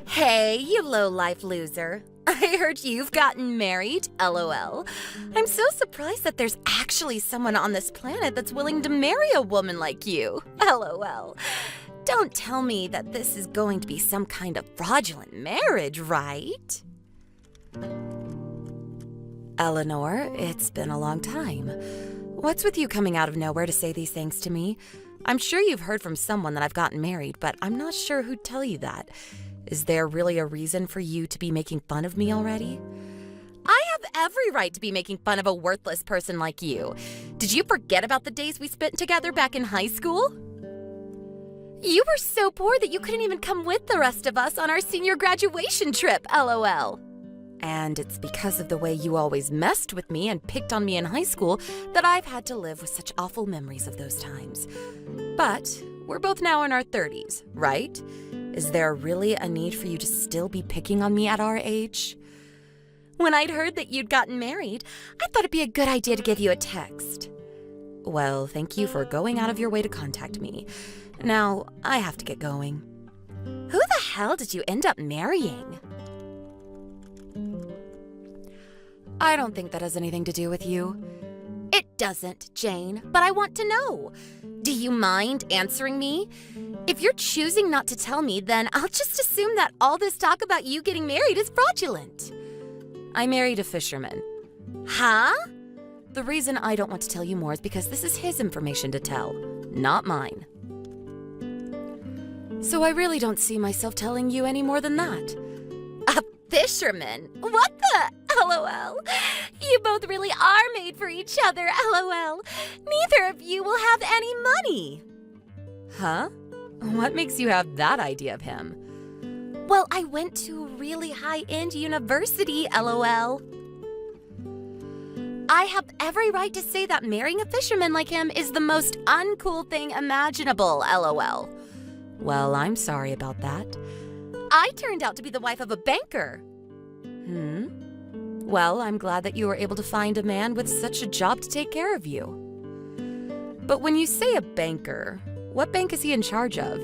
Hey, you low-life loser. I heard you've gotten married, LOL. I'm so surprised that there's actually someone on this planet that's willing to marry a woman like you, LOL. Don't tell me that this is going to be some kind of fraudulent marriage, right? Eleanor, it's been a long time. What's with you coming out of nowhere to say these things to me? I'm sure you've heard from someone that I've gotten married, but I'm not sure who'd tell you that. Is there really a reason for you to be making fun of me already? I have every right to be making fun of a worthless person like you. Did you forget about the days we spent together back in high school? You were so poor that you couldn't even come with the rest of us on our senior graduation trip, LOL. And it's because of the way you always messed with me and picked on me in high school that I've had to live with such awful memories of those times. But we're both now in our 30s, right? Is there really a need for you to still be picking on me at our age? When I'd heard that you'd gotten married, I thought it'd be a good idea to give you a text. Well, thank you for going out of your way to contact me. Now, I have to get going. Who the hell did you end up marrying? I don't think that has anything to do with you. It doesn't, Jane, but I want to know. Do you mind answering me? If you're choosing not to tell me, then I'll just assume that all this talk about you getting married is fraudulent. I married a fisherman. Huh? The reason I don't want to tell you more is because this is his information to tell, not mine. So I really don't see myself telling you any more than that. A fisherman? What the? LOL. You both really are made for each other, LOL. Neither of you will have any money. Huh? What makes you have that idea of him? Well, I went to a really high-end university, LOL. I have every right to say that marrying a fisherman like him is the most uncool thing imaginable, LOL. Well, I'm sorry about that. I turned out to be the wife of a banker. Well, I'm glad that you were able to find a man with such a job to take care of you. But when you say a banker, what bank is he in charge of?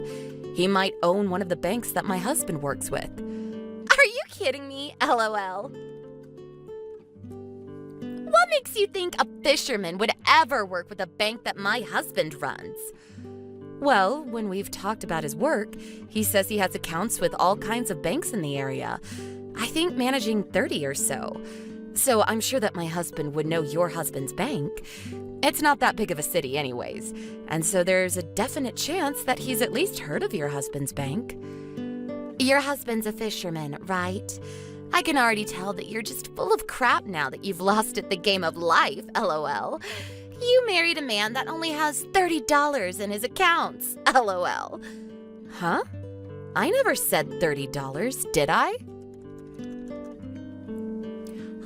He might own one of the banks that my husband works with. Are you kidding me? LOL. What makes you think a fisherman would ever work with a bank that my husband runs? Well, when we've talked about his work, he says he has accounts with all kinds of banks in the area. I think managing 30 or so. So I'm sure that my husband would know your husband's bank. It's not that big of a city anyways, and so there's a definite chance that he's at least heard of your husband's bank. Your husband's a fisherman, right? I can already tell that you're just full of crap now that you've lost at the game of life, LOL. You married a man that only has $30 in his accounts, LOL. Huh? I never said $30, did I?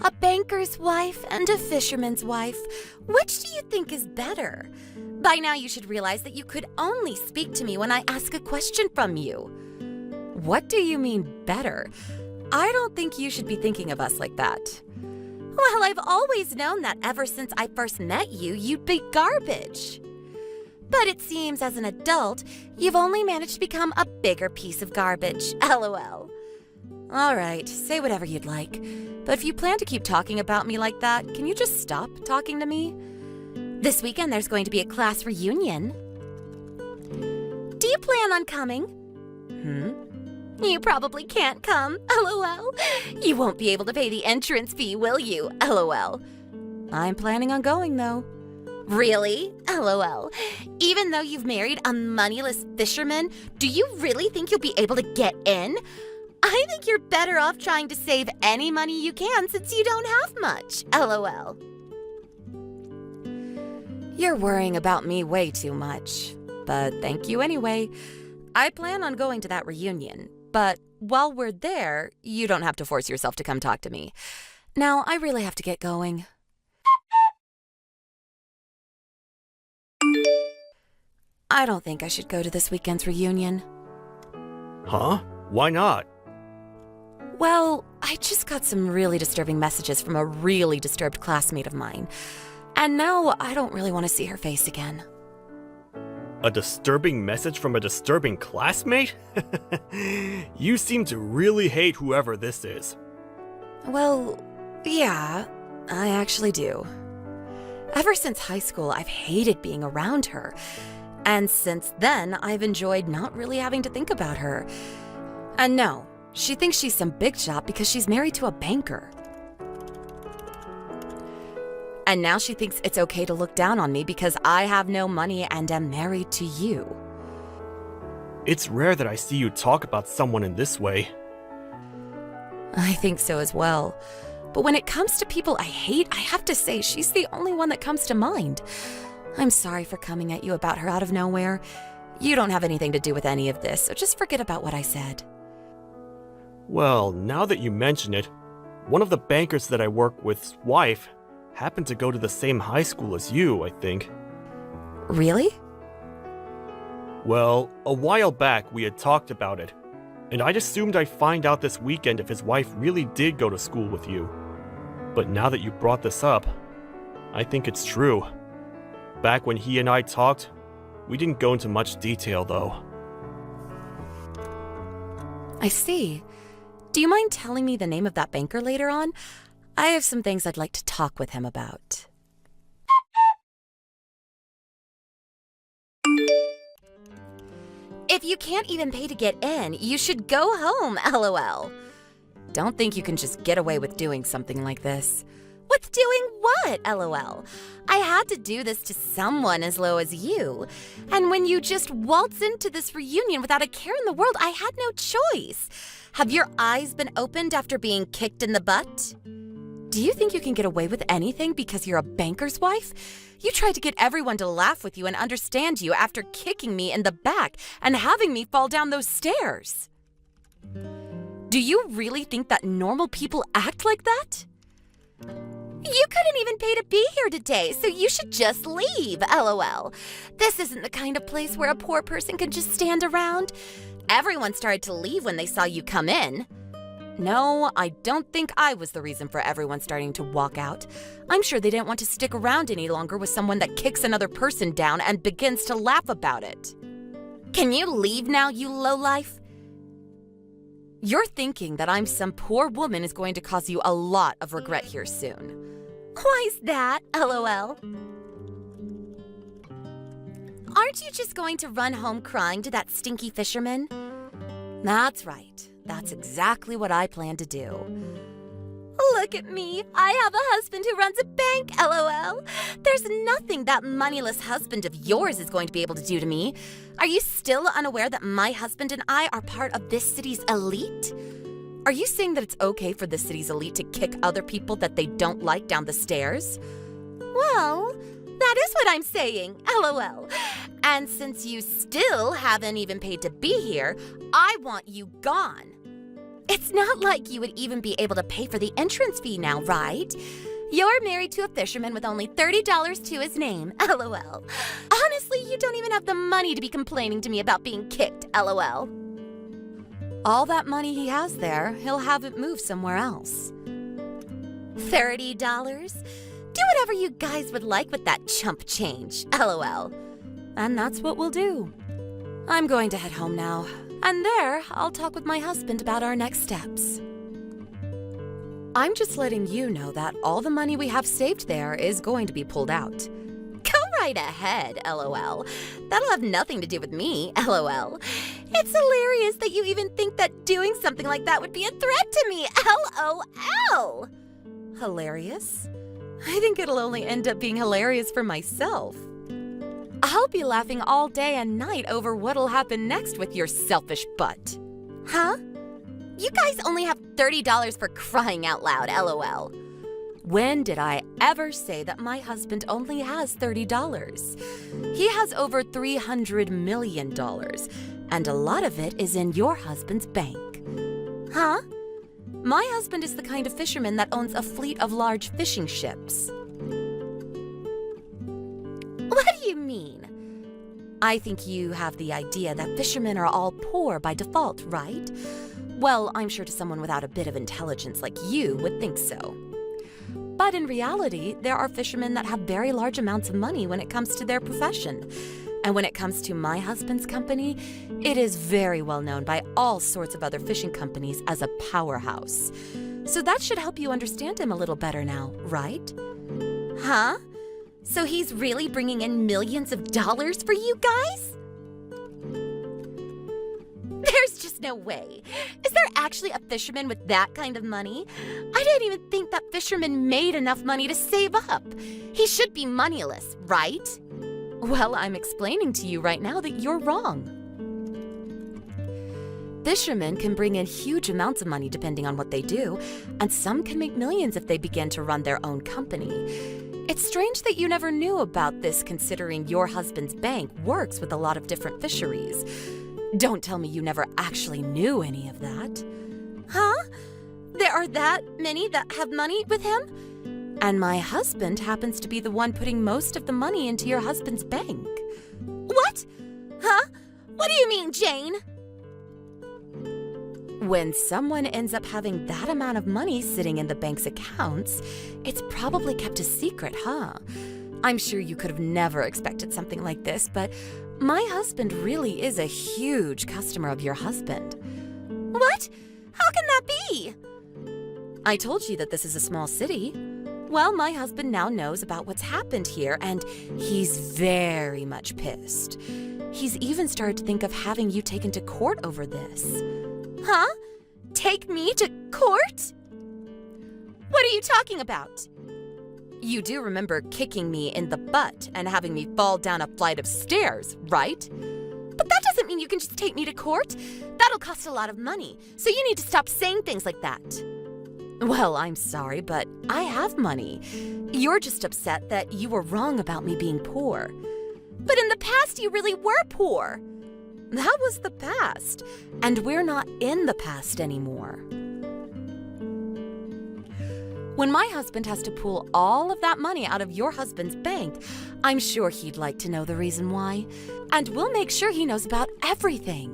A banker's wife and a fisherman's wife. Which do you think is better? By now you should realize that you could only speak to me when I ask a question from you. What do you mean better? I don't think you should be thinking of us like that. Well, I've always known that ever since I first met you, you'd be garbage. But it seems as an adult, you've only managed to become a bigger piece of garbage, LOL. All right, say whatever you'd like. But if you plan to keep talking about me like that, can you just stop talking to me? This weekend there's going to be a class reunion. Do you plan on coming? You probably can't come, LOL. You won't be able to pay the entrance fee, will you, LOL? I'm planning on going, though. Really? LOL. Even though you've married a moneyless fisherman, do you really think you'll be able to get in? I think you're better off trying to save any money you can since you don't have much, LOL. You're worrying about me way too much, but thank you anyway. I plan on going to that reunion, but while we're there, you don't have to force yourself to come talk to me. Now, I really have to get going. I don't think I should go to this weekend's reunion. Huh? Why not? Well, I just got some really disturbing messages from a really disturbed classmate of mine. And now I don't really want to see her face again. A disturbing message from a disturbing classmate? You seem to really hate whoever this is. Well, yeah, I actually do. Ever since high school, I've hated being around her. And since then, I've enjoyed not really having to think about her. And no, she thinks she's some big shot because she's married to a banker. And now she thinks it's okay to look down on me because I have no money and am married to you. It's rare that I see you talk about someone in this way. I think so as well. But when it comes to people I hate, I have to say she's the only one that comes to mind. I'm sorry for coming at you about her out of nowhere. You don't have anything to do with any of this, so just forget about what I said. Well, now that you mention it, one of the bankers that I work with's wife happened to go to the same high school as you, I think. Really? Well, a while back we had talked about it, and I'd assumed I'd find out this weekend if his wife really did go to school with you. But now that you brought this up, I think it's true. Back when he and I talked, we didn't go into much detail though. I see. Do you mind telling me the name of that banker later on? I have some things I'd like to talk with him about. If you can't even pay to get in, you should go home, LOL. Don't think you can just get away with doing something like this. What's doing what, LOL? I had to do this to someone as low as you. And when you just waltz into this reunion without a care in the world, I had no choice. Have your eyes been opened after being kicked in the butt? Do you think you can get away with anything because you're a banker's wife? You tried to get everyone to laugh with you and understand you after kicking me in the back and having me fall down those stairs. Do you really think that normal people act like that? You couldn't even pay to be here today, so you should just leave, LOL. This isn't the kind of place where a poor person can just stand around. Everyone started to leave when they saw you come in. No, I don't think I was the reason for everyone starting to walk out. I'm sure they didn't want to stick around any longer with someone that kicks another person down and begins to laugh about it. Can you leave now, you lowlife? You're thinking that I'm some poor woman is going to cause you a lot of regret here soon. Why's that, LOL? Aren't you just going to run home crying to that stinky fisherman? That's right. That's exactly what I plan to do. Look at me. I have a husband who runs a bank, LOL. There's nothing that moneyless husband of yours is going to be able to do to me. Are you still unaware that my husband and I are part of this city's elite? Are you saying that it's okay for the city's elite to kick other people that they don't like down the stairs? Well, that is what I'm saying, LOL. And since you still haven't even paid to be here, I want you gone. It's not like you would even be able to pay for the entrance fee now, right? You're married to a fisherman with only $30 to his name, LOL. Honestly, you don't even have the money to be complaining to me about being kicked, LOL. All that money he has there, he'll have it moved somewhere else. $30? Do whatever you guys would like with that chump change, LOL. And that's what we'll do. I'm going to head home now. And there, I'll talk with my husband about our next steps. I'm just letting you know that all the money we have saved there is going to be pulled out. Go right ahead, LOL. That'll have nothing to do with me, LOL. It's hilarious that you even think that doing something like that would be a threat to me, LOL. Hilarious? I think it'll only end up being hilarious for myself. I'll be laughing all day and night over what'll happen next with your selfish butt. Huh? You guys only have $30 for crying out loud, LOL. When did I ever say that my husband only has $30? He has over $300 million, and a lot of it is in your husband's bank. Huh? My husband is the kind of fisherman that owns a fleet of large fishing ships. What do you mean? I think you have the idea that fishermen are all poor by default, right? Well, I'm sure to someone without a bit of intelligence like you would think so. But in reality, there are fishermen that have very large amounts of money when it comes to their profession. And when it comes to my husband's company, it is very well known by all sorts of other fishing companies as a powerhouse. So that should help you understand him a little better now, right? Huh? So he's really bringing in millions of dollars for you guys? There's just no way. Is there actually a fisherman with that kind of money? I didn't even think that fisherman made enough money to save up. He should be moneyless, right? Well, I'm explaining to you right now that you're wrong. Fishermen can bring in huge amounts of money depending on what they do, and some can make millions if they begin to run their own company. It's strange that you never knew about this considering your husband's bank works with a lot of different fisheries. Don't tell me you never actually knew any of that. Huh? There are that many that have money with him? And my husband happens to be the one putting most of the money into your husband's bank. What? Huh? What do you mean, Jane? When someone ends up having that amount of money sitting in the bank's accounts, it's probably kept a secret, huh? I'm sure you could have never expected something like this, but my husband really is a huge customer of your husband. What? How can that be? I told you that this is a small city. Well, my husband now knows about what's happened here, and he's very much pissed. He's even started to think of having you taken to court over this. Huh? Take me to court? What are you talking about? You do remember kicking me in the butt and having me fall down a flight of stairs, right? But that doesn't mean you can just take me to court. That'll cost a lot of money, so you need to stop saying things like that. Well, I'm sorry, but I have money. You're just upset that you were wrong about me being poor. But in the past, you really were poor. That was the past, and we're not in the past anymore. When my husband has to pull all of that money out of your husband's bank, I'm sure he'd like to know the reason why, and we'll make sure he knows about everything.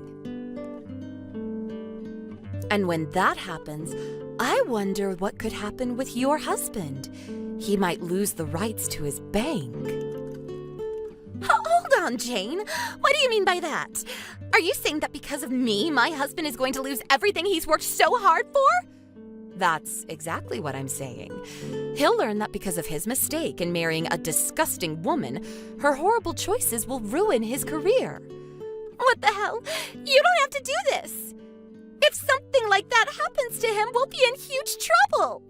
And when that happens, I wonder what could happen with your husband. He might lose the rights to his bank. Hold on, Jane. What do you mean by that? Are you saying that because of me, my husband is going to lose everything he's worked so hard for? That's exactly what I'm saying. He'll learn that because of his mistake in marrying a disgusting woman, her horrible choices will ruin his career. What the hell? You don't have to do this. If something like that happens to him, we'll be in huge trouble.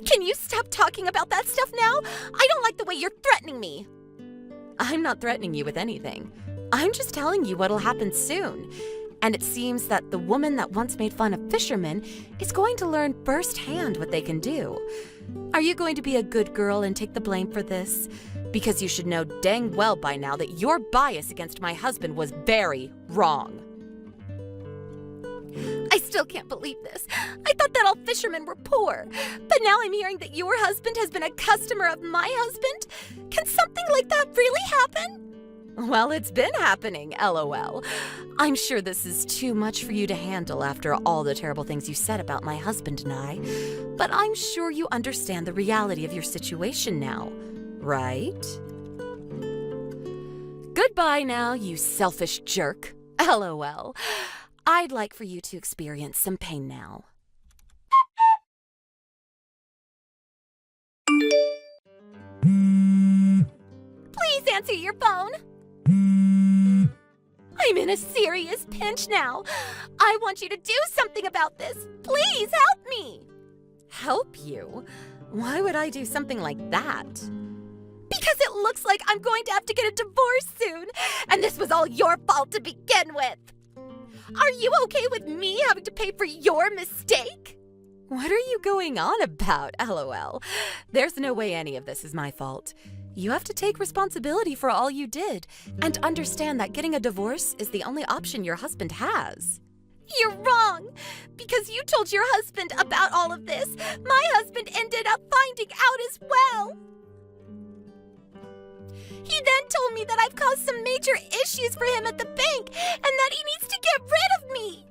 Can you stop talking about that stuff now? I don't like the way you're threatening me. I'm not threatening you with anything. I'm just telling you what'll happen soon. And it seems that the woman that once made fun of fishermen is going to learn firsthand what they can do. Are you going to be a good girl and take the blame for this? Because you should know dang well by now that your bias against my husband was very wrong. I still can't believe this. I thought that all fishermen were poor. But now I'm hearing that your husband has been a customer of my husband. Can something like that really happen? Well, it's been happening, LOL. I'm sure this is too much for you to handle after all the terrible things you said about my husband and I. But I'm sure you understand the reality of your situation now, right? Goodbye now, you selfish jerk. LOL. I'd like for you to experience some pain now. Please answer your phone. I'm in a serious pinch now. I want you to do something about this. Please help me. Help you? Why would I do something like that? Because it looks like I'm going to have to get a divorce soon, and this was all your fault to begin with. Are you okay with me having to pay for your mistake? What are you going on about, LOL? There's no way any of this is my fault. You have to take responsibility for all you did and understand that getting a divorce is the only option your husband has. You're wrong. Because you told your husband about all of this, my husband ended up finding out as well. He then told me that I've caused some major issues for him at the bank and that he needs to get rid of me.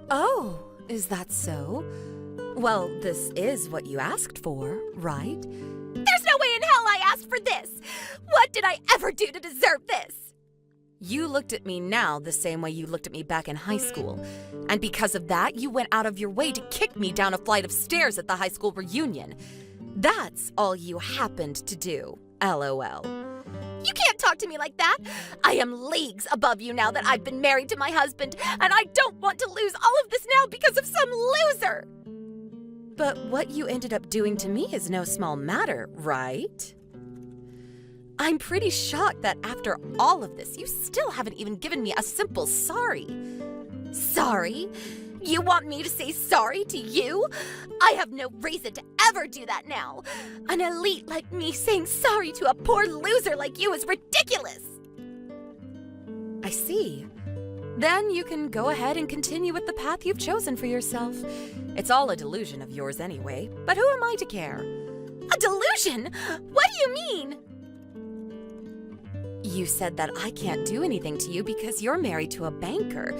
Oh, is that so? Well, this is what you asked for, right? There's no way in hell I asked for this. What did I ever do to deserve this? You looked at me now the same way you looked at me back in high school. And because of that, you went out of your way to kick me down a flight of stairs at the high school reunion. That's all you happened to do, LOL. You can't talk to me like that. I am leagues above you now that I've been married to my husband, and I don't want to lose all of this now because of some loser. But what you ended up doing to me is no small matter, right? I'm pretty shocked that after all of this, you still haven't even given me a simple sorry. Sorry? You want me to say sorry to you? I have no reason to ever do that now. An elite like me saying sorry to a poor loser like you is ridiculous. I see. Then you can go ahead and continue with the path you've chosen for yourself. It's all a delusion of yours anyway, but who am I to care? A delusion? What do you mean? You said that I can't do anything to you because you're married to a banker.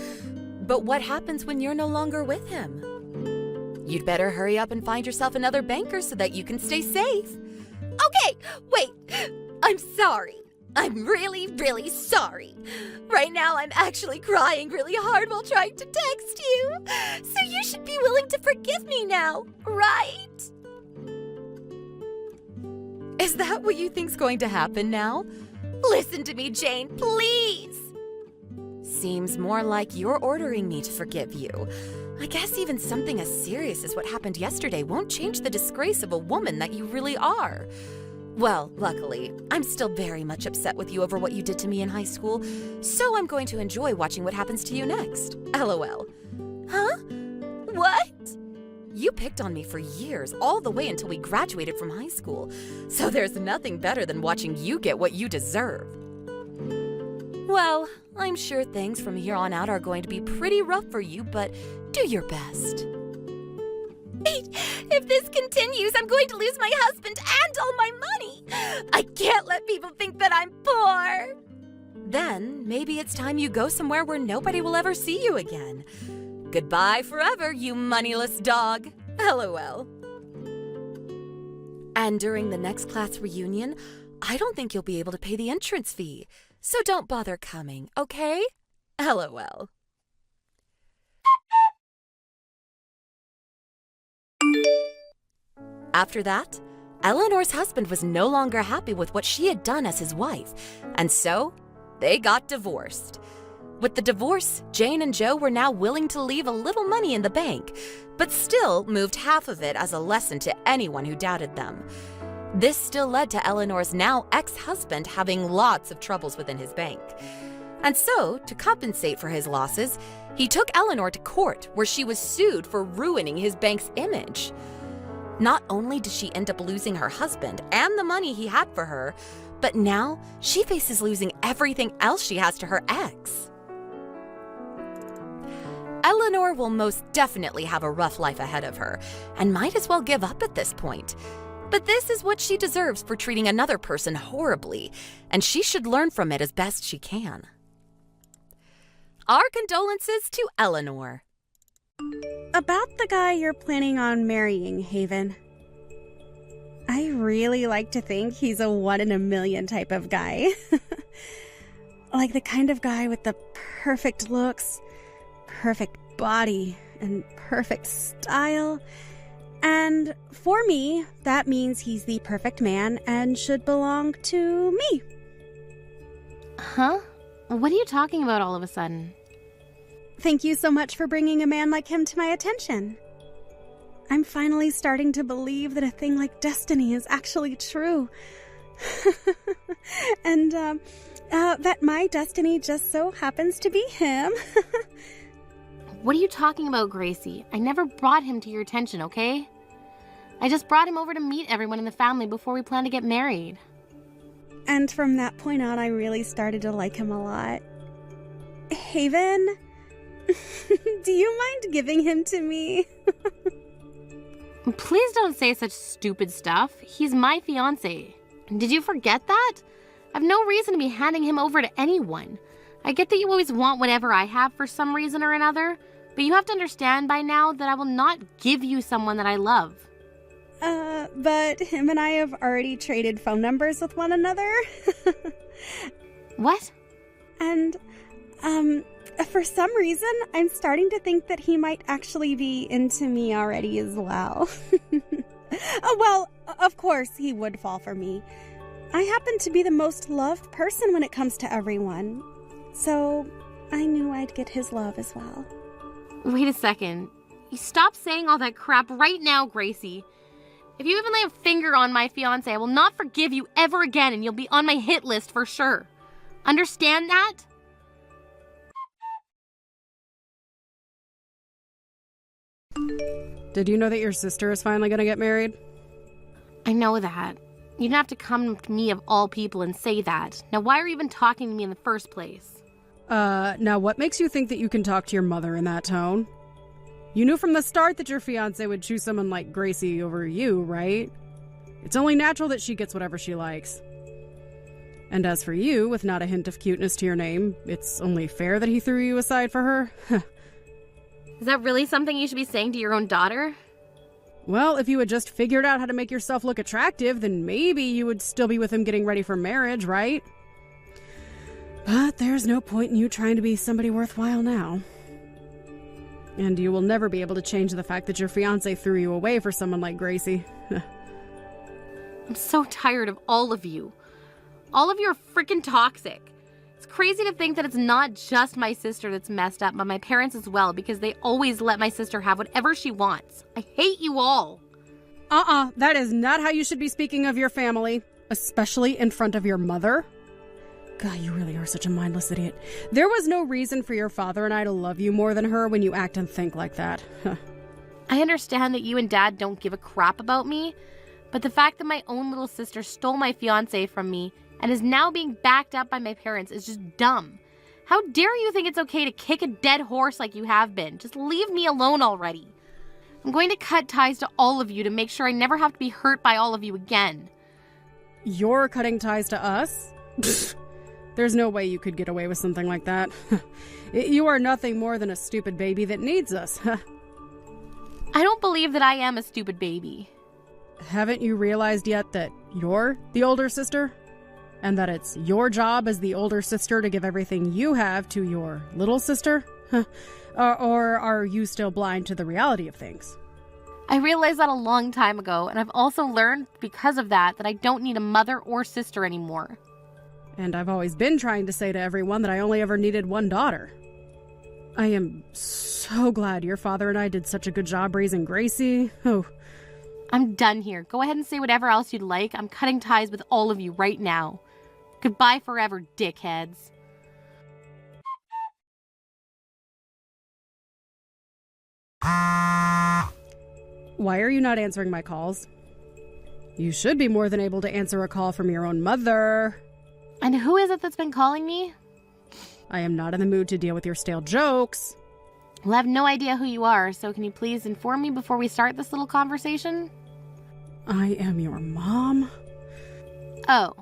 But what happens when you're no longer with him? You'd better hurry up and find yourself another banker so that you can stay safe. Okay, wait. I'm sorry. I'm really, really sorry. Right now, I'm actually crying really hard while trying to text you. So you should be willing to forgive me now, right? Is that what you think's going to happen now? Listen to me, Jane, please. Seems more like you're ordering me to forgive you. I guess even something as serious as what happened yesterday won't change the disgrace of a woman that you really are. Well, luckily, I'm still very much upset with you over what you did to me in high school, so I'm going to enjoy watching what happens to you next. LOL. Huh? What? You picked on me for years, all the way until we graduated from high school, so there's nothing better than watching you get what you deserve. Well, I'm sure things from here on out are going to be pretty rough for you, but do your best. If this continues, I'm going to lose my husband and all my money. I can't let people think that I'm poor. Then maybe it's time you go somewhere where nobody will ever see you again. Goodbye forever, you moneyless dog. LOL. And during the next class reunion, I don't think you'll be able to pay the entrance fee. So don't bother coming, okay? LOL. After that, Eleanor's husband was no longer happy with what she had done as his wife, and so they got divorced. With the divorce, Jane and Joe were now willing to leave a little money in the bank, but still moved half of it as a lesson to anyone who doubted them. This still led to Eleanor's now ex-husband having lots of troubles within his bank. And so, to compensate for his losses, he took Eleanor to court where she was sued for ruining his bank's image. Not only did she end up losing her husband and the money he had for her, but now she faces losing everything else she has to her ex. Eleanor will most definitely have a rough life ahead of her and might as well give up at this point. But this is what she deserves for treating another person horribly, and she should learn from it as best she can. Our condolences to Eleanor. About the guy you're planning on marrying, Haven. I really like to think he's a one-in-a-million type of guy. Like the kind of guy with the perfect looks, perfect body, and perfect style. And for me, that means he's the perfect man and should belong to me. Huh? What are you talking about all of a sudden? Thank you so much for bringing a man like him to my attention. I'm finally starting to believe that a thing like destiny is actually true. And that my destiny just so happens to be him. What are you talking about, Gracie? I never brought him to your attention, okay? I just brought him over to meet everyone in the family before we plan to get married. And from that point on, I really started to like him a lot. Haven, do you mind giving him to me? Please don't say such stupid stuff. He's my fiancé. Did you forget that? I've no reason to be handing him over to anyone. I get that you always want whatever I have for some reason or another, but you have to understand by now that I will not give you someone that I love. But him and I have already traded phone numbers with one another. What? And, for some reason, I'm starting to think that he might actually be into me already as well. Oh, well, of course he would fall for me. I happen to be the most loved person when it comes to everyone. So I knew I'd get his love as well. Wait a second. You stop saying all that crap right now, Gracie. If you even lay a finger on my fiancé, I will not forgive you ever again, and you'll be on my hit list for sure. Understand that? Did you know that your sister is finally going to get married? I know that. You didn't have to come to me of all people and say that. Now why are you even talking to me in the first place? Now what makes you think that you can talk to your mother in that tone? You knew from the start that your fiancé would choose someone like Gracie over you, right? It's only natural that she gets whatever she likes. And as for you, with not a hint of cuteness to your name, it's only fair that he threw you aside for her. Is that really something you should be saying to your own daughter? Well, if you had just figured out how to make yourself look attractive, then maybe you would still be with him getting ready for marriage, right? But there's no point in you trying to be somebody worthwhile now. And you will never be able to change the fact that your fiancé threw you away for someone like Gracie. I'm so tired of all of you. All of you are freaking toxic. It's crazy to think that it's not just my sister that's messed up, but my parents as well, because they always let my sister have whatever she wants. I hate you all. That is not how you should be speaking of your family, especially in front of your mother. God, you really are such a mindless idiot. There was no reason for your father and I to love you more than her when you act and think like that. I understand that you and Dad don't give a crap about me, but the fact that my own little sister stole my fiancé from me and is now being backed up by my parents is just dumb. How dare you think it's okay to kick a dead horse like you have been? Just leave me alone already. I'm going to cut ties to all of you to make sure I never have to be hurt by all of you again. You're cutting ties to us? There's no way you could get away with something like that. You are nothing more than a stupid baby that needs us. I don't believe that I am a stupid baby. Haven't you realized yet that you're the older sister? And that it's your job as the older sister to give everything you have to your little sister? Or are you still blind to the reality of things? I realized that a long time ago, and I've also learned because of that I don't need a mother or sister anymore. And I've always been trying to say to everyone that I only ever needed one daughter. I am so glad your father and I did such a good job raising Gracie. Oh. I'm done here. Go ahead and say whatever else you'd like. I'm cutting ties with all of you right now. Goodbye forever, dickheads. Why are you not answering my calls? You should be more than able to answer a call from your own mother. And who is it that's been calling me? I am not in the mood to deal with your stale jokes. Well, I have no idea who you are, so can you please inform me before we start this little conversation? I am your mom. Oh.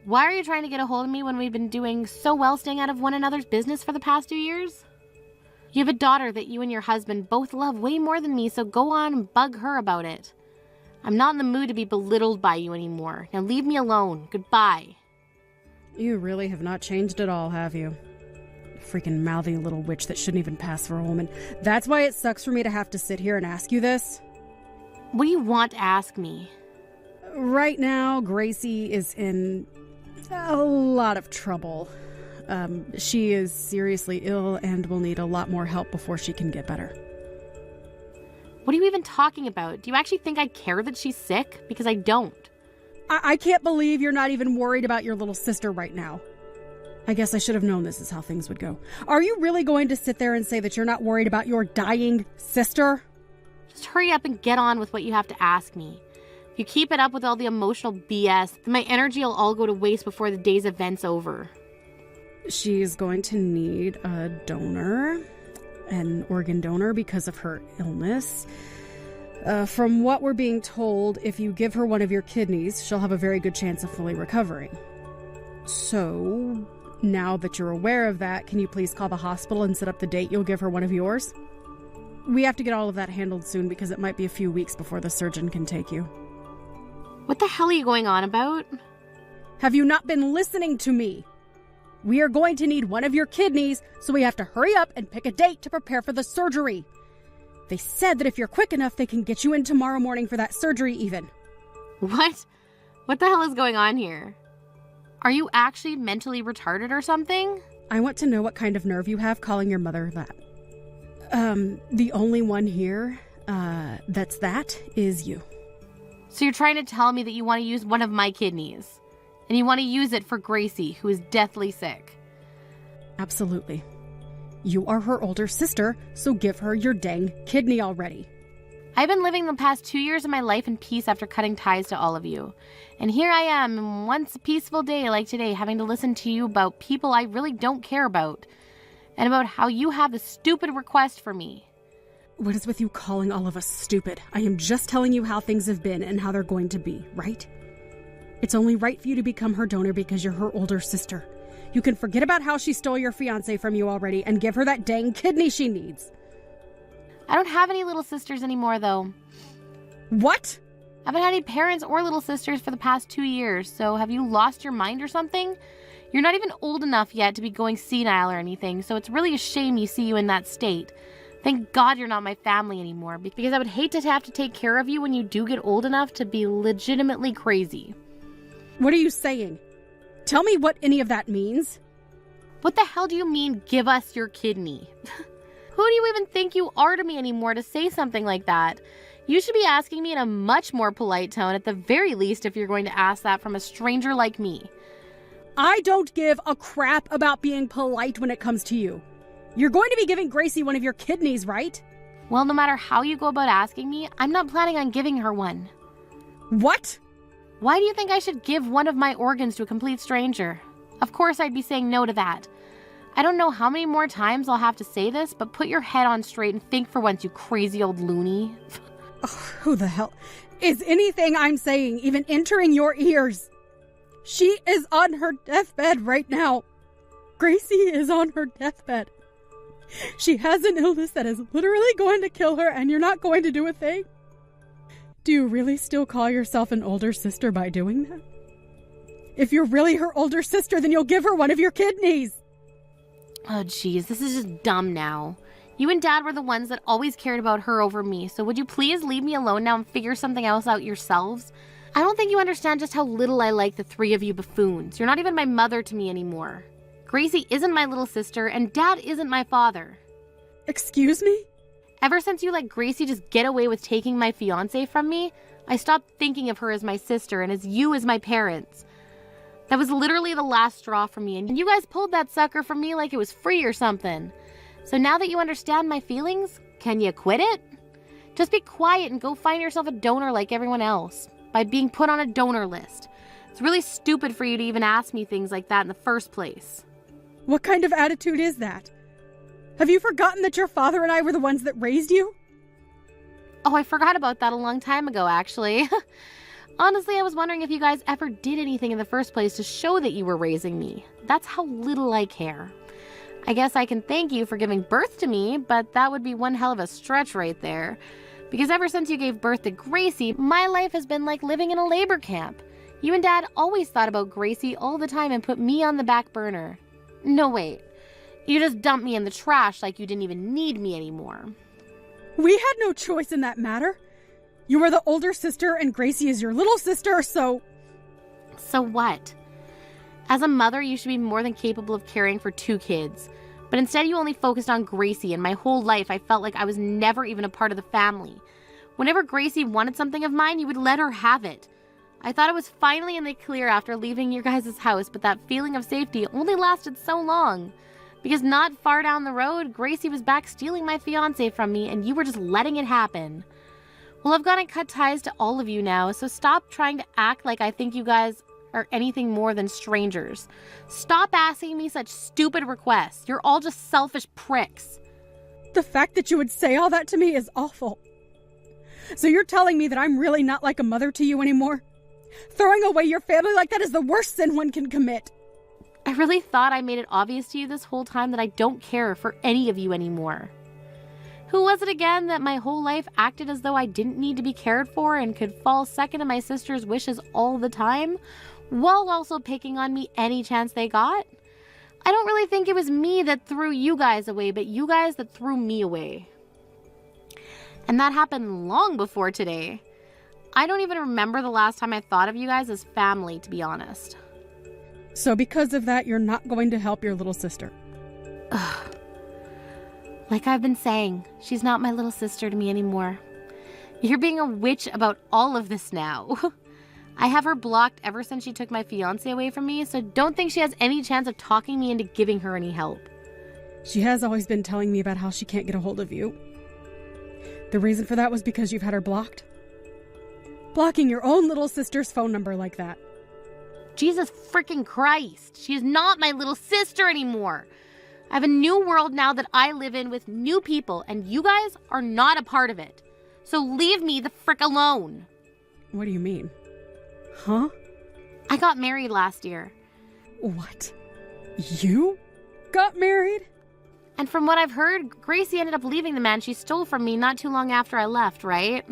Why are you trying to get a hold of me when we've been doing so well staying out of one another's business for the past 2 years? You have a daughter that you and your husband both love way more than me, so go on and bug her about it. I'm not in the mood to be belittled by you anymore. Now leave me alone. Goodbye. You really have not changed at all, have you? Freaking mouthy little witch that shouldn't even pass for a woman. That's why it sucks for me to have to sit here and ask you this. What do you want to ask me? Right now, Gracie is in a lot of trouble. She is seriously ill and will need a lot more help before she can get better. What are you even talking about? Do you actually think I care that she's sick? Because I don't. I can't believe you're not even worried about your little sister right now. I guess I should have known this is how things would go. Are you really going to sit there and say that you're not worried about your dying sister? Just hurry up and get on with what you have to ask me. If you keep it up with all the emotional BS, then my energy will all go to waste before the day's event's over. She's going to need a donor, an organ donor, because of her illness. From what we're being told, if you give her one of your kidneys, she'll have a very good chance of fully recovering. So, now that you're aware of that, can you please call the hospital and set up the date you'll give her one of yours? We have to get all of that handled soon because it might be a few weeks before the surgeon can take you. What the hell are you going on about? Have you not been listening to me? We are going to need one of your kidneys, so we have to hurry up and pick a date to prepare for the surgery. They said that if you're quick enough, they can get you in tomorrow morning for that surgery even. What? What the hell is going on here? Are you actually mentally retarded or something? I want to know what kind of nerve you have calling your mother that. The only one here, that is you. So you're trying to tell me that you want to use one of my kidneys? And you want to use it for Gracie, who is deathly sick? Absolutely. You are her older sister, so give her your dang kidney already. I've been living the past 2 years of my life in peace after cutting ties to all of you. And here I am, once a peaceful day like today, having to listen to you about people I really don't care about. And about how you have the stupid request for me. What is with you calling all of us stupid? I am just telling you how things have been and how they're going to be, right? It's only right for you to become her donor because you're her older sister. You can forget about how she stole your fiancé from you already and give her that dang kidney she needs. I don't have any little sisters anymore, though. What? I haven't had any parents or little sisters for the past 2 years, so have you lost your mind or something? You're not even old enough yet to be going senile or anything, so it's really a shame you see you in that state. Thank God you're not my family anymore, because I would hate to have to take care of you when you do get old enough to be legitimately crazy. What are you saying? Tell me what any of that means. What the hell do you mean, give us your kidney? Who do you even think you are to me anymore to say something like that? You should be asking me in a much more polite tone at the very least if you're going to ask that from a stranger like me. I don't give a crap about being polite when it comes to you. You're going to be giving Gracie one of your kidneys, right? Well, no matter how you go about asking me, I'm not planning on giving her one. What? Why do you think I should give one of my organs to a complete stranger? Of course I'd be saying no to that. I don't know how many more times I'll have to say this, but put your head on straight and think for once, you crazy old loony. Who the hell is anything I'm saying even entering your ears? She is on her deathbed right now. Gracie is on her deathbed. She has an illness that is literally going to kill her, and you're not going to do a thing? Do you really still call yourself an older sister by doing that? If you're really her older sister, then you'll give her one of your kidneys. Oh, jeez, this is just dumb now. You and Dad were the ones that always cared about her over me, so would you please leave me alone now and figure something else out yourselves? I don't think you understand just how little I like the three of you buffoons. You're not even my mother to me anymore. Gracie isn't my little sister, and Dad isn't my father. Excuse me? Ever since you let Gracie just get away with taking my fiancé from me, I stopped thinking of her as my sister and as you as my parents. That was literally the last straw for me, and you guys pulled that sucker from me like it was free or something. So now that you understand my feelings, can you quit it? Just be quiet and go find yourself a donor like everyone else, by being put on a donor list. It's really stupid for you to even ask me things like that in the first place. What kind of attitude is that? Have you forgotten that your father and I were the ones that raised you? Oh, I forgot about that a long time ago, actually. Honestly, I was wondering if you guys ever did anything in the first place to show that you were raising me. That's how little I care. I guess I can thank you for giving birth to me, but that would be one hell of a stretch right there. Because ever since you gave birth to Gracie, my life has been like living in a labor camp. You and Dad always thought about Gracie all the time and put me on the back burner. No, wait. You just dumped me in the trash like you didn't even need me anymore. We had no choice in that matter. You were the older sister and Gracie is your little sister, so... So what? As a mother, you should be more than capable of caring for 2 kids. But instead you only focused on Gracie, and my whole life I felt like I was never even a part of the family. Whenever Gracie wanted something of mine, you would let her have it. I thought it was finally in the clear after leaving your guys' house, but that feeling of safety only lasted so long. Because not far down the road, Gracie was back stealing my fiancé from me, and you were just letting it happen. Well, I've gone and cut ties to all of you now, so stop trying to act like I think you guys are anything more than strangers. Stop asking me such stupid requests. You're all just selfish pricks. The fact that you would say all that to me is awful. So you're telling me that I'm really not like a mother to you anymore? Throwing away your family like that is the worst sin one can commit. I really thought I made it obvious to you this whole time that I don't care for any of you anymore. Who was it again that my whole life acted as though I didn't need to be cared for and could fall second to my sister's wishes all the time, while also picking on me any chance they got? I don't really think it was me that threw you guys away, but you guys that threw me away. And that happened long before today. I don't even remember the last time I thought of you guys as family, to be honest. So because of that, you're not going to help your little sister? Ugh. Like I've been saying, she's not my little sister to me anymore. You're being a witch about all of this now. I have her blocked ever since she took my fiancé away from me, so don't think she has any chance of talking me into giving her any help. She has always been telling me about how she can't get a hold of you. The reason for that was because you've had her blocked? Blocking your own little sister's phone number like that. Jesus freaking Christ. She is not my little sister anymore. I have a new world now that I live in with new people, and you guys are not a part of it. So leave me the frick alone. What do you mean? Huh? I got married last year. What? You got married? And from what I've heard, Gracie ended up leaving the man she stole from me not too long after I left, right?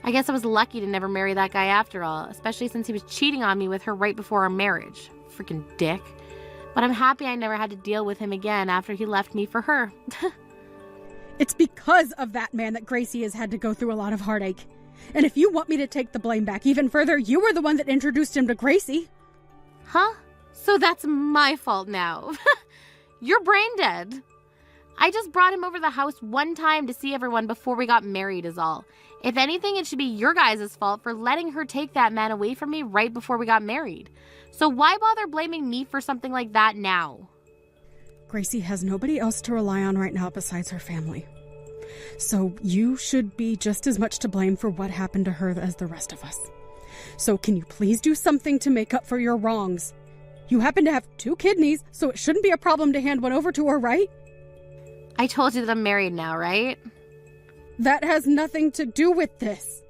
I guess I was lucky to never marry that guy after all, especially since he was cheating on me with her right before our marriage. Freaking dick. But I'm happy I never had to deal with him again after he left me for her. It's because of that man that Gracie has had to go through a lot of heartache. And if you want me to take the blame back even further, you were the one that introduced him to Gracie. Huh? So that's my fault now. You're brain dead. I just brought him over the house one time to see everyone before we got married is all. If anything, it should be your guys' fault for letting her take that man away from me right before we got married. So why bother blaming me for something like that now? Gracie has nobody else to rely on right now besides her family. So you should be just as much to blame for what happened to her as the rest of us. So can you please do something to make up for your wrongs? You happen to have 2 kidneys, so it shouldn't be a problem to hand one over to her, right? I told you that I'm married now, right? That has nothing to do with this.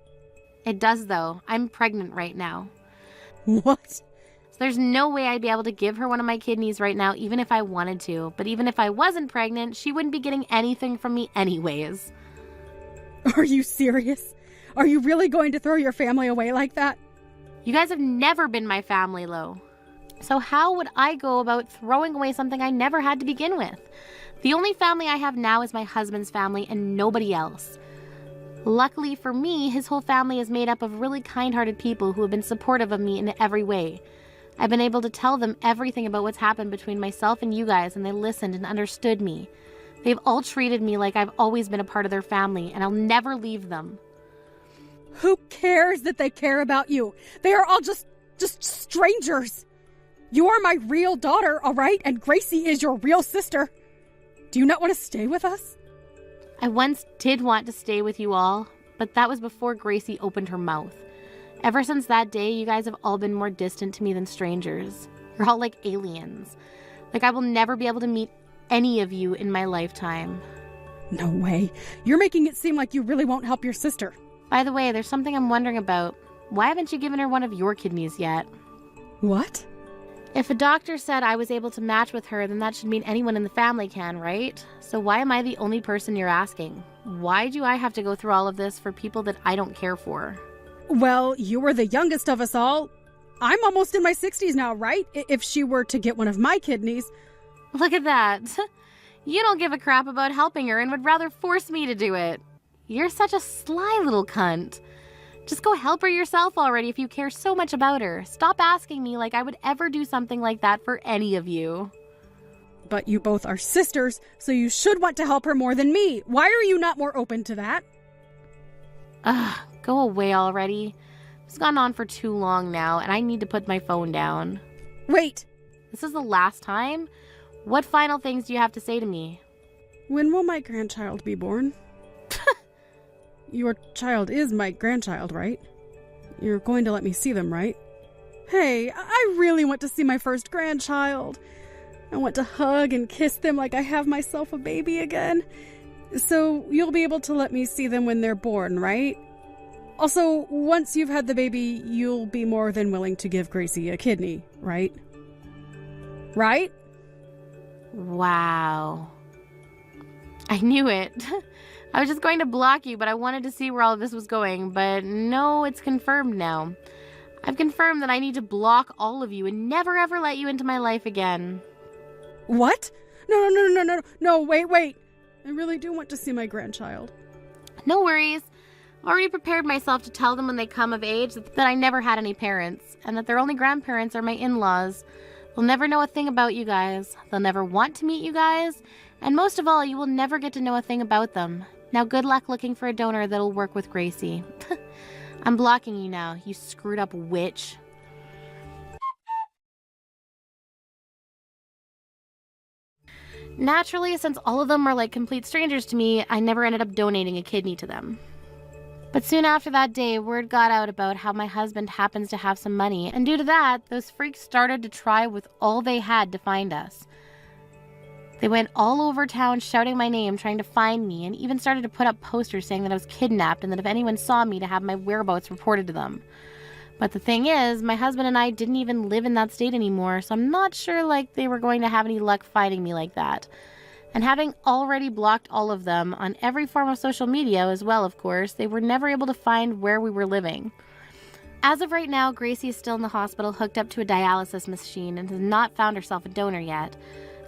It does, though. I'm pregnant right now. What? So there's no way I'd be able to give her one of my kidneys right now, even if I wanted to. But even if I wasn't pregnant, she wouldn't be getting anything from me anyways. Are you serious? Are you really going to throw your family away like that? You guys have never been my family, Lo. So how would I go about throwing away something I never had to begin with? The only family I have now is my husband's family and nobody else. Luckily for me, his whole family is made up of really kind-hearted people who have been supportive of me in every way. I've been able to tell them everything about what's happened between myself and you guys, and they listened and understood me. They've all treated me like I've always been a part of their family, and I'll never leave them. Who cares that they care about you? They are all just strangers. You are my real daughter, all right? And Gracie is your real sister. Do you not want to stay with us? I once did want to stay with you all, but that was before Gracie opened her mouth. Ever since that day, you guys have all been more distant to me than strangers. You're all like aliens. Like I will never be able to meet any of you in my lifetime. No way. You're making it seem like you really won't help your sister. By the way, there's something I'm wondering about. Why haven't you given her one of your kidneys yet? What? If a doctor said I was able to match with her, then that should mean anyone in the family can, right? So why am I the only person you're asking? Why do I have to go through all of this for people that I don't care for? Well, you were the youngest of us all. I'm almost in my 60s now, right? If she were to get one of my kidneys. Look at that. You don't give a crap about helping her and would rather force me to do it. You're such a sly little cunt. Just go help her yourself already if you care so much about her. Stop asking me like I would ever do something like that for any of you. But you both are sisters, so you should want to help her more than me. Why are you not more open to that? Ugh, go away already. It's gone on for too long now, and I need to put my phone down. Wait! This is the last time? What final things do you have to say to me? When will my grandchild be born? Your child is my grandchild, right? You're going to let me see them, right? Hey, I really want to see my first grandchild. I want to hug and kiss them like I have myself a baby again. So you'll be able to let me see them when they're born, right? Also, once you've had the baby, you'll be more than willing to give Gracie a kidney, right? Right? Wow. I knew it. I was just going to block you, but I wanted to see where all of this was going. But no, it's confirmed now. I've confirmed that I need to block all of you and never ever let you into my life again. What? No, wait. I really do want to see my grandchild. No worries. I've already prepared myself to tell them when they come of age that I never had any parents, and that their only grandparents are my in-laws. They'll never know a thing about you guys. They'll never want to meet you guys, and most of all, you will never get to know a thing about them. Now good luck looking for a donor that'll work with Gracie. I'm blocking you now, you screwed up witch. Naturally, since all of them are like complete strangers to me, I never ended up donating a kidney to them. But soon after that day, word got out about how my husband happens to have some money, and due to that, those freaks started to try with all they had to find us. They went all over town shouting my name, trying to find me, and even started to put up posters saying that I was kidnapped and that if anyone saw me to have my whereabouts reported to them. But the thing is, my husband and I didn't even live in that state anymore, so I'm not sure they were going to have any luck finding me like that. And having already blocked all of them on every form of social media as well, of course, they were never able to find where we were living. As of right now, Gracie is still in the hospital hooked up to a dialysis machine and has not found herself a donor yet.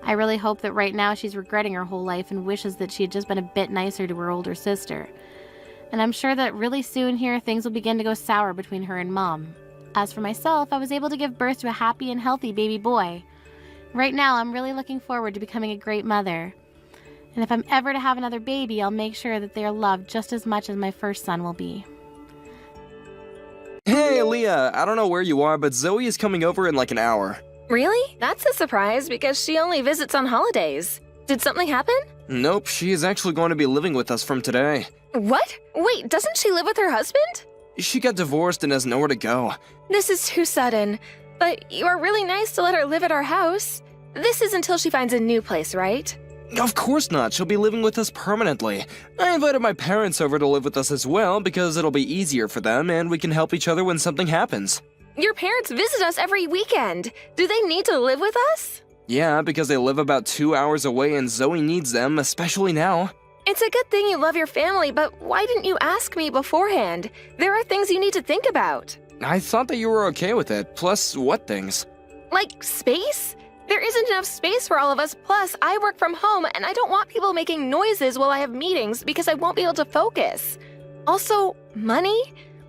I really hope that right now she's regretting her whole life and wishes that she had just been a bit nicer to her older sister. And I'm sure that really soon here things will begin to go sour between her and Mom. As for myself, I was able to give birth to a happy and healthy baby boy. Right now, I'm really looking forward to becoming a great mother. And if I'm ever to have another baby, I'll make sure that they are loved just as much as my first son will be. Hey, Leah, I don't know where you are, but Zoe is coming over in like an hour. Really? That's a surprise because she only visits on holidays. Did something happen? Nope, she is actually going to be living with us from today. What? Wait, doesn't she live with her husband? She got divorced and has nowhere to go. This is too sudden. But you are really nice to let her live at our house. This is until she finds a new place, right? Of course not, she'll be living with us permanently. I invited my parents over to live with us as well because it'll be easier for them and we can help each other when something happens. Your parents visit us every weekend. Do they need to live with us? Yeah, because they live about 2 hours away and Zoe needs them, especially now. It's a good thing you love your family, but why didn't you ask me beforehand? There are things you need to think about. I thought that you were okay with it, plus what things? Like space? There isn't enough space for all of us, plus I work from home and I don't want people making noises while I have meetings because I won't be able to focus. Also, money?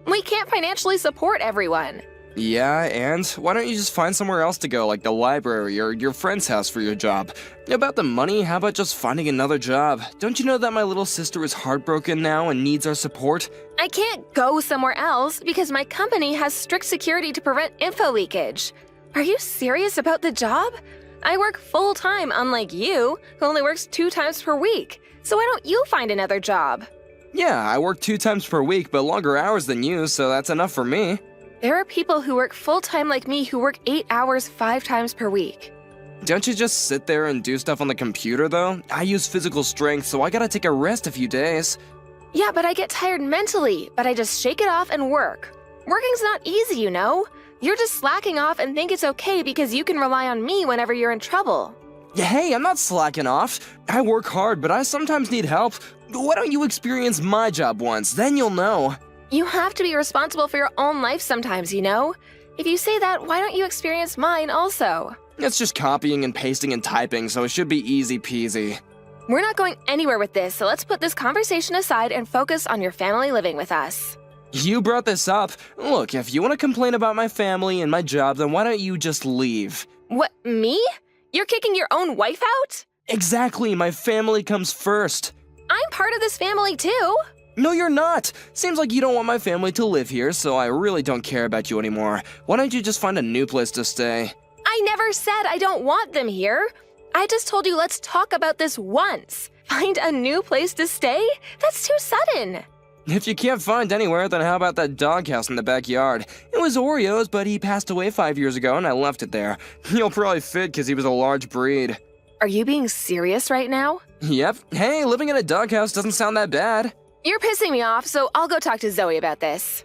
We can't financially support everyone. Yeah, and why don't you just find somewhere else to go, like the library or your friend's house for your job? About the money, how about just finding another job? Don't you know that my little sister is heartbroken now and needs our support? I can't go somewhere else because my company has strict security to prevent info leakage. Are you serious about the job? I work full-time, unlike you, who only works 2 times per week. So why don't you find another job? Yeah, I work 2 times per week, but longer hours than you, so that's enough for me. There are people who work full-time like me who work 8 hours 5 times per week. Don't you just sit there and do stuff on the computer, though? I use physical strength, so I gotta take a rest a few days. Yeah, but I get tired mentally, but I just shake it off and work. Working's not easy, you know? You're just slacking off and think it's okay because you can rely on me whenever you're in trouble. Yeah, hey, I'm not slacking off. I work hard, but I sometimes need help. Why don't you experience my job once, then you'll know. You have to be responsible for your own life sometimes, you know? If you say that, why don't you experience mine also? It's just copying and pasting and typing, so it should be easy peasy. We're not going anywhere with this, so let's put this conversation aside and focus on your family living with us. You brought this up. Look, if you want to complain about my family and my job, then why don't you just leave? What, me? You're kicking your own wife out? Exactly, my family comes first. I'm part of this family too. No, you're not. Seems like you don't want my family to live here, so I really don't care about you anymore. Why don't you just find a new place to stay? I never said I don't want them here. I just told you let's talk about this once. Find a new place to stay? That's too sudden. If you can't find anywhere, then how about that doghouse in the backyard? It was Oreo's, but he passed away 5 years ago and I left it there. You'll probably fit because he was a large breed. Are you being serious right now? Yep. Hey, living in a doghouse doesn't sound that bad. You're pissing me off, so I'll go talk to Zoe about this.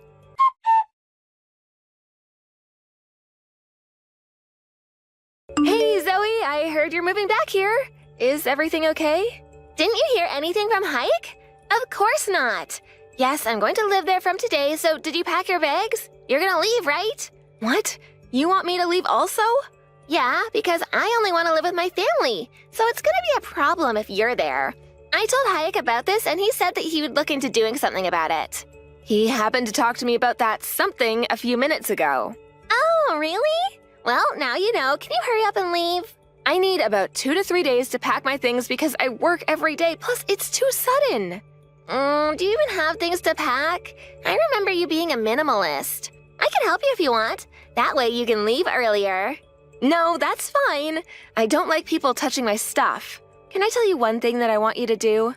Hey, Zoe, I heard you're moving back here. Is everything okay? Didn't you hear anything from Hike? Of course not. Yes, I'm going to live there from today, so did you pack your bags? You're gonna leave, right? What? You want me to leave also? Yeah, because I only want to live with my family, so it's gonna be a problem if you're there. I told Hayek about this, and he said that he would look into doing something about it. He happened to talk to me about that something a few minutes ago. Oh, really? Well, now you know. Can you hurry up and leave? I need about 2 to 3 days to pack my things because I work every day, plus it's too sudden. Do you even have things to pack? I remember you being a minimalist. I can help you if you want. That way you can leave earlier. No, that's fine. I don't like people touching my stuff. Can I tell you one thing that I want you to do?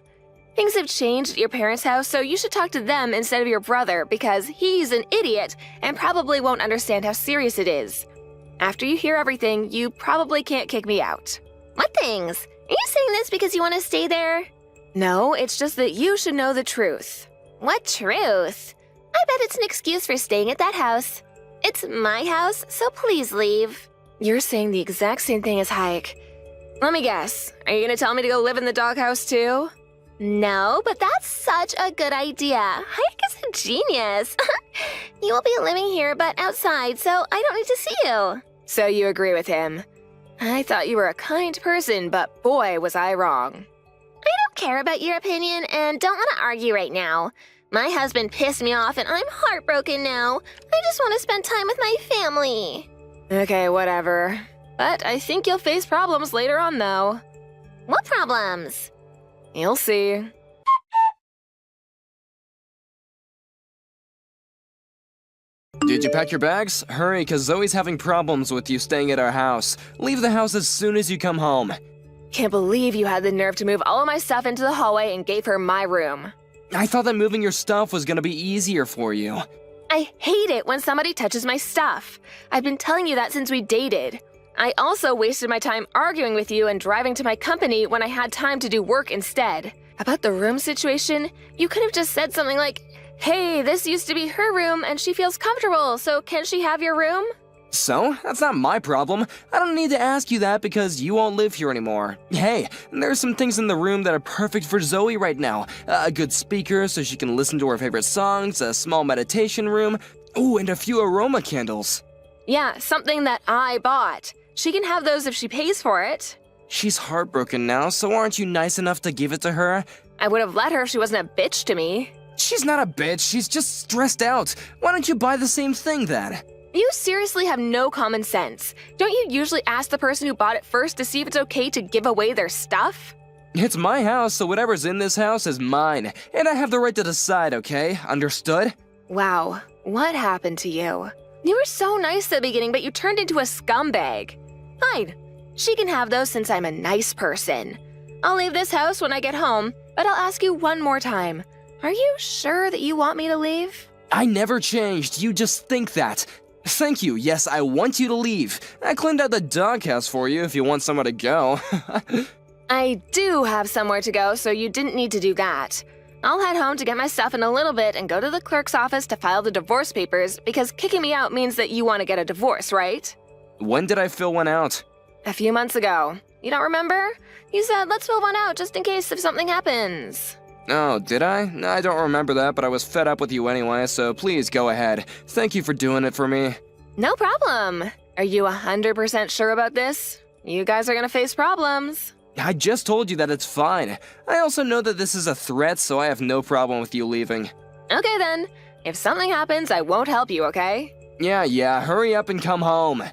Things have changed at your parents' house, so you should talk to them instead of your brother because he's an idiot and probably won't understand how serious it is. After you hear everything, you probably can't kick me out. What things? Are you saying this because you want to stay there? No, it's just that you should know the truth. What truth? I bet it's an excuse for staying at that house. It's my house, so please leave. You're saying the exact same thing as Hayek. Let me guess. Are you going to tell me to go live in the doghouse too? No, but that's such a good idea. Hayek is a genius. You will be living here, but outside, so I don't need to see you. So you agree with him. I thought you were a kind person, but boy, was I wrong. I don't care about your opinion and don't want to argue right now. My husband pissed me off and I'm heartbroken now. I just want to spend time with my family. Okay, whatever. But I think you'll face problems later on, though. What problems? You'll see. Did you pack your bags? Hurry, cause Zoe's having problems with you staying at our house. Leave the house as soon as you come home. Can't believe you had the nerve to move all of my stuff into the hallway and gave her my room. I thought that moving your stuff was gonna be easier for you. I hate it when somebody touches my stuff. I've been telling you that since we dated. I also wasted my time arguing with you and driving to my company when I had time to do work instead. About the room situation, you could have just said something like, "Hey, this used to be her room and she feels comfortable, so can she have your room?" So, that's not my problem. I don't need to ask you that because you won't live here anymore. Hey, there's some things in the room that are perfect for Zoe right now. A good speaker so she can listen to her favorite songs, a small meditation room, ooh, and a few aroma candles. Yeah, something that I bought. She can have those if she pays for it. She's heartbroken now, so aren't you nice enough to give it to her? I would have let her if she wasn't a bitch to me. She's not a bitch, she's just stressed out. Why don't you buy the same thing then? You seriously have no common sense. Don't you usually ask the person who bought it first to see if it's okay to give away their stuff? It's my house, so whatever's in this house is mine. And I have the right to decide, okay? Understood? Wow, what happened to you? You were so nice at the beginning, but you turned into a scumbag. Fine, she can have those since I'm a nice person. I'll leave this house when I get home, but I'll ask you one more time. Are you sure that you want me to leave? I never changed, you just think that. Thank you, yes, I want you to leave. I cleaned out the doghouse for you if you want somewhere to go. I do have somewhere to go, so you didn't need to do that. I'll head home to get my stuff in a little bit and go to the clerk's office to file the divorce papers because kicking me out means that you want to get a divorce, right? When did I fill one out? A few months ago. You don't remember? You said, let's fill one out just in case if something happens. Oh, did I? I don't remember that, but I was fed up with you anyway, so please go ahead. Thank you for doing it for me. No problem. Are you 100% sure about this? You guys are gonna face problems. I just told you that it's fine. I also know that this is a threat, so I have no problem with you leaving. Okay then. If something happens, I won't help you, okay? Yeah, hurry up and come home.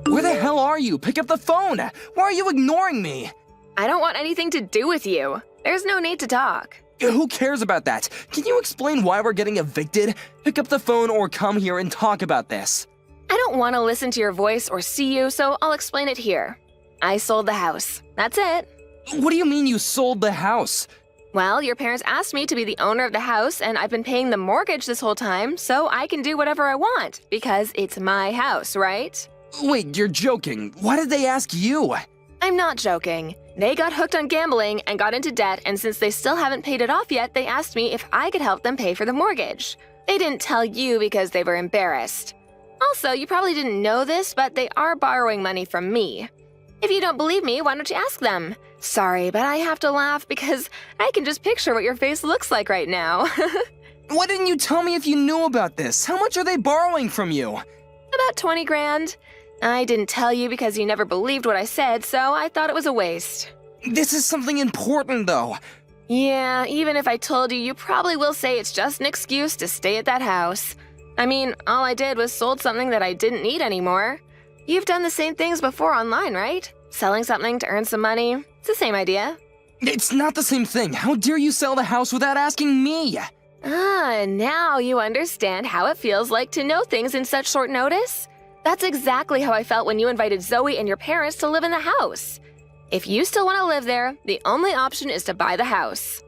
Where the hell are you? Pick up the phone! Why are you ignoring me? I don't want anything to do with you. There's no need to talk. Who cares about that? Can you explain why we're getting evicted? Pick up the phone or come here and talk about this. I don't want to listen to your voice or see you, so I'll explain it here. I sold the house. That's it. What do you mean you sold the house? Well, your parents asked me to be the owner of the house, and I've been paying the mortgage this whole time, so I can do whatever I want, because it's my house, right? Wait, you're joking. Why did they ask you? I'm not joking. They got hooked on gambling and got into debt, and since they still haven't paid it off yet, they asked me if I could help them pay for the mortgage. They didn't tell you because they were embarrassed. Also, you probably didn't know this, but they are borrowing money from me. If you don't believe me, why don't you ask them? Sorry, but I have to laugh because I can just picture what your face looks like right now. Why didn't you tell me if you knew about this? How much are they borrowing from you? About 20 grand. I didn't tell you because you never believed what I said, so I thought it was a waste. This is something important, though. Yeah, even if I told you, you probably will say it's just an excuse to stay at that house. I mean, all I did was sold something that I didn't need anymore. You've done the same things before online, right? Selling something to earn some money. It's the same idea. It's not the same thing. How dare you sell the house without asking me? Ah, now you understand how it feels like to know things in such short notice? That's exactly how I felt when you invited Zoe and your parents to live in the house. If you still want to live there, the only option is to buy the house.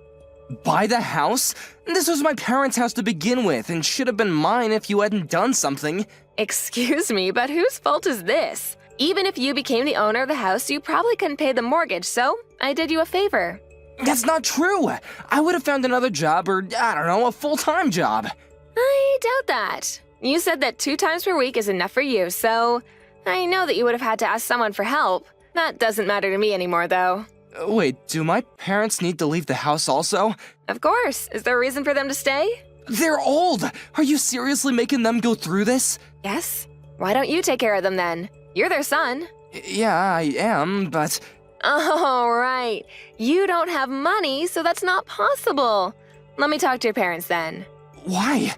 Buy the house? This was my parents' house to begin with and should have been mine if you hadn't done something. Excuse me, but whose fault is this? Even if you became the owner of the house, you probably couldn't pay the mortgage, so I did you a favor. That's not true. I would have found another job or, I don't know, a full-time job. I doubt that. You said that 2 times per week is enough for you, so I know that you would have had to ask someone for help. That doesn't matter to me anymore, though. Wait, do my parents need to leave the house also? Of course. Is there a reason for them to stay? They're old! Are you seriously making them go through this? Yes. Why don't you take care of them then? You're their son. Yeah, I am, but... Oh, right. You don't have money, so that's not possible. Let me talk to your parents then. Why?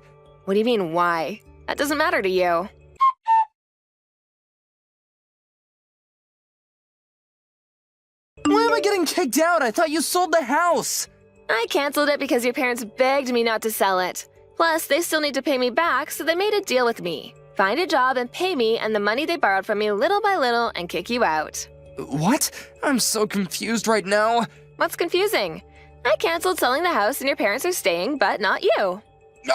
What do you mean, why? That doesn't matter to you. Why am I getting kicked out? I thought you sold the house! I canceled it because your parents begged me not to sell it. Plus, they still need to pay me back, so they made a deal with me. Find a job and pay me and the money they borrowed from me little by little and kick you out. What? I'm so confused right now. What's confusing? I canceled selling the house and your parents are staying, but not you.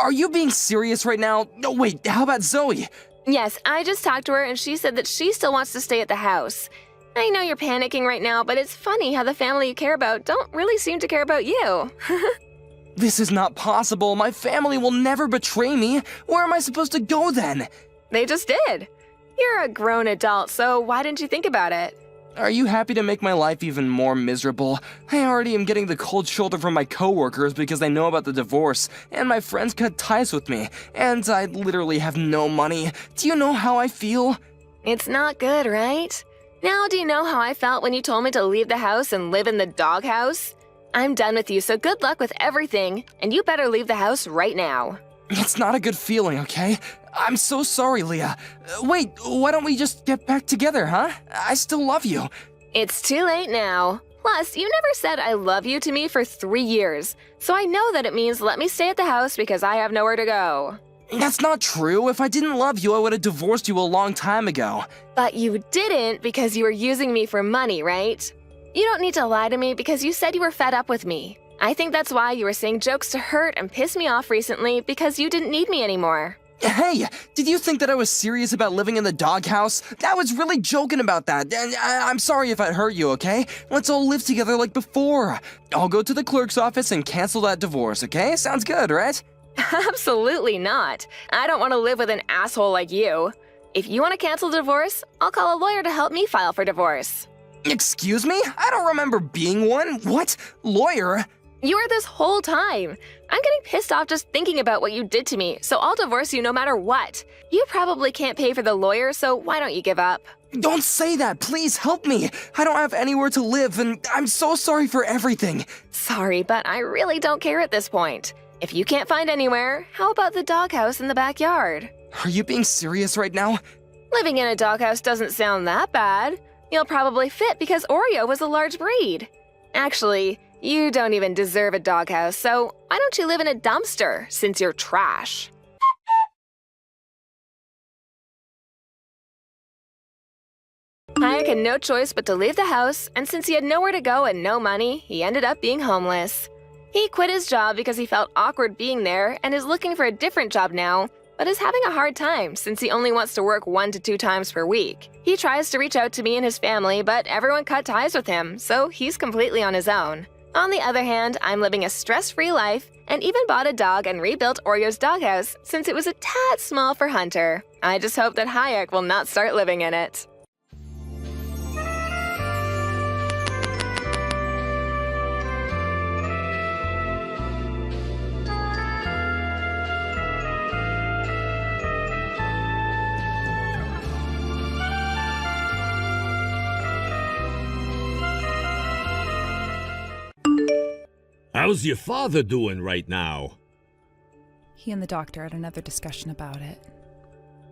Are you being serious right now? No, wait, how about Zoe? Yes, I just talked to her and she said that she still wants to stay at the house. I know you're panicking right now, but it's funny how the family you care about don't really seem to care about you. This is not possible. My family will never betray me. Where am I supposed to go then? They just did. You're a grown adult, so why didn't you think about it? Are you happy to make my life even more miserable? I already am getting the cold shoulder from my coworkers because they know about the divorce, and my friends cut ties with me, and I literally have no money. Do you know how I feel? It's not good, right? Now do you know how I felt when you told me to leave the house and live in the doghouse? I'm done with you, so good luck with everything, and you better leave the house right now. It's not a good feeling, okay? I'm so sorry, Leah. Wait, why don't we just get back together, huh? I still love you. It's too late now. Plus, you never said I love you to me for 3 years, so I know that it means let me stay at the house because I have nowhere to go. That's not true. If I didn't love you, I would have divorced you a long time ago. But you didn't because you were using me for money, right? You don't need to lie to me because you said you were fed up with me. I think that's why you were saying jokes to hurt and piss me off recently because you didn't need me anymore. Hey, did you think that I was serious about living in the doghouse? I was really joking about that, and I'm sorry if I hurt you, okay? Let's all live together like before. I'll go to the clerk's office and cancel that divorce, okay? Sounds good, right? Absolutely not. I don't want to live with an asshole like you. If you want to cancel divorce, I'll call a lawyer to help me file for divorce. Excuse me? I don't remember being one. What? Lawyer? You were this whole time. I'm getting pissed off just thinking about what you did to me, so I'll divorce you no matter what. You probably can't pay for the lawyer, so why don't you give up? Don't say that. Please help me. I don't have anywhere to live, and I'm so sorry for everything. Sorry, but I really don't care at this point. If you can't find anywhere, how about the doghouse in the backyard? Are you being serious right now? Living in a doghouse doesn't sound that bad. You'll probably fit because Oreo was a large breed. Actually, you don't even deserve a doghouse, so why don't you live in a dumpster since you're trash? Hayek had no choice but to leave the house, and since he had nowhere to go and no money, he ended up being homeless. He quit his job because he felt awkward being there and is looking for a different job now, but is having a hard time since he only wants to work 1 to 2 times per week. He tries to reach out to me and his family, but everyone cut ties with him, so he's completely on his own. On the other hand, I'm living a stress-free life and even bought a dog and rebuilt Oreo's doghouse since it was a tad small for Hunter. I just hope that Hayek will not start living in it. How's your father doing right now? He and the doctor had another discussion about it.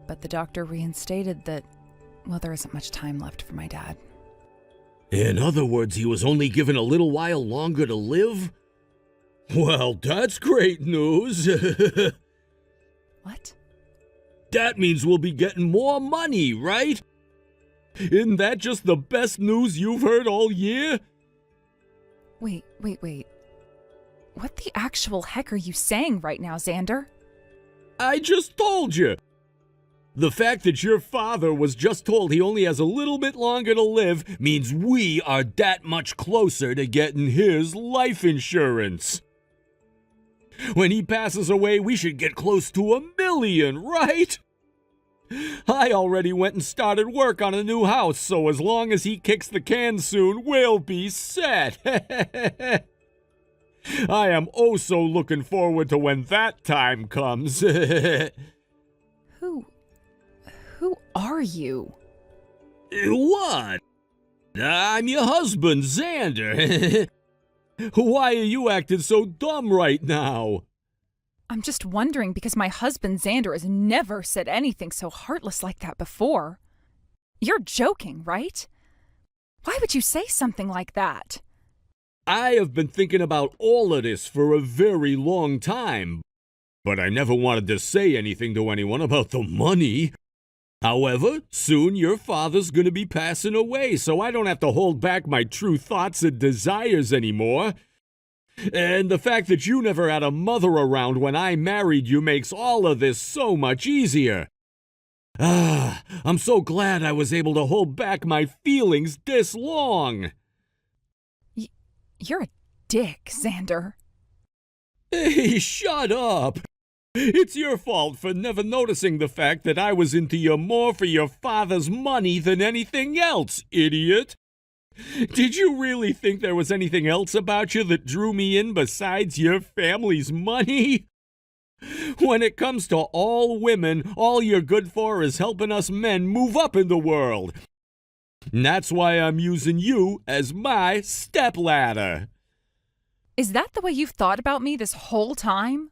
But the doctor reinstated that, well, there isn't much time left for my dad. In other words, he was only given a little while longer to live? Well, that's great news. What? That means we'll be getting more money, right? Isn't that just the best news you've heard all year? Wait. What the actual heck are you saying right now, Xander? I just told you. The fact that your father was just told he only has a little bit longer to live means we are that much closer to getting his life insurance. When he passes away, we should get close to $1 million, right? I already went and started work on a new house, so as long as he kicks the can soon, we'll be set. I am oh so looking forward to when that time comes. Who are you? What? I'm your husband, Xander. Why are you acting so dumb right now? I'm just wondering because my husband Xander has never said anything so heartless like that before. You're joking, right? Why would you say something like that? I have been thinking about all of this for a very long time, but I never wanted to say anything to anyone about the money. However, soon your father's gonna be passing away, so I don't have to hold back my true thoughts and desires anymore. And the fact that you never had a mother around when I married you makes all of this so much easier. I'm so glad I was able to hold back my feelings this long. You're a dick, Xander. Hey, shut up! It's your fault for never noticing the fact that I was into you more for your father's money than anything else, idiot! Did you really think there was anything else about you that drew me in besides your family's money? When it comes to all women, all you're good for is helping us men move up in the world. And that's why I'm using you as my stepladder. Is that the way you've thought about me this whole time?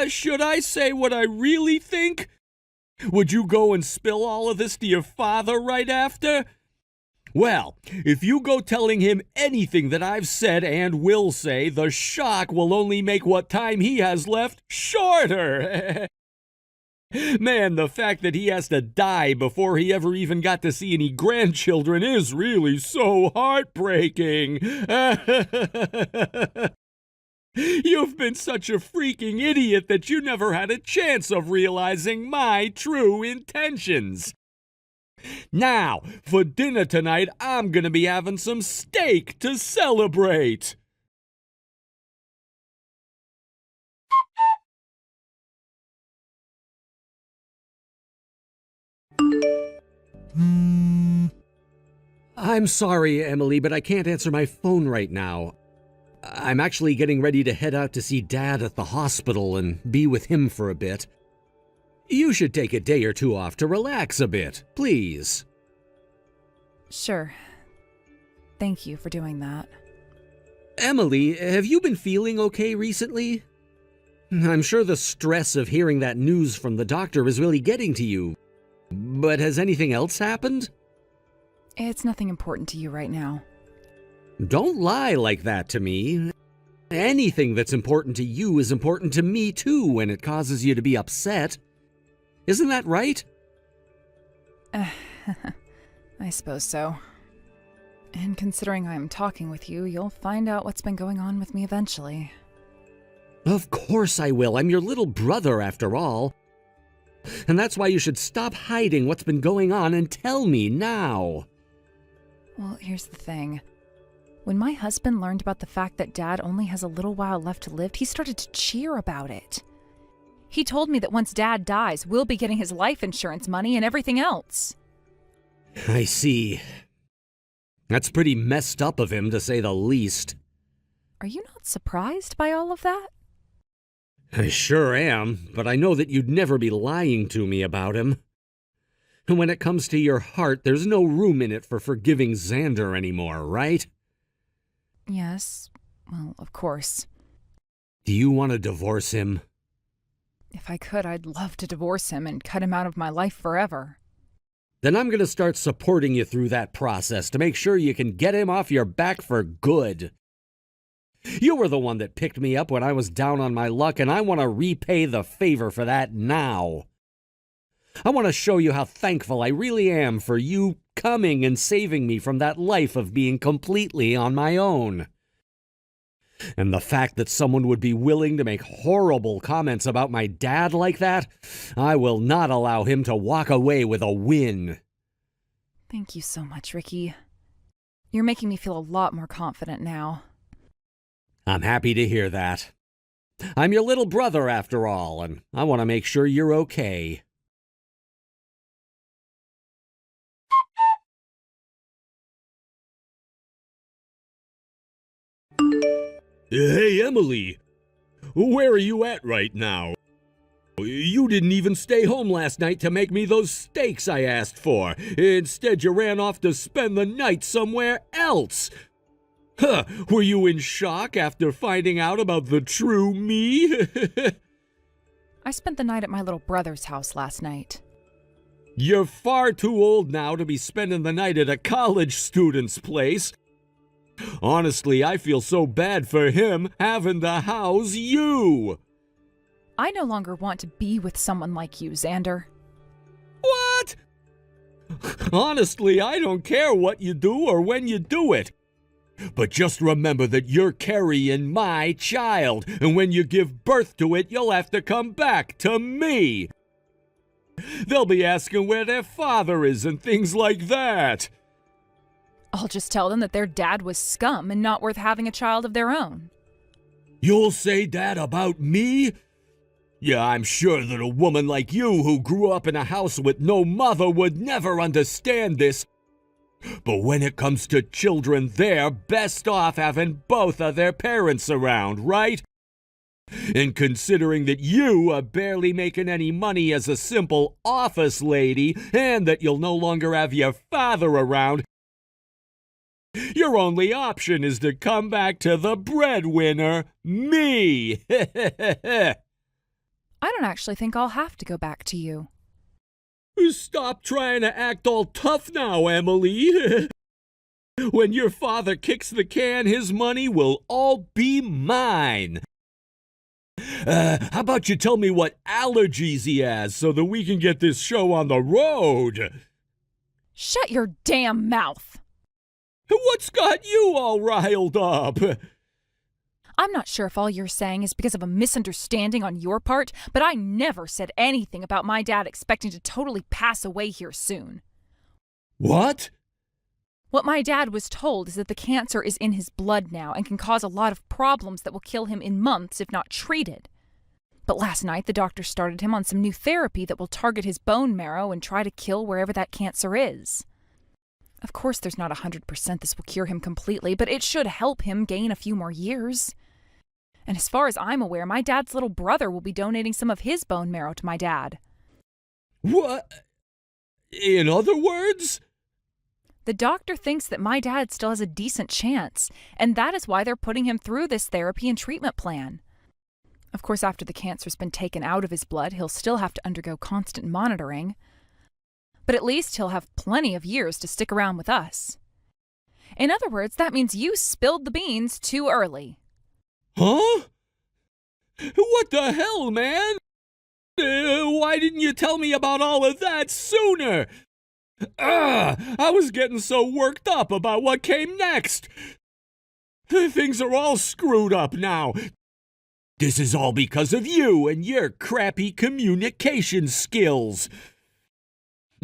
Should I say what I really think? Would you go and spill all of this to your father right after? Well, if you go telling him anything that I've said and will say, the shock will only make what time he has left shorter. Man, the fact that he has to die before he ever even got to see any grandchildren is really so heartbreaking. You've been such a freaking idiot that you never had a chance of realizing my true intentions. Now, for dinner tonight, I'm gonna be having some steak to celebrate. I'm sorry, Emily, but I can't answer my phone right now. I'm actually getting ready to head out to see Dad at the hospital and be with him for a bit. You should take a day or two off to relax a bit, please. Sure. Thank you for doing that. Emily, have you been feeling okay recently? I'm sure the stress of hearing that news from the doctor is really getting to you. But has anything else happened? It's nothing important to you right now. Don't lie like that to me. Anything that's important to you is important to me too when it causes you to be upset. Isn't that right? I suppose so. And considering I'm talking with you, you'll find out what's been going on with me eventually. Of course I will. I'm your little brother after all. And that's why you should stop hiding what's been going on and tell me now. Well, here's the thing. When my husband learned about the fact that Dad only has a little while left to live, he started to cheer about it. He told me that once Dad dies, we'll be getting his life insurance money and everything else. I see. That's pretty messed up of him, to say the least. Are you not surprised by all of that? I sure am, but I know that you'd never be lying to me about him. And when it comes to your heart, there's no room in it for forgiving Xander anymore, right? Yes, well, of course. Do you want to divorce him? If I could, I'd love to divorce him and cut him out of my life forever. Then I'm going to start supporting you through that process to make sure you can get him off your back for good. You were the one that picked me up when I was down on my luck, and I want to repay the favor for that now. I want to show you how thankful I really am for you coming and saving me from that life of being completely on my own. And the fact that someone would be willing to make horrible comments about my dad like that, I will not allow him to walk away with a win. Thank you so much, Ricky. You're making me feel a lot more confident now. I'm happy to hear that. I'm your little brother after all, and I want to make sure you're okay. Hey, Emily. Where are you at right now? You didn't even stay home last night to make me those steaks I asked for. Instead, you ran off to spend the night somewhere else. Huh, were you in shock after finding out about the true me? I spent the night at my little brother's house last night. You're far too old now to be spending the night at a college student's place. Honestly, I feel so bad for him having to house you. I no longer want to be with someone like you, Xander. What? Honestly, I don't care what you do or when you do it. But just remember that you're carrying my child, and when you give birth to it, you'll have to come back to me. They'll be asking where their father is and things like that. I'll just tell them that their dad was scum and not worth having a child of their own. You'll say that about me? Yeah, I'm sure that a woman like you who grew up in a house with no mother would never understand this. But when it comes to children, they're best off having both of their parents around, right? And considering that you are barely making any money as a simple office lady, and that you'll no longer have your father around, your only option is to come back to the breadwinner, me. I don't actually think I'll have to go back to you. Stop trying to act all tough now, Emily. When your father kicks the can, his money will all be mine. How about you tell me what allergies he has so that we can get this show on the road? Shut your damn mouth! What's got you all riled up? I'm not sure if all you're saying is because of a misunderstanding on your part, but I never said anything about my dad expecting to totally pass away here soon. What? What my dad was told is that the cancer is in his blood now and can cause a lot of problems that will kill him in months if not treated. But last night, the doctor started him on some new therapy that will target his bone marrow and try to kill wherever that cancer is. Of course, there's not 100% this will cure him completely, but it should help him gain a few more years. And as far as I'm aware, my dad's little brother will be donating some of his bone marrow to my dad. What? In other words? The doctor thinks that my dad still has a decent chance, and that is why they're putting him through this therapy and treatment plan. Of course, after the cancer's been taken out of his blood, he'll still have to undergo constant monitoring. But at least he'll have plenty of years to stick around with us. In other words, that means you spilled the beans too early. Huh? What the hell, man? Why didn't you tell me about all of that sooner? I was getting so worked up about what came next. Things are all screwed up now. This is all because of you and your crappy communication skills.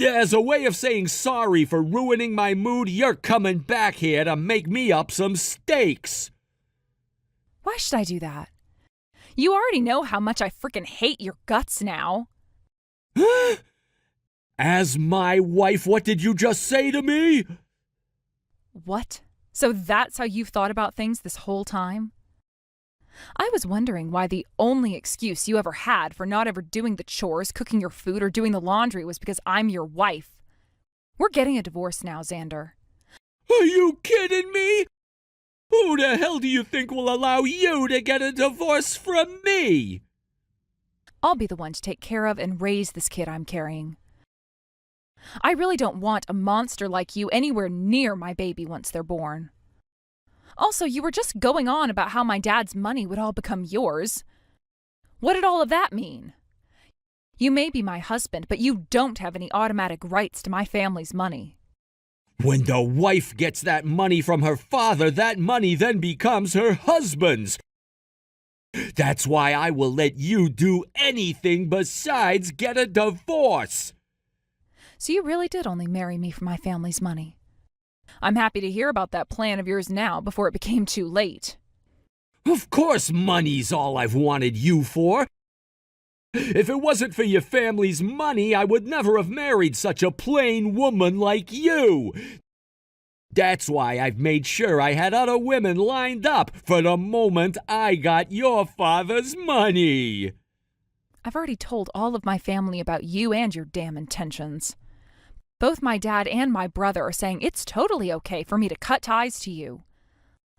As a way of saying sorry for ruining my mood, you're coming back here to make me up some steaks. Why should I do that? You already know how much I frickin' hate your guts now. As my wife, what did you just say to me? What? So that's how you've thought about things this whole time? I was wondering why the only excuse you ever had for not ever doing the chores, cooking your food, or doing the laundry was because I'm your wife. We're getting a divorce now, Xander. Are you kidding me? Who the hell do you think will allow you to get a divorce from me? I'll be the one to take care of and raise this kid I'm carrying. I really don't want a monster like you anywhere near my baby once they're born. Also, you were just going on about how my dad's money would all become yours. What did all of that mean? You may be my husband, but you don't have any automatic rights to my family's money. When the wife gets that money from her father, that money then becomes her husband's. That's why I will let you do anything besides get a divorce. So you really did only marry me for my family's money. I'm happy to hear about that plan of yours now before it became too late. Of course money's all I've wanted you for. If it wasn't for your family's money, I would never have married such a plain woman like you. That's why I've made sure I had other women lined up for the moment I got your father's money. I've already told all of my family about you and your damn intentions. Both my dad and my brother are saying it's totally okay for me to cut ties to you.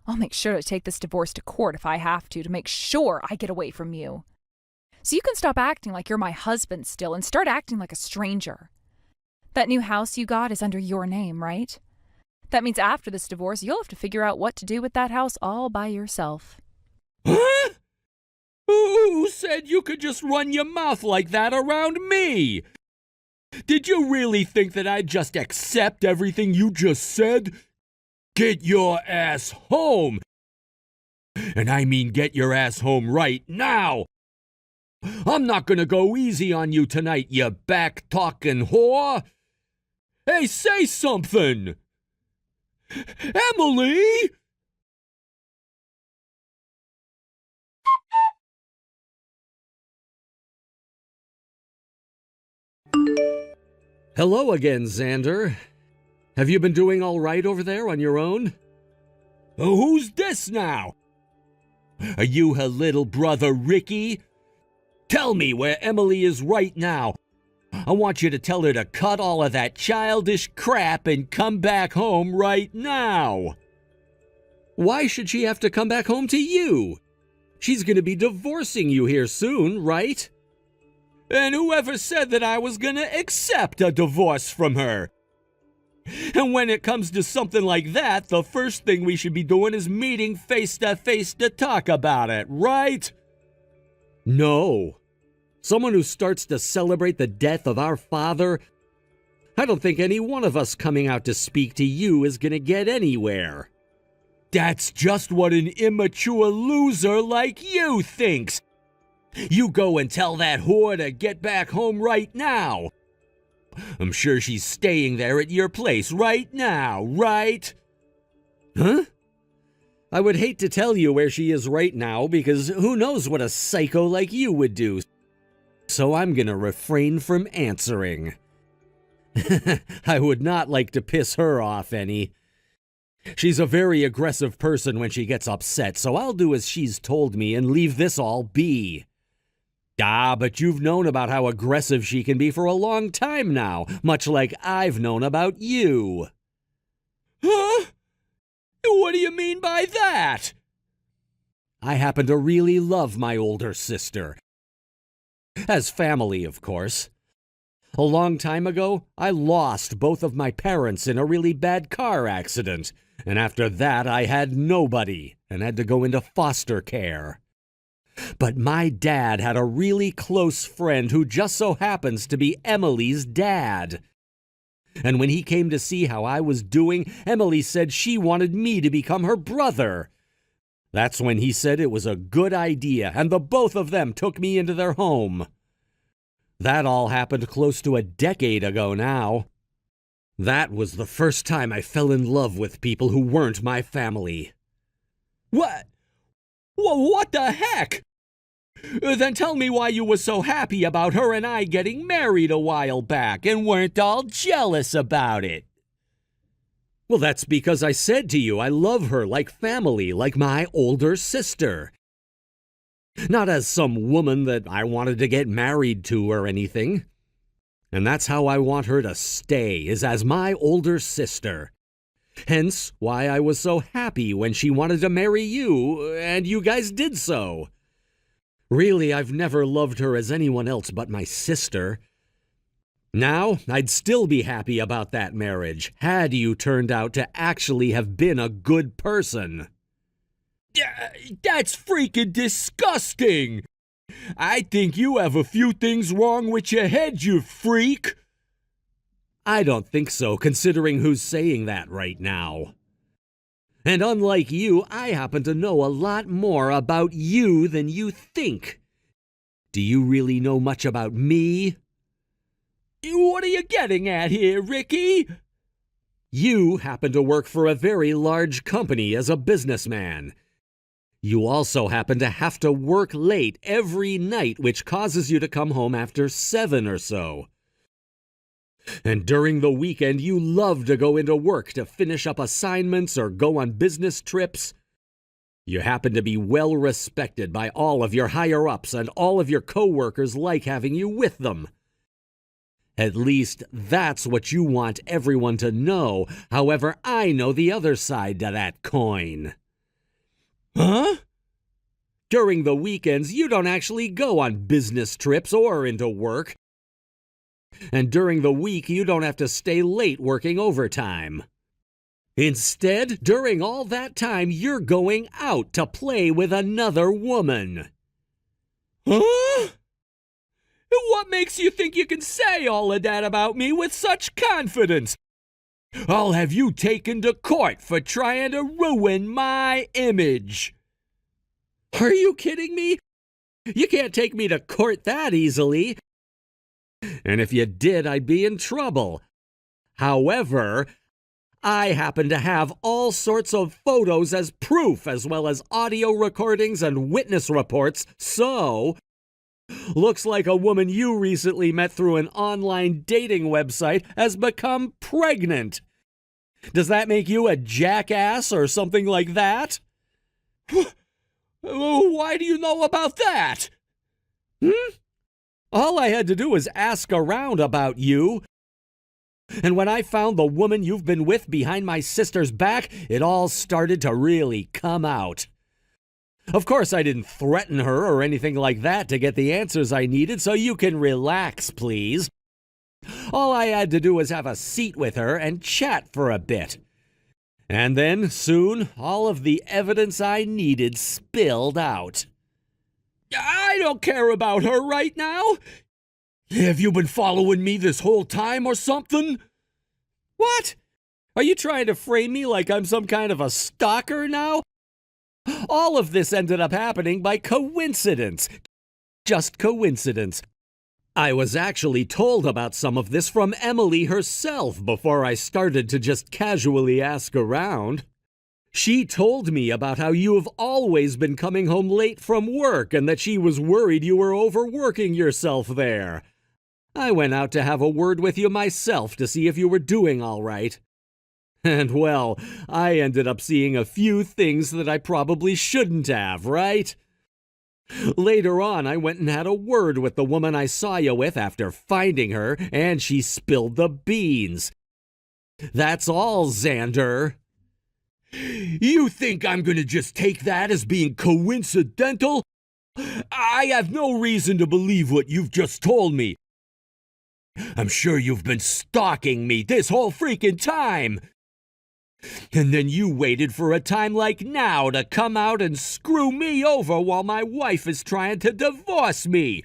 I'll make sure to take this divorce to court if I have to make sure I get away from you. So you can stop acting like you're my husband still and start acting like a stranger. That new house you got is under your name, right? That means after this divorce, you'll have to figure out what to do with that house all by yourself. Huh? Who said you could just run your mouth like that around me? Did you really think that I'd just accept everything you just said? Get your ass home! And I mean get your ass home right now! I'm not gonna go easy on you tonight, you back-talking whore! Hey, say something! Emily! Hello again, Xander. Have you been doing all right over there on your own? Who's this now? Are you her little brother, Ricky? Tell me where Emily is right now. I want you to tell her to cut all of that childish crap and come back home right now. Why should she have to come back home to you? She's going to be divorcing you here soon, right? And whoever said that I was gonna accept a divorce from her? And when it comes to something like that, the first thing we should be doing is meeting face to face to talk about it, right? No. Someone who starts to celebrate the death of our father? I don't think any one of us coming out to speak to you is gonna get anywhere. That's just what an immature loser like you thinks. You go and tell that whore to get back home right now. I'm sure she's staying there at your place right now, right? Huh? I would hate to tell you where she is right now because who knows what a psycho like you would do. So I'm gonna refrain from answering. I would not like to piss her off any. She's a very aggressive person when she gets upset, so I'll do as she's told me and leave this all be. Ah, but you've known about how aggressive she can be for a long time now, much like I've known about you. Huh? What do you mean by that? I happen to really love my older sister. As family, of course. A long time ago, I lost both of my parents in a really bad car accident, and after that I had nobody and had to go into foster care. But my dad had a really close friend who just so happens to be Emily's dad. And when he came to see how I was doing, Emily said she wanted me to become her brother. That's when he said it was a good idea, and the both of them took me into their home. That all happened close to a decade ago now. That was the first time I fell in love with people who weren't my family. What? What the heck? Then tell me why you were so happy about her and I getting married a while back and weren't all jealous about it. Well, that's because I said to you I love her like family, like my older sister. Not as some woman that I wanted to get married to or anything. And that's how I want her to stay, is as my older sister. Hence why I was so happy when she wanted to marry you, and you guys did so. Really, I've never loved her as anyone else but my sister. Now, I'd still be happy about that marriage, had you turned out to actually have been a good person. That's freaking disgusting! I think you have a few things wrong with your head, you freak! I don't think so, considering who's saying that right now. And unlike you, I happen to know a lot more about you than you think. Do you really know much about me? What are you getting at here, Ricky? You happen to work for a very large company as a businessman. You also happen to have to work late every night, which causes you to come home after 7 or so. And during the weekend, you love to go into work to finish up assignments or go on business trips. You happen to be well respected by all of your higher-ups, and all of your coworkers like having you with them. At least that's what you want everyone to know. However, I know the other side to that coin. Huh? During the weekends, you don't actually go on business trips or into work. And during the week, you don't have to stay late working overtime. Instead, during all that time, you're going out to play with another woman. Huh? What makes you think you can say all of that about me with such confidence? I'll have you taken to court for trying to ruin my image. Are you kidding me? You can't take me to court that easily. And if you did, I'd be in trouble. However, I happen to have all sorts of photos as proof, as well as audio recordings and witness reports, so looks like a woman you recently met through an online dating website has become pregnant. Does that make you a jackass or something like that? Why do you know about that? All I had to do was ask around about you. And when I found the woman you've been with behind my sister's back, it all started to really come out. Of course, I didn't threaten her or anything like that to get the answers I needed, so you can relax, please. All I had to do was have a seat with her and chat for a bit. And then, soon, all of the evidence I needed spilled out. I don't care about her right now. Have you been following me this whole time or something? What? Are you trying to frame me like I'm some kind of a stalker now? All of this ended up happening by coincidence. Just coincidence. I was actually told about some of this from Emily herself before I started to just casually ask around. She told me about how you have always been coming home late from work and that she was worried you were overworking yourself there. I went out to have a word with you myself to see if you were doing all right. And well, I ended up seeing a few things that I probably shouldn't have, right? Later on, I went and had a word with the woman I saw you with after finding her, and she spilled the beans. That's all, Xander. You think I'm gonna just take that as being coincidental? I have no reason to believe what you've just told me. I'm sure you've been stalking me this whole freaking time. And then you waited for a time like now to come out and screw me over while my wife is trying to divorce me.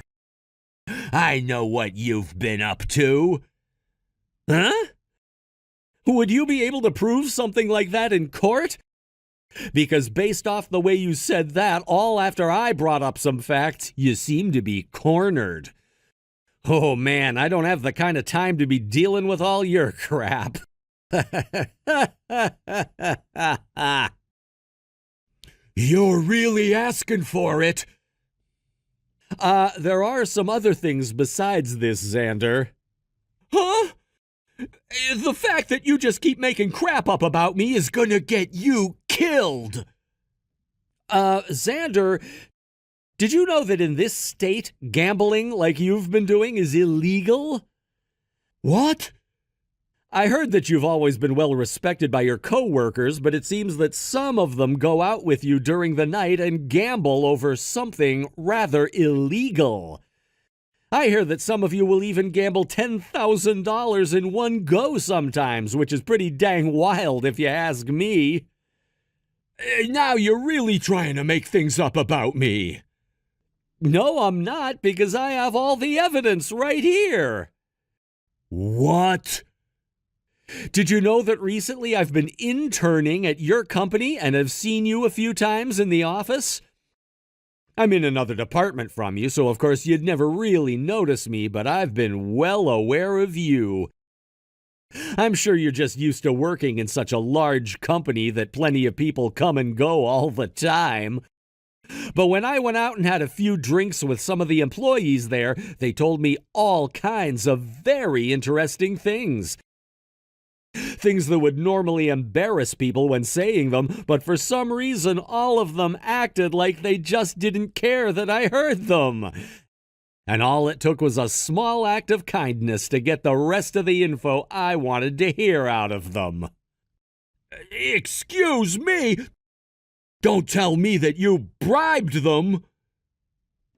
I know what you've been up to. Huh? Would you be able to prove something like that in court? Because based off the way you said that, all after I brought up some facts, you seem to be cornered. Oh man, I don't have the kind of time to be dealing with all your crap. You're really asking for it. There are some other things besides this, Xander. Huh? The fact that you just keep making crap up about me is gonna get you killed. Xander, did you know that in this state, gambling like you've been doing is illegal? What? I heard that you've always been well respected by your coworkers, but it seems that some of them go out with you during the night and gamble over something rather illegal. I hear that some of you will even gamble $10,000 in one go sometimes, which is pretty dang wild if you ask me. Now you're really trying to make things up about me. No, I'm not, because I have all the evidence right here. What? Did you know that recently I've been interning at your company and have seen you a few times in the office? I'm in another department from you, so of course you'd never really notice me, but I've been well aware of you. I'm sure you're just used to working in such a large company that plenty of people come and go all the time. But when I went out and had a few drinks with some of the employees there, they told me all kinds of very interesting things. Things that would normally embarrass people when saying them, but for some reason all of them acted like they just didn't care that I heard them. And all it took was a small act of kindness to get the rest of the info I wanted to hear out of them. Excuse me? Don't tell me that you bribed them.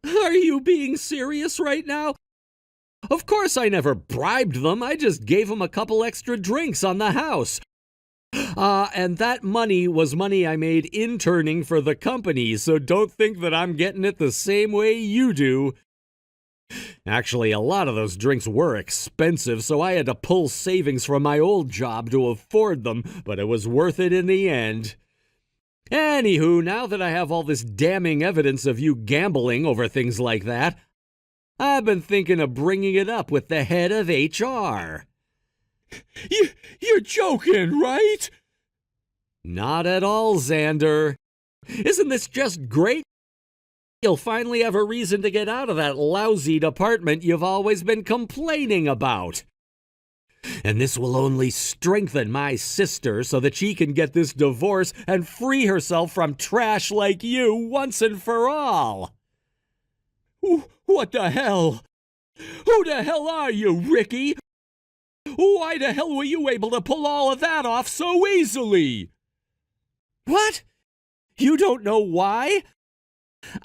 Are you being serious right now? Of course I never bribed them. I just gave them a couple extra drinks on the house. And that money was money I made interning for the company, so don't think that I'm getting it the same way you do. Actually, a lot of those drinks were expensive, so I had to pull savings from my old job to afford them, but it was worth it in the end. Anywho, now that I have all this damning evidence of you gambling over things like that, I've been thinking of bringing it up with the head of HR. You're joking, right? Not at all, Xander. Isn't this just great? You'll finally have a reason to get out of that lousy department you've always been complaining about. And this will only strengthen my sister so that she can get this divorce and free herself from trash like you once and for all. What the hell? Who the hell are you, Ricky? Why the hell were you able to pull all of that off so easily? What? You don't know why?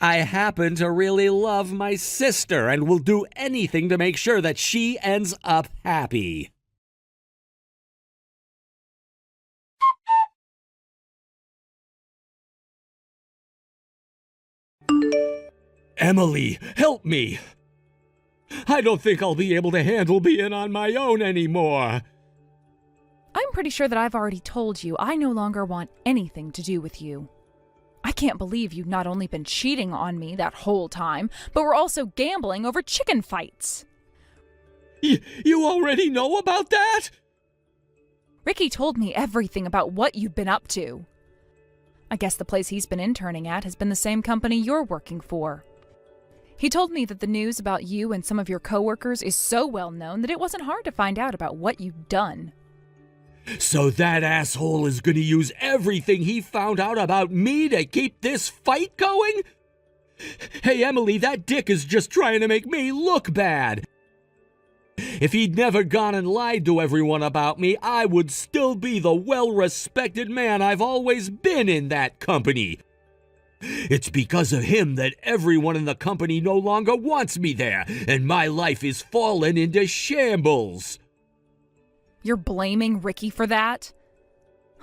I happen to really love my sister and will do anything to make sure that she ends up happy. Emily, help me! I don't think I'll be able to handle being on my own anymore. I'm pretty sure that I've already told you I no longer want anything to do with you. I can't believe you've not only been cheating on me that whole time, but we're also gambling over chicken fights. You already know about that? Ricky told me everything about what you've been up to. I guess the place he's been interning at has been the same company you're working for. He told me that the news about you and some of your coworkers is so well known that it wasn't hard to find out about what you've done. So that asshole is gonna use everything he found out about me to keep this fight going? Hey, Emily, that dick is just trying to make me look bad. If he'd never gone and lied to everyone about me, I would still be the well-respected man I've always been in that company. It's because of him that everyone in the company no longer wants me there, and my life is fallen into shambles. You're blaming Ricky for that?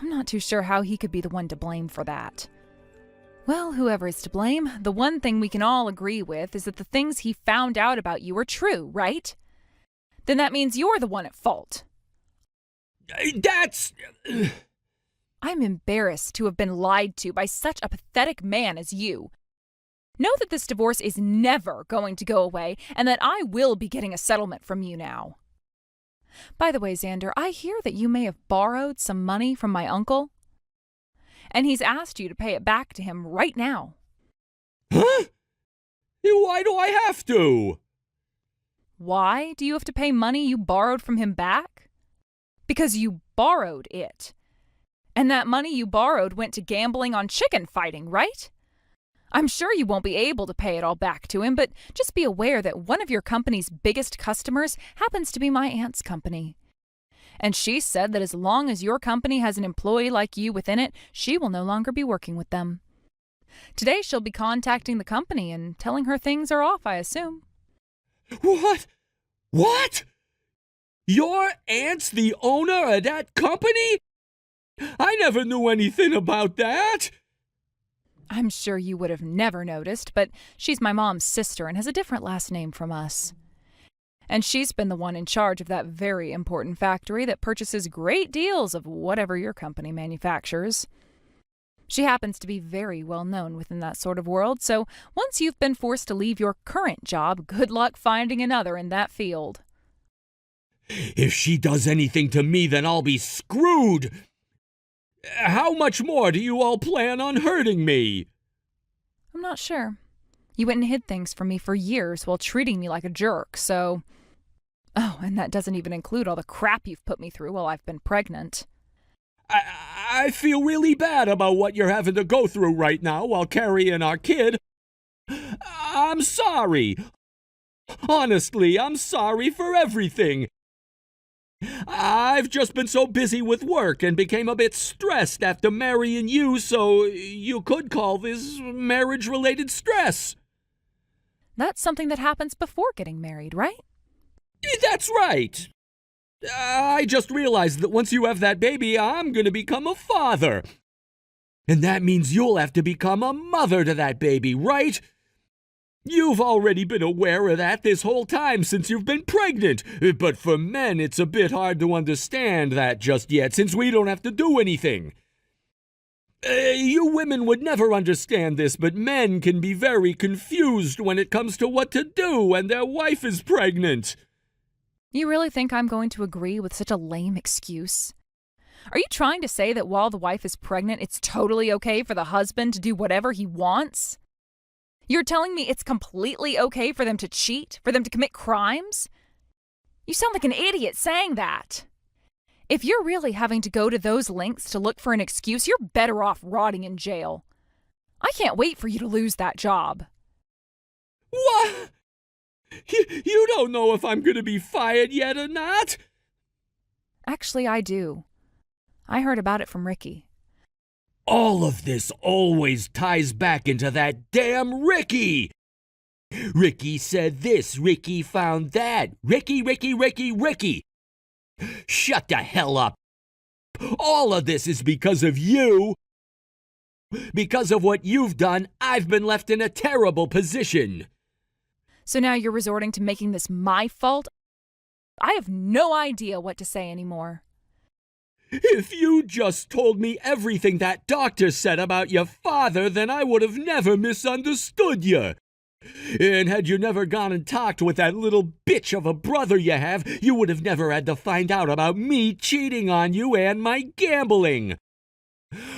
I'm not too sure how he could be the one to blame for that. Well, whoever is to blame, the one thing we can all agree with is that the things he found out about you are true, right? Then that means you're the one at fault. That's... I'm embarrassed to have been lied to by such a pathetic man as you. Know that this divorce is never going to go away and that I will be getting a settlement from you now. By the way, Xander, I hear that you may have borrowed some money from my uncle, and he's asked you to pay it back to him right now. Huh? Why do I have to? Why do you have to pay money you borrowed from him back? Because you borrowed it. And that money you borrowed went to gambling on chicken fighting, right? I'm sure you won't be able to pay it all back to him, but just be aware that one of your company's biggest customers happens to be my aunt's company. And she said that as long as your company has an employee like you within it, she will no longer be working with them. Today she'll be contacting the company and telling her things are off, I assume. What? What? Your aunt's the owner of that company? I never knew anything about that. I'm sure you would have never noticed, but she's my mom's sister and has a different last name from us. And she's been the one in charge of that very important factory that purchases great deals of whatever your company manufactures. She happens to be very well known within that sort of world, so once you've been forced to leave your current job, good luck finding another in that field. If she does anything to me, then I'll be screwed. How much more do you all plan on hurting me? I'm not sure. You went and hid things from me for years while treating me like a jerk, so... Oh, and that doesn't even include all the crap you've put me through while I've been pregnant. I feel really bad about what you're having to go through right now while carrying our kid. I'm sorry. Honestly, I'm sorry for everything. I've just been so busy with work and became a bit stressed after marrying you, so you could call this marriage-related stress. That's something that happens before getting married, right? That's right. I just realized that once you have that baby, I'm going to become a father. And that means you'll have to become a mother to that baby, right? You've already been aware of that this whole time since you've been pregnant. But for men, it's a bit hard to understand that just yet, since we don't have to do anything. You women would never understand this, but men can be very confused when it comes to what to do when their wife is pregnant. You really think I'm going to agree with such a lame excuse? Are you trying to say that while the wife is pregnant, it's totally okay for the husband to do whatever he wants? You're telling me it's completely okay for them to cheat, for them to commit crimes? You sound like an idiot saying that. If you're really having to go to those lengths to look for an excuse, you're better off rotting in jail. I can't wait for you to lose that job. What? You don't know if I'm going to be fired yet or not? Actually, I do. I heard about it from Ricky. All of this always ties back into that damn Ricky! Ricky said this, Ricky found that. Ricky! Shut the hell up! All of this is because of you! Because of what you've done, I've been left in a terrible position. So now you're resorting to making this my fault? I have no idea what to say anymore. If you just told me everything that doctor said about your father, then I would have never misunderstood you. And had you never gone and talked with that little bitch of a brother you have, you would have never had to find out about me cheating on you and my gambling.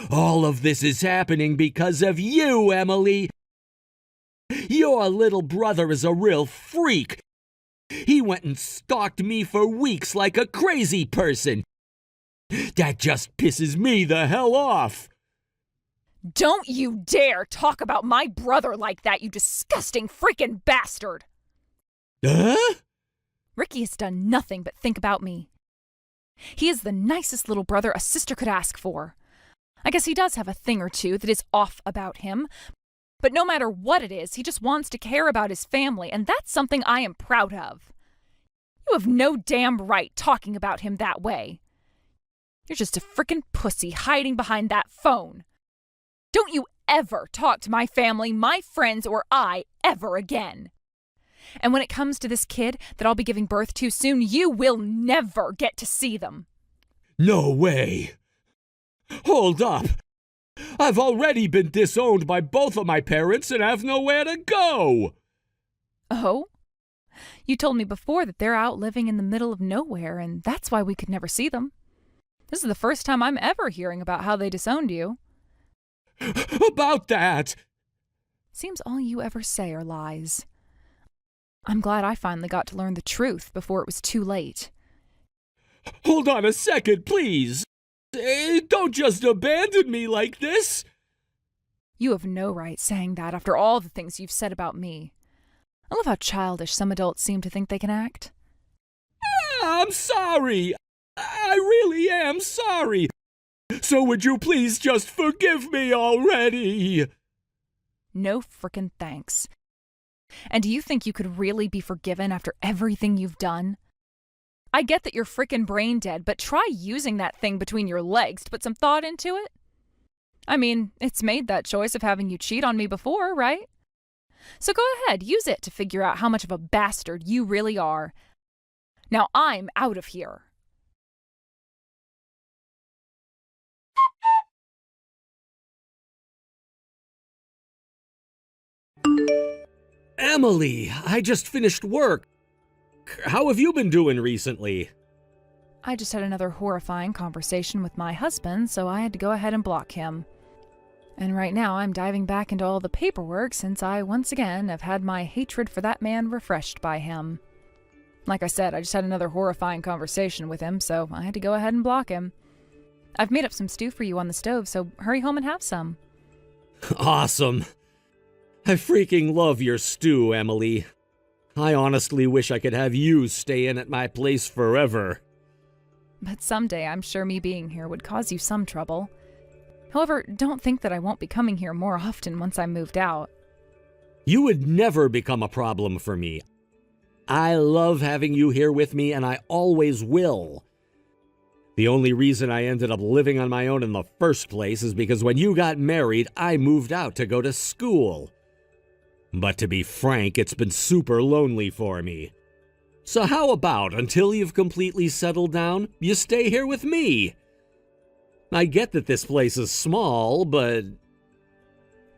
All of this is happening because of you, Emily. Your little brother is a real freak. He went and stalked me for weeks like a crazy person. That just pisses me the hell off. Don't you dare talk about my brother like that, you disgusting freaking bastard! Huh? Ricky has done nothing but think about me. He is the nicest little brother a sister could ask for. I guess he does have a thing or two that is off about him, but no matter what it is, he just wants to care about his family, and that's something I am proud of. You have no damn right talking about him that way. You're just a frickin' pussy hiding behind that phone. Don't you ever talk to my family, my friends, or I ever again. And when it comes to this kid that I'll be giving birth to soon, you will never get to see them. No way. Hold up. I've already been disowned by both of my parents and have nowhere to go. Oh? You told me before that they're out living in the middle of nowhere, and that's why we could never see them. This is the first time I'm ever hearing about how they disowned you. About that! Seems all you ever say are lies. I'm glad I finally got to learn the truth before it was too late. Hold on a second, please. Don't just abandon me like this. You have no right saying that after all the things you've said about me. I love how childish some adults seem to think they can act. I'm sorry. I really am sorry. So would you please just forgive me already? No frickin' thanks. And do you think you could really be forgiven after everything you've done? I get that you're frickin' brain dead, but try using that thing between your legs to put some thought into it. I mean, it's made that choice of having you cheat on me before, right? So go ahead, use it to figure out how much of a bastard you really are. Now I'm out of here. Emily, I just finished work. How have you been doing recently? I just had another horrifying conversation with my husband, so I had to go ahead and block him. And right now I'm diving back into all the paperwork since I once again have had my hatred for that man refreshed by him. Like I said, I just had another horrifying conversation with him, so I had to go ahead and block him. I've made up some stew for you on the stove, so hurry home and have some. Awesome. I freaking love your stew, Emily. I honestly wish I could have you stay in at my place forever. But someday I'm sure me being here would cause you some trouble. However, don't think that I won't be coming here more often once I'm moved out. You would never become a problem for me. I love having you here with me, and I always will. The only reason I ended up living on my own in the first place is because when you got married, I moved out to go to school. But to be frank, it's been super lonely for me. So how about, until you've completely settled down, you stay here with me? I get that this place is small, but...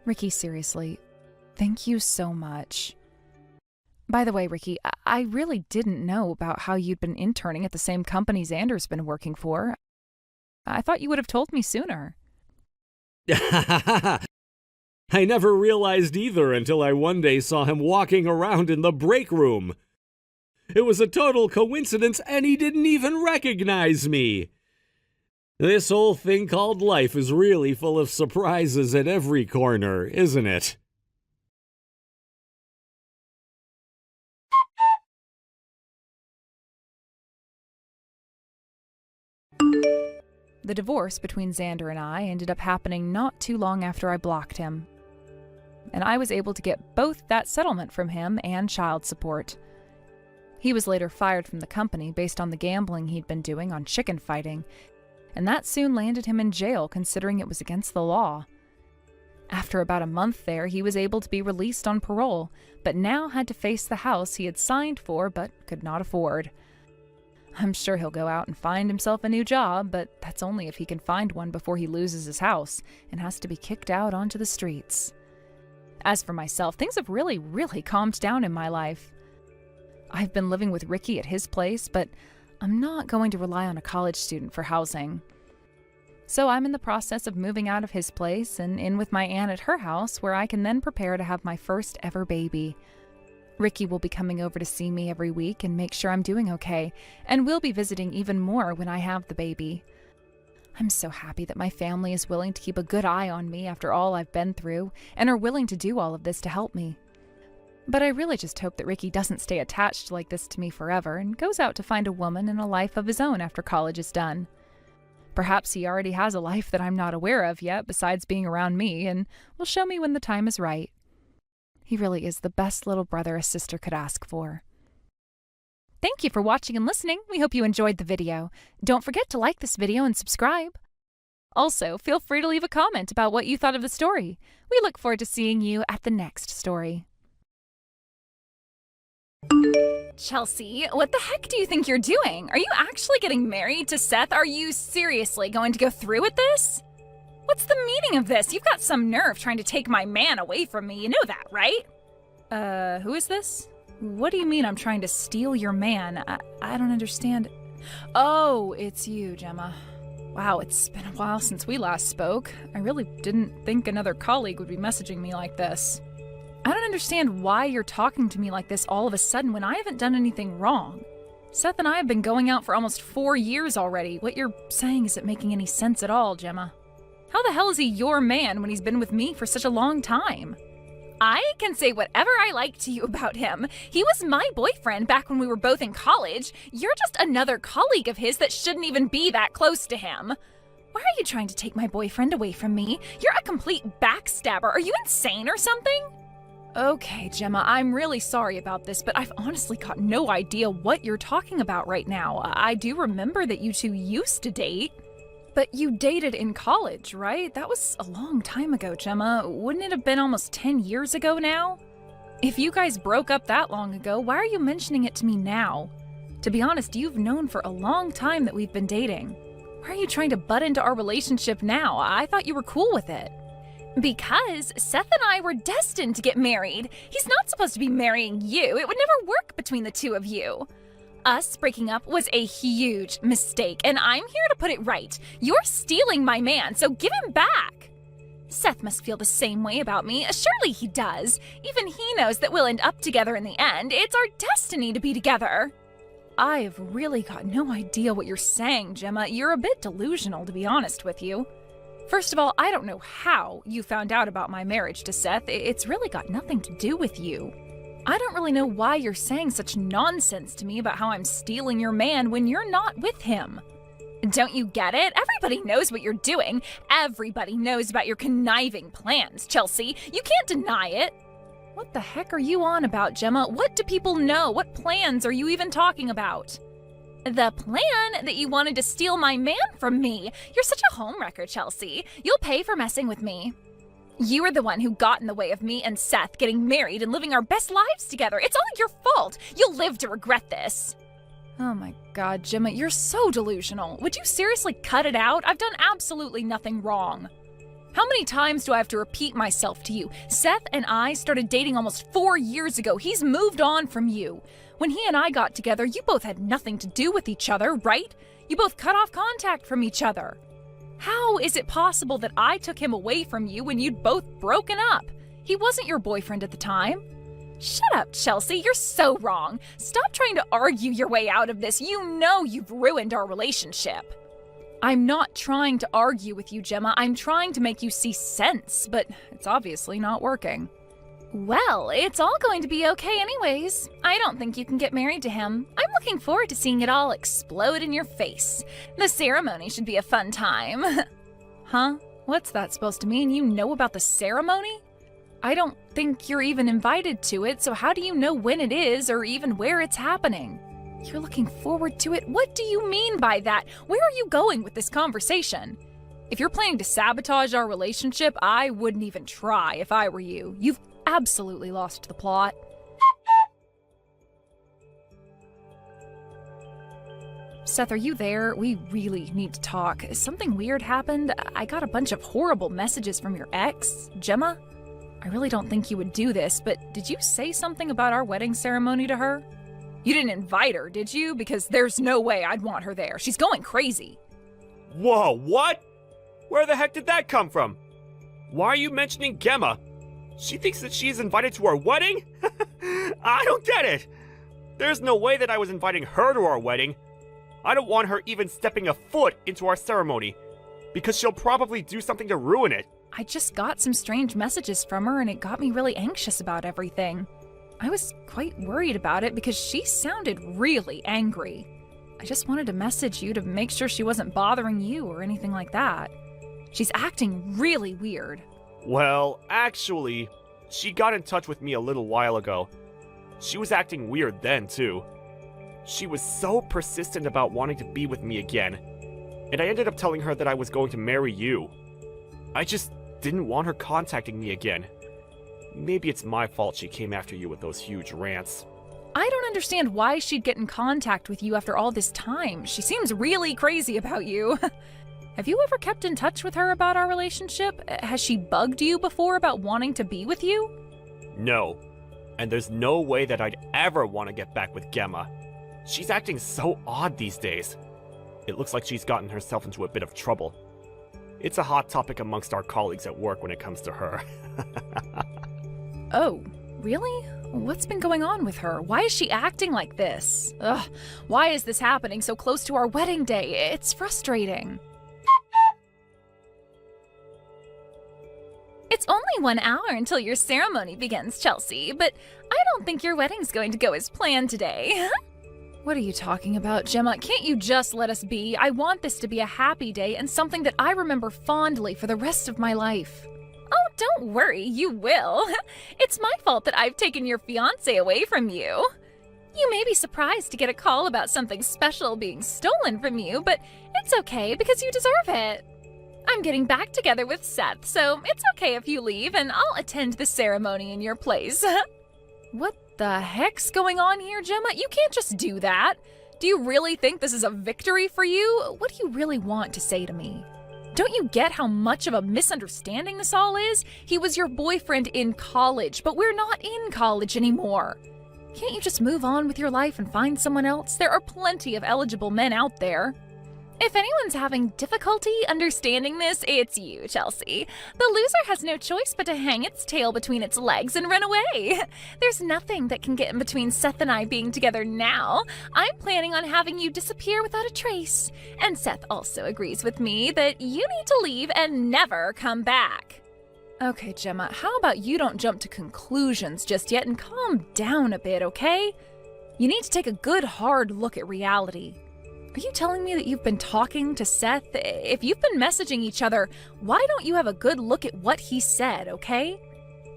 Ricky, seriously, thank you so much. By the way, Ricky, I really didn't know about how you'd been interning at the same company Xander's been working for. I thought you would have told me sooner. I never realized either until I one day saw him walking around in the break room. It was a total coincidence, and he didn't even recognize me. This whole thing called life is really full of surprises at every corner, isn't it? The divorce between Xander and I ended up happening not too long after I blocked him. And I was able to get both that settlement from him and child support. He was later fired from the company based on the gambling he'd been doing on chicken fighting, and that soon landed him in jail considering it was against the law. After about a month there, he was able to be released on parole, but now had to face the house he had signed for but could not afford. I'm sure he'll go out and find himself a new job, but that's only if he can find one before he loses his house and has to be kicked out onto the streets. As for myself, things have really calmed down in my life. I've been living with Ricky at his place, but I'm not going to rely on a college student for housing. So I'm in the process of moving out of his place and in with my aunt at her house, where I can then prepare to have my first ever baby. Ricky will be coming over to see me every week and make sure I'm doing okay, and we'll be visiting even more when I have the baby. I'm so happy that my family is willing to keep a good eye on me after all I've been through, and are willing to do all of this to help me. But I really just hope that Ricky doesn't stay attached like this to me forever and goes out to find a woman and a life of his own after college is done. Perhaps he already has a life that I'm not aware of yet besides being around me, and will show me when the time is right. He really is the best little brother a sister could ask for. Thank you for watching and listening. We hope you enjoyed the video. Don't forget to like this video and subscribe. Also, feel free to leave a comment about what you thought of the story. We look forward to seeing you at the next story. Chelsea, what the heck do you think you're doing? Are you actually getting married to Seth? Are you seriously going to go through with this? What's What's the meaning of this? You've got some nerve trying to take my man away from me. You know that, right? Who is this? What do you mean I'm trying to steal your man? I don't understand. Oh, it's you, Gemma. Wow, it's been a while since we last spoke. I really didn't think another colleague would be messaging me like this. I don't understand why you're talking to me like this all of a sudden when I haven't done anything wrong. Seth and I have been going out for almost 4 years already. What you're saying isn't making any sense at all, Gemma. How the hell is he your man when he's been with me for such a long time? I can say whatever I like to you about him. He was my boyfriend back when we were both in college. You're just another colleague of his that shouldn't even be that close to him. Why are you trying to take my boyfriend away from me? You're a complete backstabber. Are you insane or something? Okay, Gemma, I'm really sorry about this, but I've honestly got no idea what you're talking about right now. I do remember that you two used to date. But you dated in college, right? That was a long time ago, Gemma. Wouldn't it have been almost 10 years ago now? If you guys broke up that long ago, why are you mentioning it to me now? To be honest, you've known for a long time that we've been dating. Why are you trying to butt into our relationship now? I thought you were cool with it. Because Seth and I were destined to get married. He's not supposed to be marrying you. It would never work between the two of you. Us breaking up was a huge mistake, and I'm here to put it right. You're stealing my man, so give him back. Seth must feel the same way about me. Surely he does. Even he knows that we'll end up together in the end. It's our destiny to be together. I've really got no idea what you're saying, Gemma. You're a bit delusional, to be honest with you. First of all, I don't know how you found out about my marriage to Seth. It's really got nothing to do with you. I don't really know why you're saying such nonsense to me about how I'm stealing your man when you're not with him. Don't you get it? Everybody knows what you're doing. Everybody knows about your conniving plans, Chelsea. You can't deny it. What the heck are you on about, Gemma? What do people know? What plans are you even talking about? The plan that you wanted to steal my man from me. You're such a homewrecker, Chelsea. You'll pay for messing with me. You were the one who got in the way of me and Seth getting married and living our best lives together. It's all your fault. You'll live to regret this. Oh my God, Gemma, you're so delusional. Would you seriously cut it out? I've done absolutely nothing wrong. How many times do I have to repeat myself to you? Seth and I started dating almost 4 years ago. He's moved on from you. When he and I got together, you both had nothing to do with each other, right? You both cut off contact from each other. How is it possible that I took him away from you when you'd both broken up? He wasn't your boyfriend at the time. Shut up, Chelsea. You're so wrong. Stop trying to argue your way out of this. You know you've ruined our relationship. I'm not trying to argue with you, Gemma. I'm trying to make you see sense, but it's obviously not working. Well, it's all going to be okay anyways. I don't think you can get married to him. I'm looking forward to seeing it all explode in your face. The ceremony should be a fun time. Huh? What's that supposed to mean? You know about the ceremony? I don't think you're even invited to it, so how do you know when it is or even where it's happening? You're looking forward to it? What do you mean by that? Where are you going with this conversation? If you're planning to sabotage our relationship, I wouldn't even try if I were you. You've absolutely lost the plot. Seth, are you there? We really need to talk. Something weird happened. I got a bunch of horrible messages from your ex, Gemma. I really don't think you would do this, but did you say something about our wedding ceremony to her? You didn't invite her, did you? Because there's no way I'd want her there. She's going crazy. Whoa, what? Where the heck did that come from? Why are you mentioning Gemma? She thinks that she's invited to our wedding? I don't get it. There's no way that I was inviting her to our wedding. I don't want her even stepping a foot into our ceremony, because she'll probably do something to ruin it. I just got some strange messages from her and it got me really anxious about everything. I was quite worried about it because she sounded really angry. I just wanted to message you to make sure she wasn't bothering you or anything like that. She's acting really weird. Well, actually, she got in touch with me a little while ago. She was acting weird then, too. She was so persistent about wanting to be with me again, and I ended up telling her that I was going to marry you. I just didn't want her contacting me again. Maybe it's my fault she came after you with those huge rants. I don't understand why she'd get in contact with you after all this time. She seems really crazy about you. Have you ever kept in touch with her about our relationship? Has she bugged you before about wanting to be with you? No. And there's no way that I'd ever want to get back with Gemma. She's acting so odd these days. It looks like she's gotten herself into a bit of trouble. It's a hot topic amongst our colleagues at work when it comes to her. Oh, really? What's been going on with her? Why is she acting like this? Ugh, why is this happening so close to our wedding day? It's frustrating. It's only 1 hour until your ceremony begins, Chelsea, but I don't think your wedding's going to go as planned today. What are you talking about, Gemma? Can't you just let us be? I want this to be a happy day and something that I remember fondly for the rest of my life. Oh, don't worry, you will. It's my fault that I've taken your fiancé away from you. You may be surprised to get a call about something special being stolen from you, but it's okay because you deserve it. I'm getting back together with Seth, so it's okay if you leave and I'll attend the ceremony in your place. What the heck's going on here, Gemma? You can't just do that. Do you really think this is a victory for you? What do you really want to say to me? Don't you get how much of a misunderstanding this all is? He was your boyfriend in college, but we're not in college anymore. Can't you just move on with your life and find someone else? There are plenty of eligible men out there. If anyone's having difficulty understanding this, it's you, Chelsea. The loser has no choice but to hang its tail between its legs and run away. There's nothing that can get in between Seth and I being together now. I'm planning on having you disappear without a trace. And Seth also agrees with me that you need to leave and never come back. Okay, Gemma, how about you don't jump to conclusions just yet and calm down a bit, okay? You need to take a good hard look at reality. Are you telling me that you've been talking to Seth? If you've been messaging each other, why don't you have a good look at what he said, okay?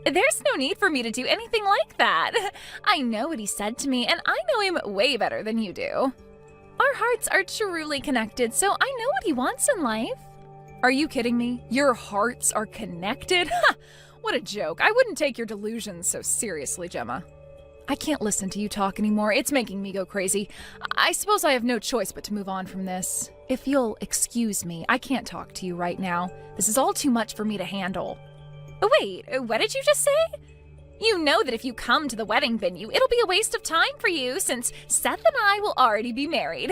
There's no need for me to do anything like that. I know what he said to me, and I know him way better than you do. Our hearts are truly connected, so I know what he wants in life. Are you kidding me? Your hearts are connected? Ha! What a joke. I wouldn't take your delusions so seriously, Gemma. I can't listen to you talk anymore. It's making me go crazy. I suppose I have no choice but to move on from this. If you'll excuse me, I can't talk to you right now. This is all too much for me to handle. Wait, what did you just say? You know that if you come to the wedding venue, it'll be a waste of time for you since Seth and I will already be married.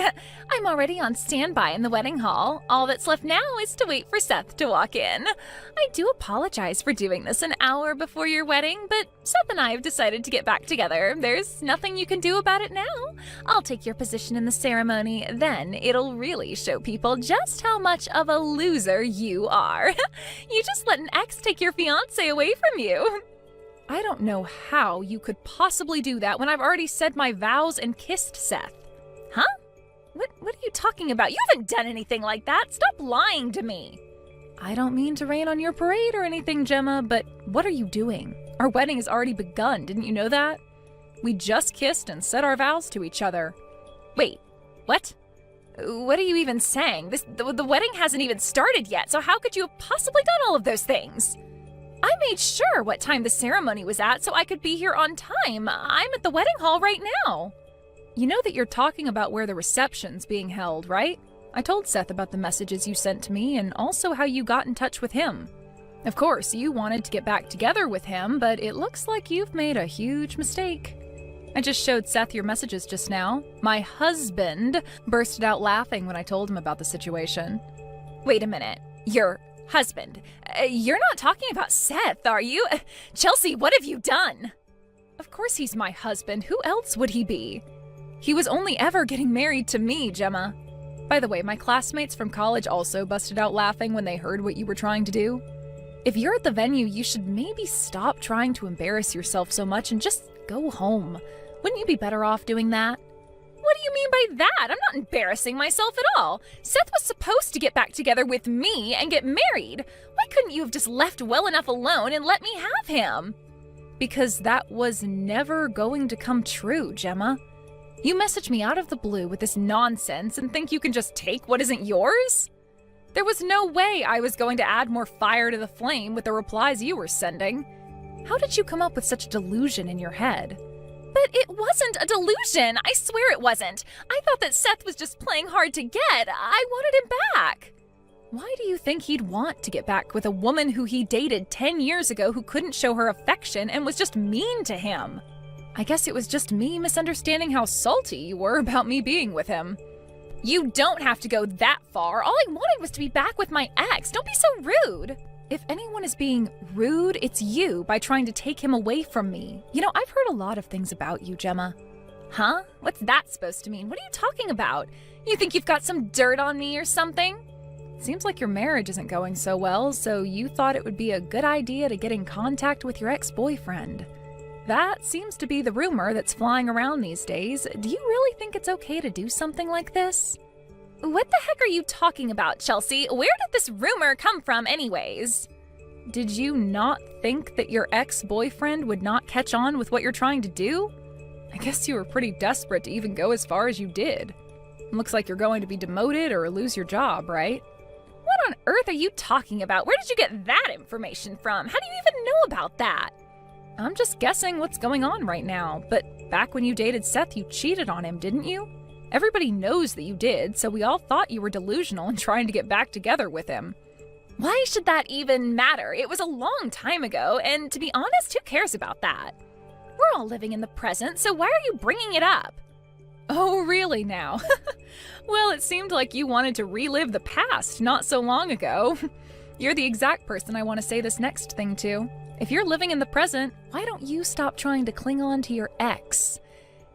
I'm already on standby in the wedding hall. All that's left now is to wait for Seth to walk in. I do apologize for doing this an hour before your wedding, but Seth and I have decided to get back together. There's nothing you can do about it now. I'll take your position in the ceremony. Then it'll really show people just how much of a loser you are. You just let an ex take your fiancé away from you. I don't know how you could possibly do that when I've already said my vows and kissed Seth. Huh? What are you talking about? You haven't done anything like that. Stop lying to me. I don't mean to rain on your parade or anything, Gemma, but what are you doing? Our wedding has already begun, didn't you know that? We just kissed and said our vows to each other. Wait, what? What are you even saying? The wedding hasn't even started yet, so how could you have possibly done all of those things? I made sure what time the ceremony was at so I could be here on time. I'm at the wedding hall right now. You know that you're talking about where the reception's being held, right? I told Seth about the messages you sent to me and also how you got in touch with him. Of course, you wanted to get back together with him, but it looks like you've made a huge mistake. I just showed Seth your messages just now. My husband bursted out laughing when I told him about the situation. Wait a minute. Your husband? You're not talking about Seth, are you? Chelsea, what have you done? Of course he's my husband. Who else would he be? He was only ever getting married to me, Gemma. By the way, my classmates from college also busted out laughing when they heard what you were trying to do. If you're at the venue, you should maybe stop trying to embarrass yourself so much and just go home. Wouldn't you be better off doing that? What do you mean by that? I'm not embarrassing myself at all. Seth was supposed to get back together with me and get married. Why couldn't you have just left well enough alone and let me have him? Because that was never going to come true, Gemma. You message me out of the blue with this nonsense and think you can just take what isn't yours? There was no way I was going to add more fire to the flame with the replies you were sending. How did you come up with such a delusion in your head? But it wasn't a delusion. I swear it wasn't. I thought that Seth was just playing hard to get. I wanted him back. Why do you think he'd want to get back with a woman who he dated 10 years ago who couldn't show her affection and was just mean to him? I guess it was just me misunderstanding how salty you were about me being with him. You don't have to go that far. All I wanted was to be back with my ex. Don't be so rude. If anyone is being rude, it's you by trying to take him away from me. You know, I've heard a lot of things about you, Gemma. Huh? What's that supposed to mean? What are you talking about? You think you've got some dirt on me or something? Seems like your marriage isn't going so well, so you thought it would be a good idea to get in contact with your ex-boyfriend. That seems to be the rumor that's flying around these days. Do you really think it's okay to do something like this? What the heck are you talking about, Chelsea? Where did this rumor come from anyways? Did you not think that your ex-boyfriend would not catch on with what you're trying to do? I guess you were pretty desperate to even go as far as you did. Looks like you're going to be demoted or lose your job, right? What on earth are you talking about? Where did you get that information from? How do you even know about that? I'm just guessing what's going on right now, but back when you dated Seth, you cheated on him, didn't you? Everybody knows that you did, so we all thought you were delusional and trying to get back together with him. Why should that even matter? It was a long time ago, and to be honest, who cares about that? We're all living in the present, so why are you bringing it up? Oh, really now? Well, it seemed like you wanted to relive the past not so long ago. You're the exact person I want to say this next thing to. If you're living in the present, why don't you stop trying to cling on to your ex?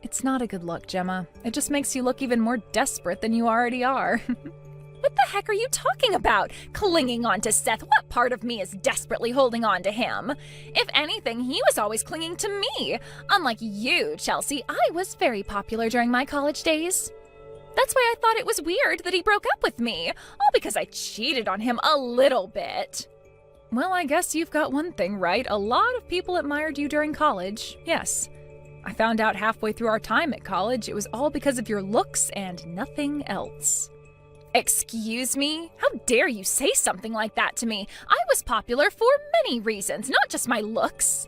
It's not a good look, Gemma. It just makes you look even more desperate than you already are. What the heck are you talking about? Clinging on to Seth? What part of me is desperately holding on to him? If anything, he was always clinging to me. Unlike you, Chelsea, I was very popular during my college days. That's why I thought it was weird that he broke up with me, all because I cheated on him a little bit. Well, I guess you've got one thing right. A lot of people admired you during college, yes. I found out halfway through our time at college it was all because of your looks and nothing else. Excuse me? How dare you say something like that to me? I was popular for many reasons, not just my looks.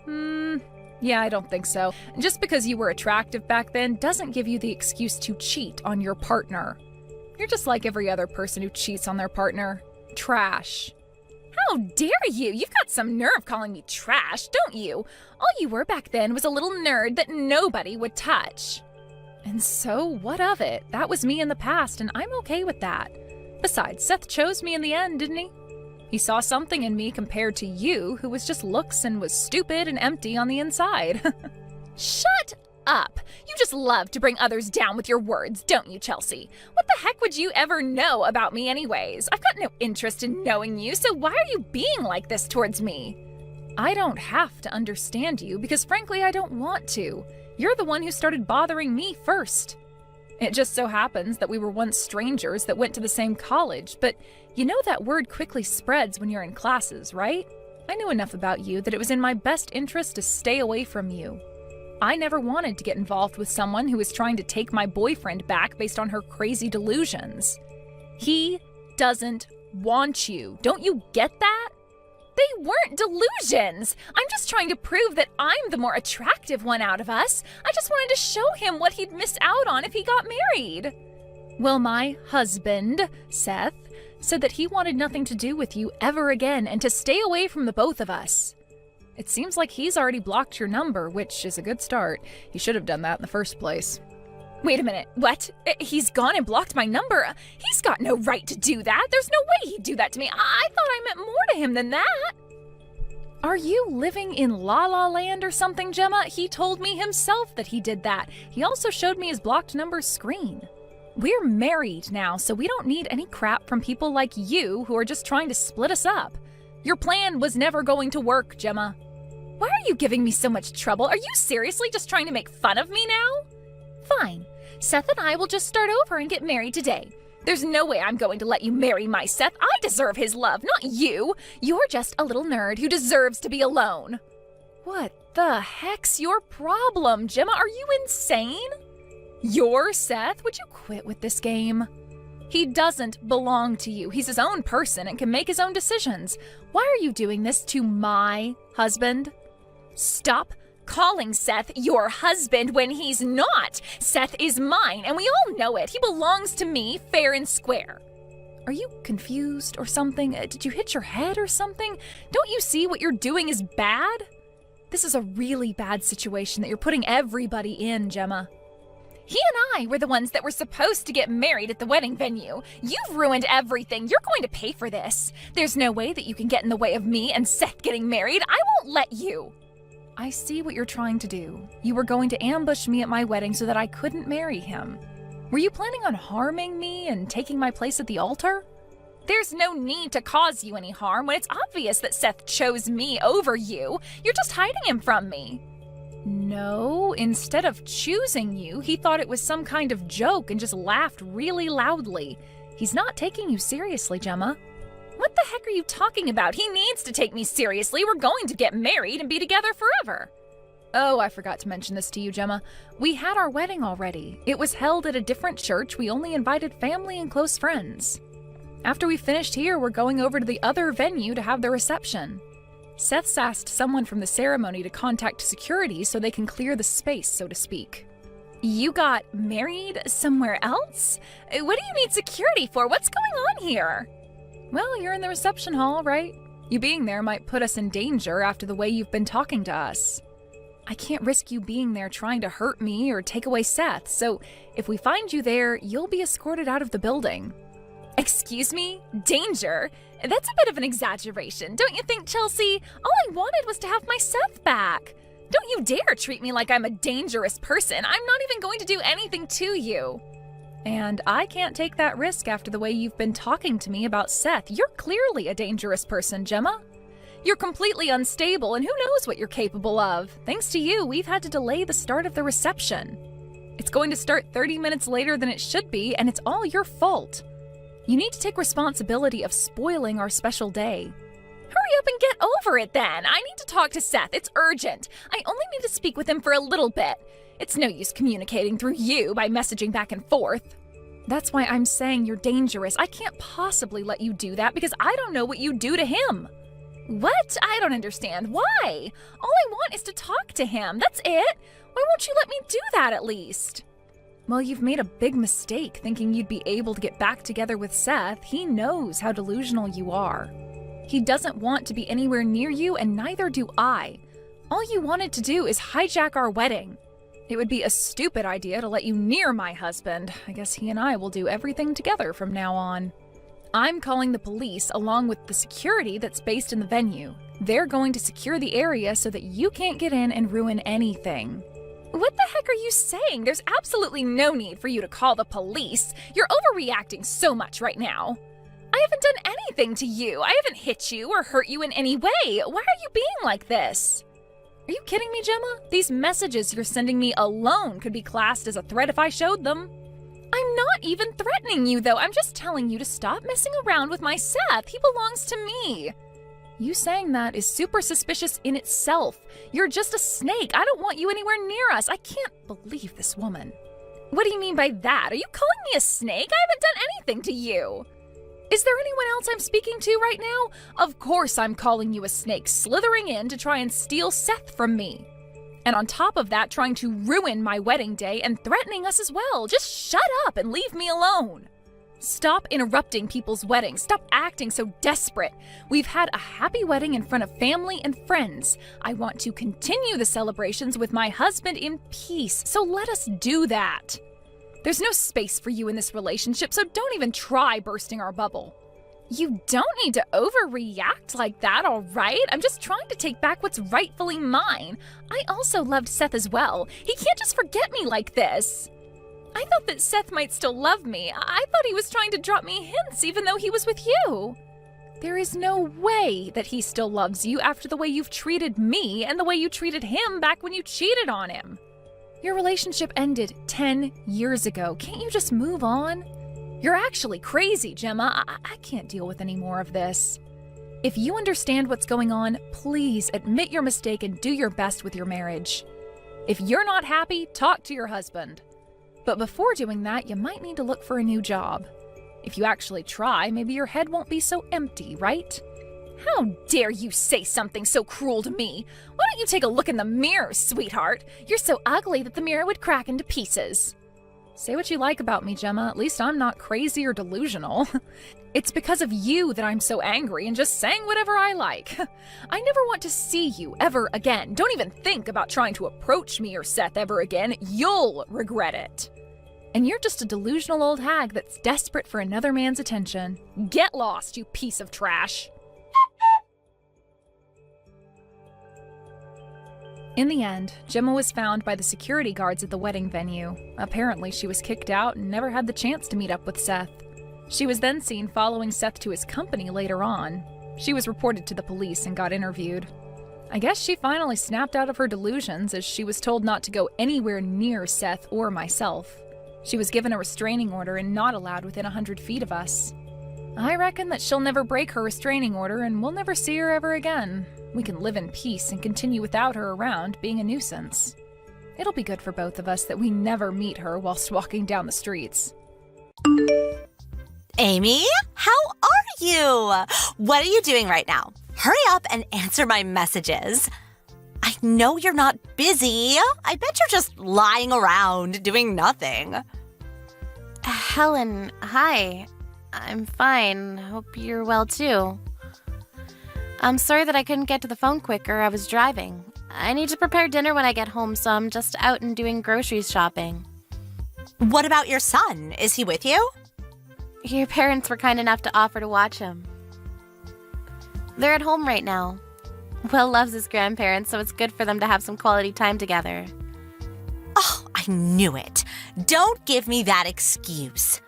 Yeah, I don't think so. Just because you were attractive back then doesn't give you the excuse to cheat on your partner. You're just like every other person who cheats on their partner. Trash. How dare you? You've got some nerve calling me trash, don't you? All you were back then was a little nerd that nobody would touch. And so, what of it? That was me in the past, and I'm okay with that. Besides, Seth chose me in the end, didn't he? He saw something in me compared to you, who was just looks and was stupid and empty on the inside. Shut up! You just love to bring others down with your words, don't you, Chelsea? What the heck would you ever know about me anyways? I've got no interest in knowing you, so why are you being like this towards me? I don't have to understand you, because frankly, I don't want to. You're the one who started bothering me first. It just so happens that we were once strangers that went to the same college, but you know that word quickly spreads when you're in classes, right? I knew enough about you that it was in my best interest to stay away from you. I never wanted to get involved with someone who was trying to take my boyfriend back based on her crazy delusions. He doesn't want you. Don't you get that? They weren't delusions. I'm just trying to prove that I'm the more attractive one out of us. I just wanted to show him what he'd miss out on if he got married. Well, my husband, Seth, said that he wanted nothing to do with you ever again and to stay away from the both of us. It seems like he's already blocked your number, which is a good start. He should have done that in the first place. Wait a minute, what? He's gone and blocked my number? He's got no right to do that. There's no way he'd do that to me. I thought I meant more to him than that. Are you living in La La Land or something, Gemma? He told me himself that he did that. He also showed me his blocked number screen. We're married now, so we don't need any crap from people like you who are just trying to split us up. Your plan was never going to work, Gemma. Why are you giving me so much trouble? Are you seriously just trying to make fun of me now? Fine. Seth and I will just start over and get married today. There's no way I'm going to let you marry my Seth. I deserve his love, not you. You're just a little nerd who deserves to be alone. What the heck's your problem, Gemma? Are you insane? You're Seth? Would you quit with this game? He doesn't belong to you. He's his own person and can make his own decisions. Why are you doing this to my husband? Stop calling Seth your husband when he's not. Seth is mine, and we all know it. He belongs to me fair and square. Are you confused or something? Did you hit your head or something? Don't you see what you're doing is bad? This is a really bad situation that you're putting everybody in, Gemma. He and I were the ones that were supposed to get married at the wedding venue. You've ruined everything. You're going to pay for this. There's no way that you can get in the way of me and Seth getting married. I won't let you. I see what you're trying to do. You were going to ambush me at my wedding so that I couldn't marry him. Were you planning on harming me and taking my place at the altar? There's no need to cause you any harm when it's obvious that Seth chose me over you. You're just hiding him from me. No, instead of choosing you, he thought it was some kind of joke and just laughed really loudly. He's not taking you seriously, Gemma. What the heck are you talking about? He needs to take me seriously. We're going to get married and be together forever. Oh, I forgot to mention this to you, Gemma. We had our wedding already. It was held at a different church. We only invited family and close friends. After we finished here, we're going over to the other venue to have the reception. Seth's asked someone from the ceremony to contact security so they can clear the space, so to speak. You got married somewhere else? What do you need security for? What's going on here? Well, you're in the reception hall, right? You being there might put us in danger after the way you've been talking to us. I can't risk you being there trying to hurt me or take away Seth, so if we find you there, you'll be escorted out of the building. Excuse me? Danger? That's a bit of an exaggeration, don't you think, Chelsea? All I wanted was to have my Seth back. Don't you dare treat me like I'm a dangerous person. I'm not even going to do anything to you. And I can't take that risk after the way you've been talking to me about Seth. You're clearly a dangerous person, Gemma. You're completely unstable, and who knows what you're capable of. Thanks to you, we've had to delay the start of the reception. It's going to start 30 minutes later than it should be, and it's all your fault. You need to take responsibility of spoiling our special day. Hurry up and get over it then. I need to talk to Seth. It's urgent. I only need to speak with him for a little bit. It's no use communicating through you by messaging back and forth. That's why I'm saying you're dangerous. I can't possibly let you do that because I don't know what you do to him. What? I don't understand. Why? All I want is to talk to him. That's it. Why won't you let me do that at least? Well, you've made a big mistake thinking you'd be able to get back together with Seth. He knows how delusional you are. He doesn't want to be anywhere near you, and neither do I. All you wanted to do is hijack our wedding. It would be a stupid idea to let you near my husband. I guess he and I will do everything together from now on. I'm calling the police along with the security that's based in the venue. They're going to secure the area so that you can't get in and ruin anything. What the heck are you saying? There's absolutely no need for you to call the police. You're overreacting so much right now. I haven't done anything to you. I haven't hit you or hurt you in any way. Why are you being like this? Are you kidding me, Gemma? These messages you're sending me alone could be classed as a threat if I showed them. I'm not even threatening you, though. I'm just telling you to stop messing around with my Seth. He belongs to me. You saying that is super suspicious in itself. You're just a snake. I don't want you anywhere near us. I can't believe this woman. What do you mean by that? Are you calling me a snake? I haven't done anything to you. Is there anyone else I'm speaking to right now? Of course I'm calling you a snake, slithering in to try and steal Seth from me. And on top of that, trying to ruin my wedding day and threatening us as well. Just shut up and leave me alone. Stop interrupting people's weddings. Stop acting so desperate. We've had a happy wedding in front of family and friends. I want to continue the celebrations with my husband in peace, so let us do that. There's no space for you in this relationship, so don't even try bursting our bubble. You don't need to overreact like that, all right? I'm just trying to take back what's rightfully mine. I also loved Seth as well. He can't just forget me like this. I thought that Seth might still love me. I thought he was trying to drop me hints even though he was with you. There is no way that he still loves you after the way you've treated me and the way you treated him back when you cheated on him. Your relationship ended 10 years ago. Can't you just move on? You're actually crazy, Gemma. I can't deal with any more of this. If you understand what's going on, please admit your mistake and do your best with your marriage. If you're not happy, talk to your husband. But before doing that, you might need to look for a new job. If you actually try, maybe your head won't be so empty, right? How dare you say something so cruel to me? Why don't you take a look in the mirror, sweetheart? You're so ugly that the mirror would crack into pieces. Say what you like about me, Gemma. At least I'm not crazy or delusional. It's because of you that I'm so angry and just saying whatever I like. I never want to see you ever again. Don't even think about trying to approach me or Seth ever again. You'll regret it. And you're just a delusional old hag that's desperate for another man's attention. Get lost, you piece of trash. In the end, Gemma was found by the security guards at the wedding venue. Apparently, she was kicked out and never had the chance to meet up with Seth. She was then seen following Seth to his company later on. She was reported to the police and got interviewed. I guess she finally snapped out of her delusions as she was told not to go anywhere near Seth or myself. She was given a restraining order and not allowed within 100 feet of us. I reckon that she'll never break her restraining order and we'll never see her ever again. We can live in peace and continue without her around being a nuisance. It'll be good for both of us that we never meet her whilst walking down the streets. Amy, how are you? What are you doing right now? Hurry up and answer my messages. I know you're not busy. I bet you're just lying around doing nothing. Helen, hi. I'm fine. Hope you're well too. I'm sorry that I couldn't get to the phone quicker. I was driving. I need to prepare dinner when I get home, so I'm just out and doing groceries shopping. What about your son? Is he with you? Your parents were kind enough to offer to watch him. They're at home right now. Will loves his grandparents, so it's good for them to have some quality time together. Oh, I knew it. Don't give me that excuse.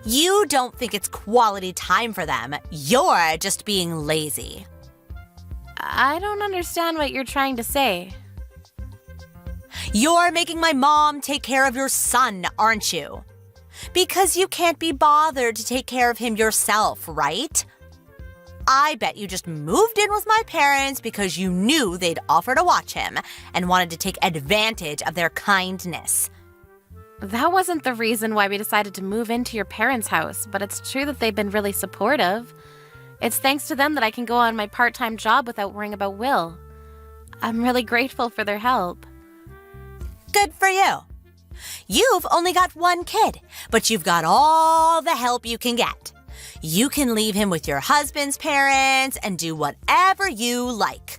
You don't think it's quality time for them. You're just being lazy. I don't understand what you're trying to say. You're making my mom take care of your son, aren't you? Because you can't be bothered to take care of him yourself, right? I bet you just moved in with my parents because you knew they'd offer to watch him and wanted to take advantage of their kindness. That wasn't the reason why we decided to move into your parents' house, but it's true that they've been really supportive. It's thanks to them that I can go on my part-time job without worrying about Will. I'm really grateful for their help. Good for you. You've only got one kid, but you've got all the help you can get. You can leave him with your husband's parents and do whatever you like.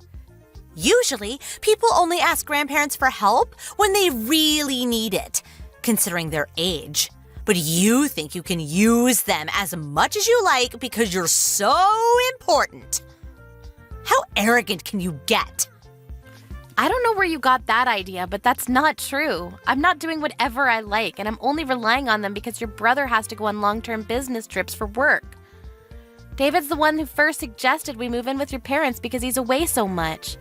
Usually, people only ask grandparents for help when they really need it, considering their age. But you think you can use them as much as you like because you're so important. How arrogant can you get? I don't know where you got that idea, but that's not true. I'm not doing whatever I like, and I'm only relying on them because your brother has to go on long-term business trips for work. David's the one who first suggested we move in with your parents because he's away so much.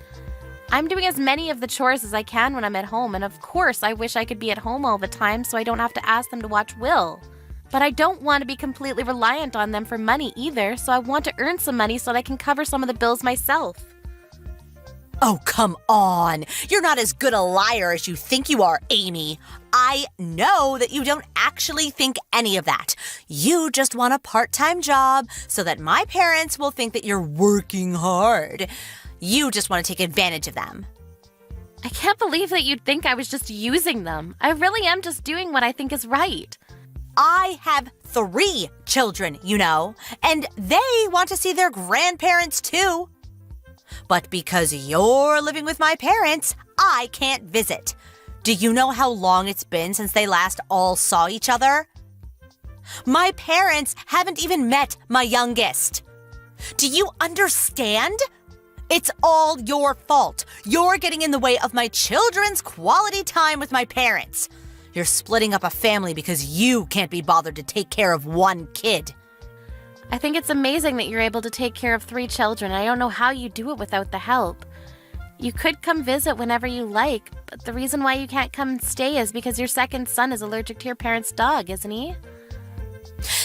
I'm doing as many of the chores as I can when I'm at home, and of course I wish I could be at home all the time so I don't have to ask them to watch Will. But I don't want to be completely reliant on them for money either, so I want to earn some money so that I can cover some of the bills myself. Oh, come on. You're not as good a liar as you think you are, Amy. I know that you don't actually think any of that. You just want a part-time job so that my parents will think that you're working hard. You just want to take advantage of them. I can't believe that you'd think I was just using them. I really am just doing what I think is right. I have 3 children, you know, and they want to see their grandparents too. But because you're living with my parents, I can't visit. Do you know how long it's been since they last all saw each other? My parents haven't even met my youngest. Do you understand? It's all your fault. You're getting in the way of my children's quality time with my parents. You're splitting up a family because you can't be bothered to take care of one kid. I think it's amazing that you're able to take care of 3 children. I don't know how you do it without the help. You could come visit whenever you like, but the reason why you can't come and stay is because your second son is allergic to your parents' dog, isn't he?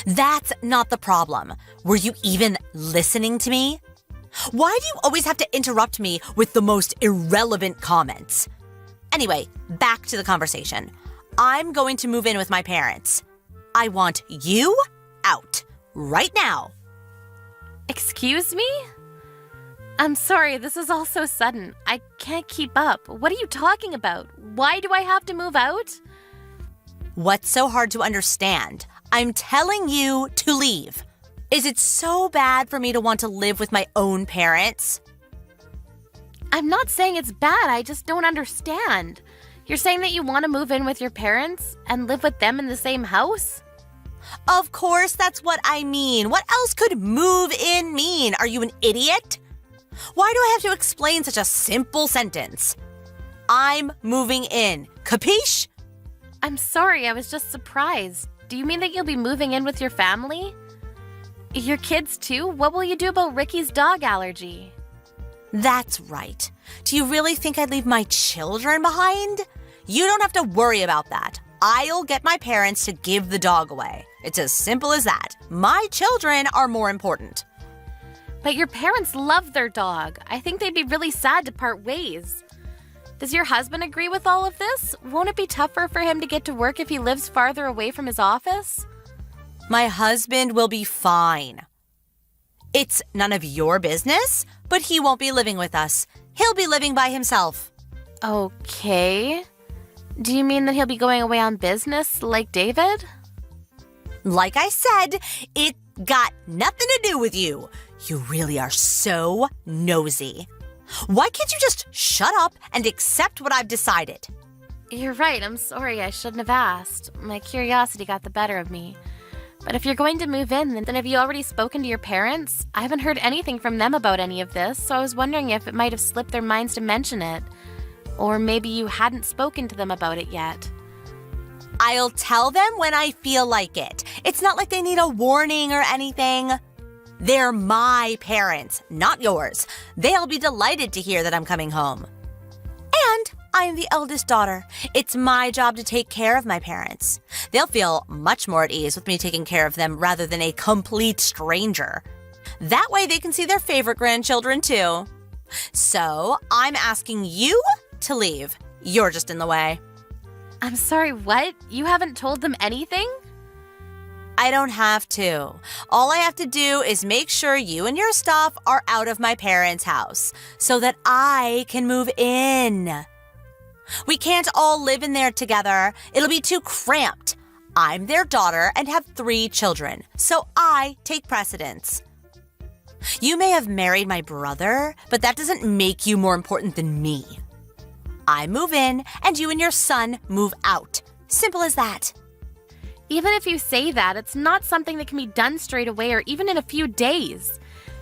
That's not the problem. Were you even listening to me? Why do you always have to interrupt me with the most irrelevant comments? Anyway, back to the conversation. I'm going to move in with my parents. I want you out. Right now. Excuse me? I'm sorry, this is all so sudden. I can't keep up. What are you talking about? Why do I have to move out? What's so hard to understand? I'm telling you to leave. Is it so bad for me to want to live with my own parents? I'm not saying it's bad, I just don't understand. You're saying that you want to move in with your parents and live with them in the same house? Of course, that's what I mean. What else could move in mean? Are you an idiot? Why do I have to explain such a simple sentence? I'm moving in. Capiche? I'm sorry, I was just surprised. Do you mean that you'll be moving in with your family? Your kids too? What will you do about Ricky's dog allergy? That's right. Do you really think I'd leave my children behind? You don't have to worry about that. I'll get my parents to give the dog away. It's as simple as that. My children are more important. But your parents love their dog. I think they'd be really sad to part ways. Does your husband agree with all of this? Won't it be tougher for him to get to work if he lives farther away from his office? My husband will be fine. It's none of your business, but he won't be living with us. He'll be living by himself. Okay. Do you mean that he'll be going away on business like David? Like I said, it got nothing to do with you. You really are so nosy. Why can't you just shut up and accept what I've decided? You're right, I'm sorry, I shouldn't have asked. My curiosity got the better of me. But if you're going to move in, then have you already spoken to your parents? I haven't heard anything from them about any of this, so I was wondering if it might have slipped their minds to mention it. Or maybe you hadn't spoken to them about it yet. I'll tell them when I feel like it. It's not like they need a warning or anything. They're my parents, not yours. They'll be delighted to hear that I'm coming home. And I'm the eldest daughter. It's my job to take care of my parents. They'll feel much more at ease with me taking care of them rather than a complete stranger. That way they can see their favorite grandchildren too. So I'm asking you to leave. You're just in the way. I'm sorry, what? You haven't told them anything? I don't have to. All I have to do is make sure you and your stuff are out of my parents' house so that I can move in. We can't all live in there together. It'll be too cramped. I'm their daughter and have 3 children, so I take precedence. You may have married my brother, but that doesn't make you more important than me. I move in, and you and your son move out. Simple as that. Even if you say that, it's not something that can be done straight away or even in a few days.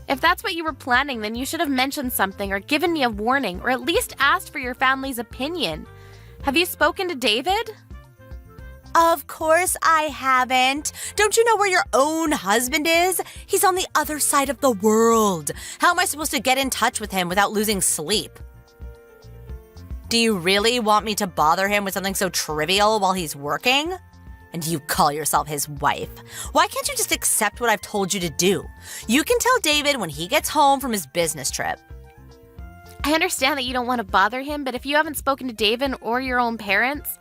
If that's what you were planning, then you should have mentioned something or given me a warning or at least asked for your family's opinion. Have you spoken to David? Of course I haven't. Don't you know where your own husband is? He's on the other side of the world. How am I supposed to get in touch with him without losing sleep? Do you really want me to bother him with something so trivial while he's working? And you call yourself his wife. Why can't you just accept what I've told you to do? You can tell David when he gets home from his business trip. I understand that you don't want to bother him, but if you haven't spoken to David or your own parents,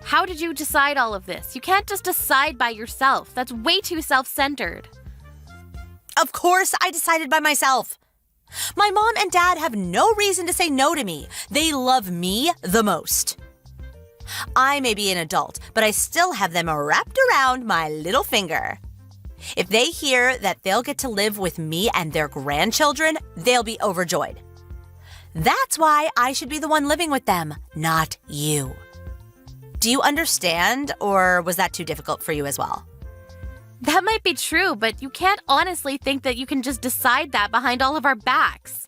how did you decide all of this? You can't just decide by yourself. That's way too self-centered. Of course I decided by myself. My mom and dad have no reason to say no to me. They love me the most. I may be an adult, but I still have them wrapped around my little finger. If they hear that they'll get to live with me and their grandchildren, they'll be overjoyed. That's why I should be the one living with them, not you. Do you understand, or was that too difficult for you as well? That might be true, but you can't honestly think that you can just decide that behind all of our backs.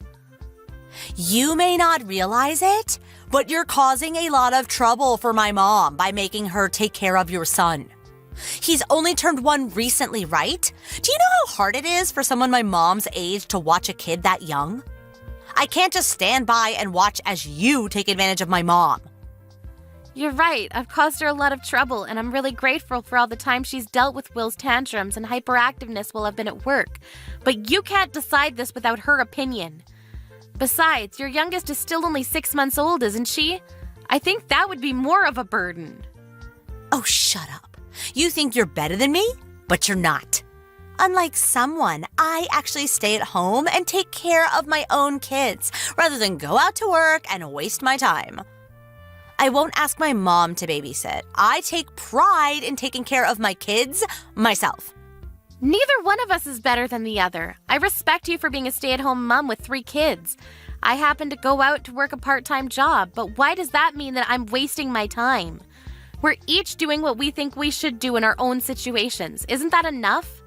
You may not realize it, but you're causing a lot of trouble for my mom by making her take care of your son. He's only turned 1 recently, right? Do you know how hard it is for someone my mom's age to watch a kid that young? I can't just stand by and watch as you take advantage of my mom. You're right, I've caused her a lot of trouble, and I'm really grateful for all the time she's dealt with Will's tantrums and hyperactiveness while I've been at work. But you can't decide this without her opinion. Besides, your youngest is still only 6 months old, isn't she? I think that would be more of a burden. Oh, shut up. You think you're better than me, but you're not. Unlike someone, I actually stay at home and take care of my own kids rather than go out to work and waste my time. I won't ask my mom to babysit. I take pride in taking care of my kids myself. Neither one of us is better than the other. I respect you for being a stay-at-home mom with 3 kids. I happen to go out to work a part-time job, but why does that mean that I'm wasting my time? We're each doing what we think we should do in our own situations. Isn't that enough?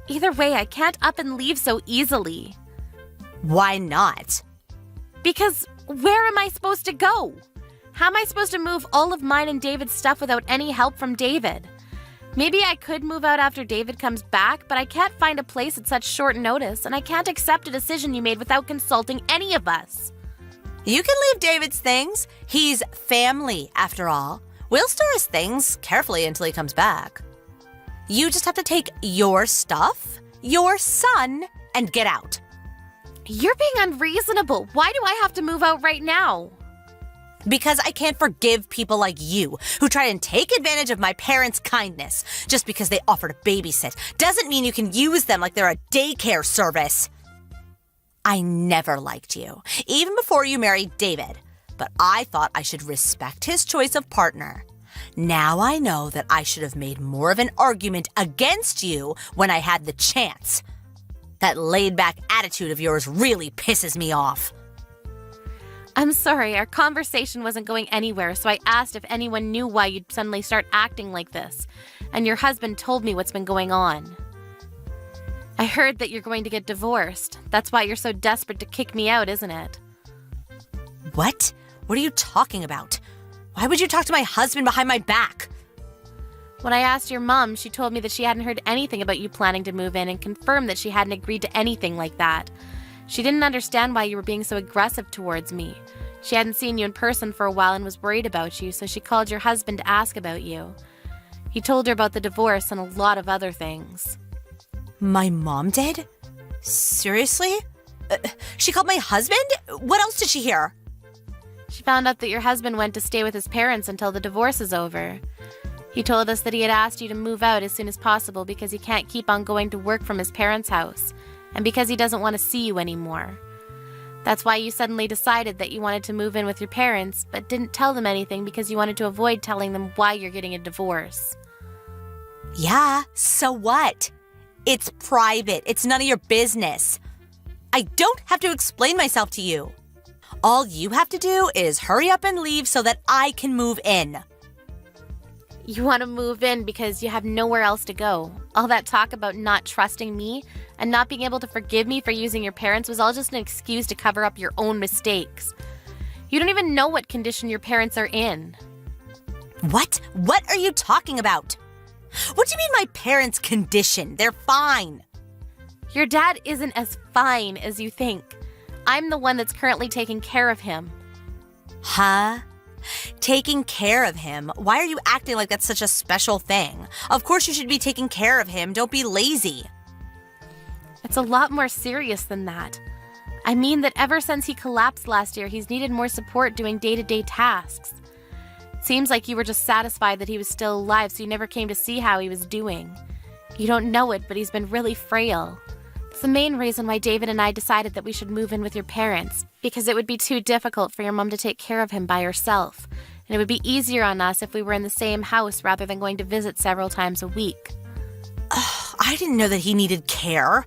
Either way, I can't up and leave so easily. Why not? Because where am I supposed to go? How am I supposed to move all of mine and David's stuff without any help from David? Maybe I could move out after David comes back, but I can't find a place at such short notice, and I can't accept a decision you made without consulting any of us. You can leave David's things. He's family, after all. We'll store his things carefully until he comes back. You just have to take your stuff, your son, and get out. You're being unreasonable. Why do I have to move out right now? Because I can't forgive people like you who try and take advantage of my parents' kindness just because they offer to babysit. Doesn't mean you can use them like they're a daycare service. I never liked you, even before you married David, but I thought I should respect his choice of partner. Now I know that I should have made more of an argument against you when I had the chance. That laid-back attitude of yours really pisses me off. I'm sorry, our conversation wasn't going anywhere, so I asked if anyone knew why you'd suddenly start acting like this, and your husband told me what's been going on. I heard that you're going to get divorced. That's why you're so desperate to kick me out, isn't it? What? What are you talking about? Why would you talk to my husband behind my back? When I asked your mom, she told me that she hadn't heard anything about you planning to move in and confirmed that she hadn't agreed to anything like that. She didn't understand why you were being so aggressive towards me. She hadn't seen you in person for a while and was worried about you, so she called your husband to ask about you. He told her about the divorce and a lot of other things. My mom did? Seriously? She called my husband? What else did she hear? She found out that your husband went to stay with his parents until the divorce is over. He told us that he had asked you to move out as soon as possible because he can't keep on going to work from his parents' house, and because he doesn't want to see you anymore. That's why you suddenly decided that you wanted to move in with your parents, but didn't tell them anything because you wanted to avoid telling them why you're getting a divorce. Yeah, so what? It's private. It's none of your business. I don't have to explain myself to you. All you have to do is hurry up and leave so that I can move in. You want to move in because you have nowhere else to go. All that talk about not trusting me and not being able to forgive me for using your parents was all just an excuse to cover up your own mistakes. You don't even know what condition your parents are in. What? What are you talking about? What do you mean my parents' condition? They're fine. Your dad isn't as fine as you think. I'm the one that's currently taking care of him. Huh? Taking care of him? Why are you acting like that's such a special thing? Of course you should be taking care of him. Don't be lazy. It's a lot more serious than that. I mean that ever since he collapsed last year, he's needed more support doing day-to-day tasks. It seems like you were just satisfied that he was still alive, so you never came to see how he was doing. You don't know it, but he's been really frail. It's the main reason why David and I decided that we should move in with your parents, because it would be too difficult for your mom to take care of him by herself, and it would be easier on us if we were in the same house rather than going to visit several times a week. I didn't know that he needed care.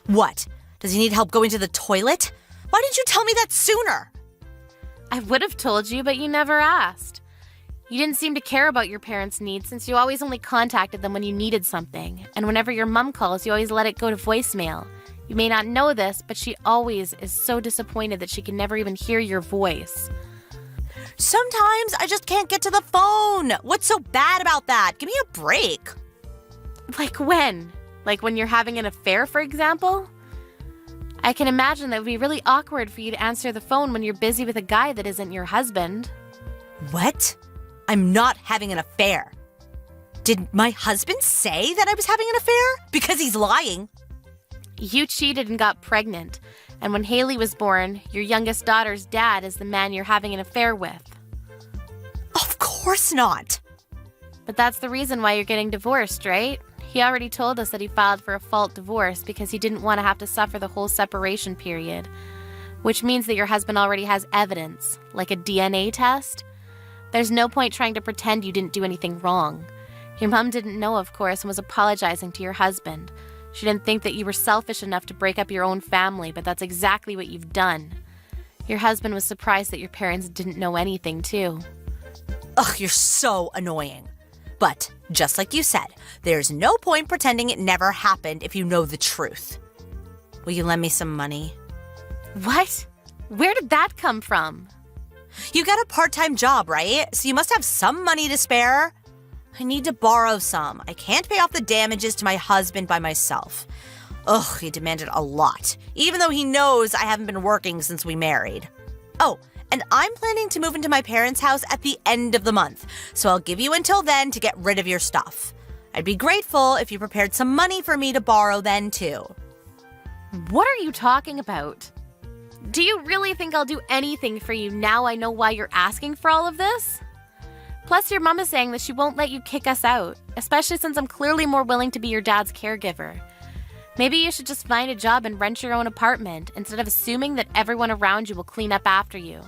What? Does he need help going to the toilet? Why didn't you tell me that sooner? I would have told you, but you never asked. You didn't seem to care about your parents' needs since you always only contacted them when you needed something, and whenever your mom calls, you always let it go to voicemail. You may not know this, but she always is so disappointed that she can never even hear your voice. Sometimes I just can't get to the phone. What's so bad about that? Give me a break. Like when? Like when you're having an affair, for example? I can imagine that it would be really awkward for you to answer the phone when you're busy with a guy that isn't your husband. What? I'm not having an affair. Did my husband say that I was having an affair? Because he's lying. You cheated and got pregnant, and when Haley was born, your youngest daughter's dad is the man you're having an affair with. Of course not. But that's the reason why you're getting divorced, right? He already told us that he filed for a fault divorce because he didn't want to have to suffer the whole separation period, which means that your husband already has evidence, like a DNA test. There's no point trying to pretend you didn't do anything wrong. Your mom didn't know, of course, and was apologizing to your husband. She didn't think that you were selfish enough to break up your own family, but that's exactly what you've done. Your husband was surprised that your parents didn't know anything, too. Ugh, you're so annoying. But, just like you said, there's no point pretending it never happened if you know the truth. Will you lend me some money? What? Where did that come from? You got a part-time job, right? So you must have some money to spare. I need to borrow some. I can't pay off the damages to my husband by myself. Ugh, he demanded a lot, even though he knows I haven't been working since we married. Oh, and I'm planning to move into my parents' house at the end of the month, so I'll give you until then to get rid of your stuff. I'd be grateful if you prepared some money for me to borrow then, too. What are you talking about? Do you really think I'll do anything for you now I know why you're asking for all of this? Plus, your mom is saying that she won't let you kick us out, especially since I'm clearly more willing to be your dad's caregiver. Maybe you should just find a job and rent your own apartment instead of assuming that everyone around you will clean up after you.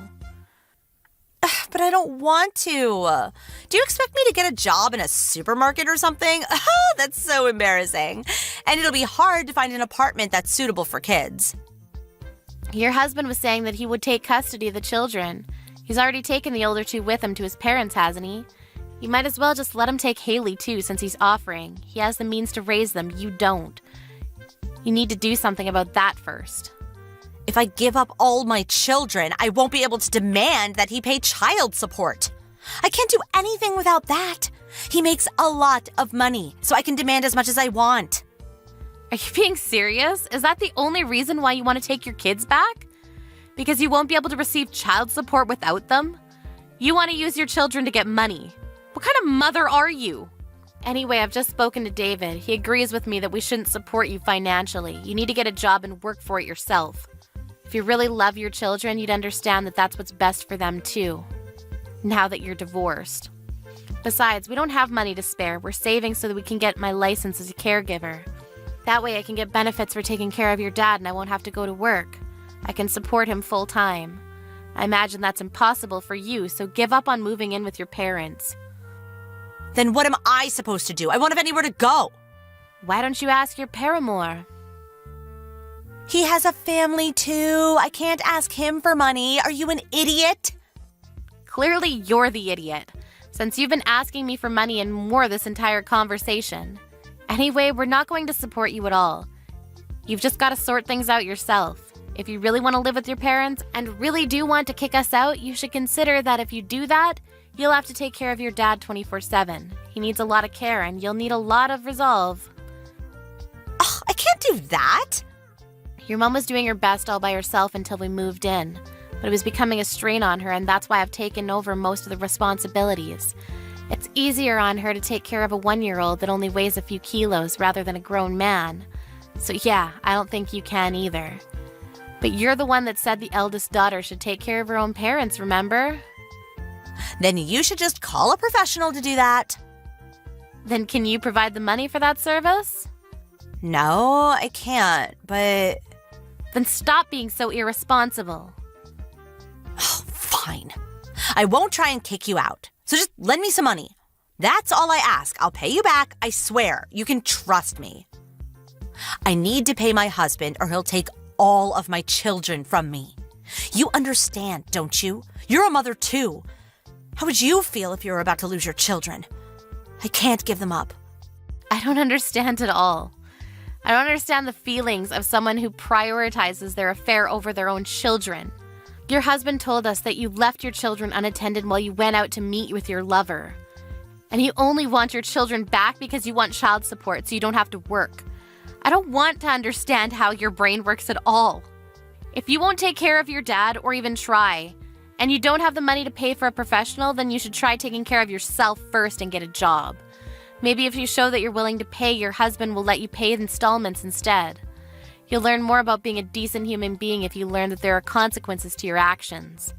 But I don't want to. Do you expect me to get a job in a supermarket or something? That's so embarrassing. And it'll be hard to find an apartment that's suitable for kids. Your husband was saying that he would take custody of the children. He's already taken the older two with him to his parents, hasn't he? You might as well just let him take Haley, too, since he's offering. He has the means to raise them. You don't. You need to do something about that first. If I give up all my children, I won't be able to demand that he pay child support. I can't do anything without that. He makes a lot of money, so I can demand as much as I want. Are you being serious? Is that the only reason why you want to take your kids back? Because you won't be able to receive child support without them? You want to use your children to get money. What kind of mother are you? Anyway, I've just spoken to David. He agrees with me that we shouldn't support you financially. You need to get a job and work for it yourself. If you really love your children, you'd understand that that's what's best for them too, now that you're divorced. Besides, we don't have money to spare. We're saving so that we can get my license as a caregiver. That way I can get benefits for taking care of your dad and I won't have to go to work. I can support him full time. I imagine that's impossible for you, so give up on moving in with your parents. Then what am I supposed to do? I won't have anywhere to go. Why don't you ask your paramour? He has a family too. I can't ask him for money. Are you an idiot? Clearly you're the idiot, since you've been asking me for money and more this entire conversation. Anyway, we're not going to support you at all. You've just got to sort things out yourself. If you really want to live with your parents and really do want to kick us out, you should consider that if you do that, you'll have to take care of your dad 24/7. He needs a lot of care and you'll need a lot of resolve. Ugh, I can't do that. Your mom was doing her best all by herself until we moved in, but it was becoming a strain on her, and that's why I've taken over most of the responsibilities. It's easier on her to take care of a 1-year-old that only weighs a few kilos rather than a grown man. So yeah, I don't think you can either. But you're the one that said the eldest daughter should take care of her own parents, remember? Then you should just call a professional to do that. Then can you provide the money for that service? No, I can't, but... Then stop being so irresponsible. Oh, fine. I won't try and kick you out. So just lend me some money. That's all I ask. I'll pay you back, I swear. You can trust me. I need to pay my husband or he'll take all of my children from me. You understand, don't you? You're a mother too. How would you feel if you were about to lose your children? I can't give them up. I don't understand at all. I don't understand the feelings of someone who prioritizes their affair over their own children. Your husband told us that you left your children unattended while you went out to meet with your lover. And you only want your children back because you want child support so you don't have to work. I don't want to understand how your brain works at all. If you won't take care of your dad or even try, and you don't have the money to pay for a professional, then you should try taking care of yourself first and get a job. Maybe if you show that you're willing to pay, your husband will let you pay installments instead. You'll learn more about being a decent human being if you learn that there are consequences to your actions.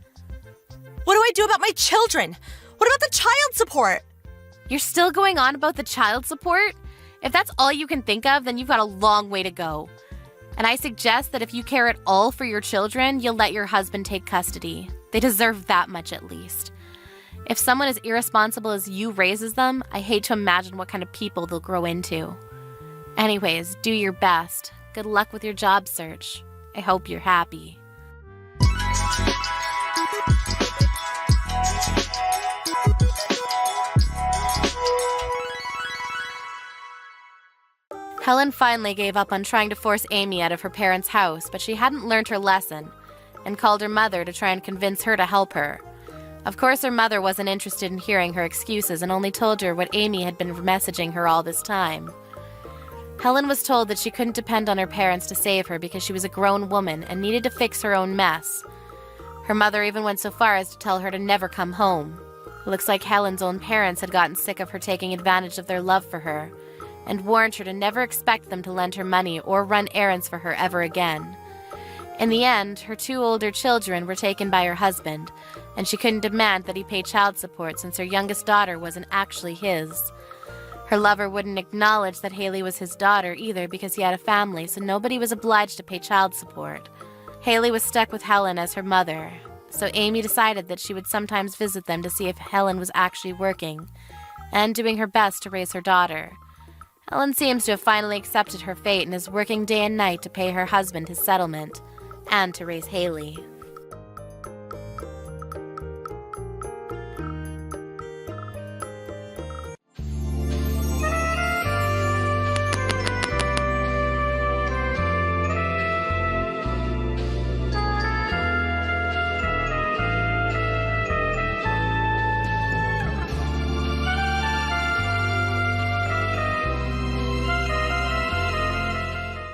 What do I do about my children? What about the child support? You're still going on about the child support? If that's all you can think of, then you've got a long way to go. And I suggest that if you care at all for your children, you'll let your husband take custody. They deserve that much at least. If someone as irresponsible as you raises them, I hate to imagine what kind of people they'll grow into. Anyways, do your best. Good luck with your job search. I hope you're happy. Helen finally gave up on trying to force Amy out of her parents' house, but she hadn't learned her lesson and called her mother to try and convince her to help her. Of course, her mother wasn't interested in hearing her excuses and only told her what Amy had been messaging her all this time. Helen was told that she couldn't depend on her parents to save her because she was a grown woman and needed to fix her own mess. Her mother even went so far as to tell her to never come home. It looks like Helen's own parents had gotten sick of her taking advantage of their love for her and warned her to never expect them to lend her money or run errands for her ever again. In the end, her 2 older children were taken by her husband, and she couldn't demand that he pay child support since her youngest daughter wasn't actually his. Her lover wouldn't acknowledge that Haley was his daughter either because he had a family, so nobody was obliged to pay child support. Haley was stuck with Helen as her mother, so Amy decided that she would sometimes visit them to see if Helen was actually working and doing her best to raise her daughter. Helen seems to have finally accepted her fate and is working day and night to pay her husband his settlement and to raise Haley.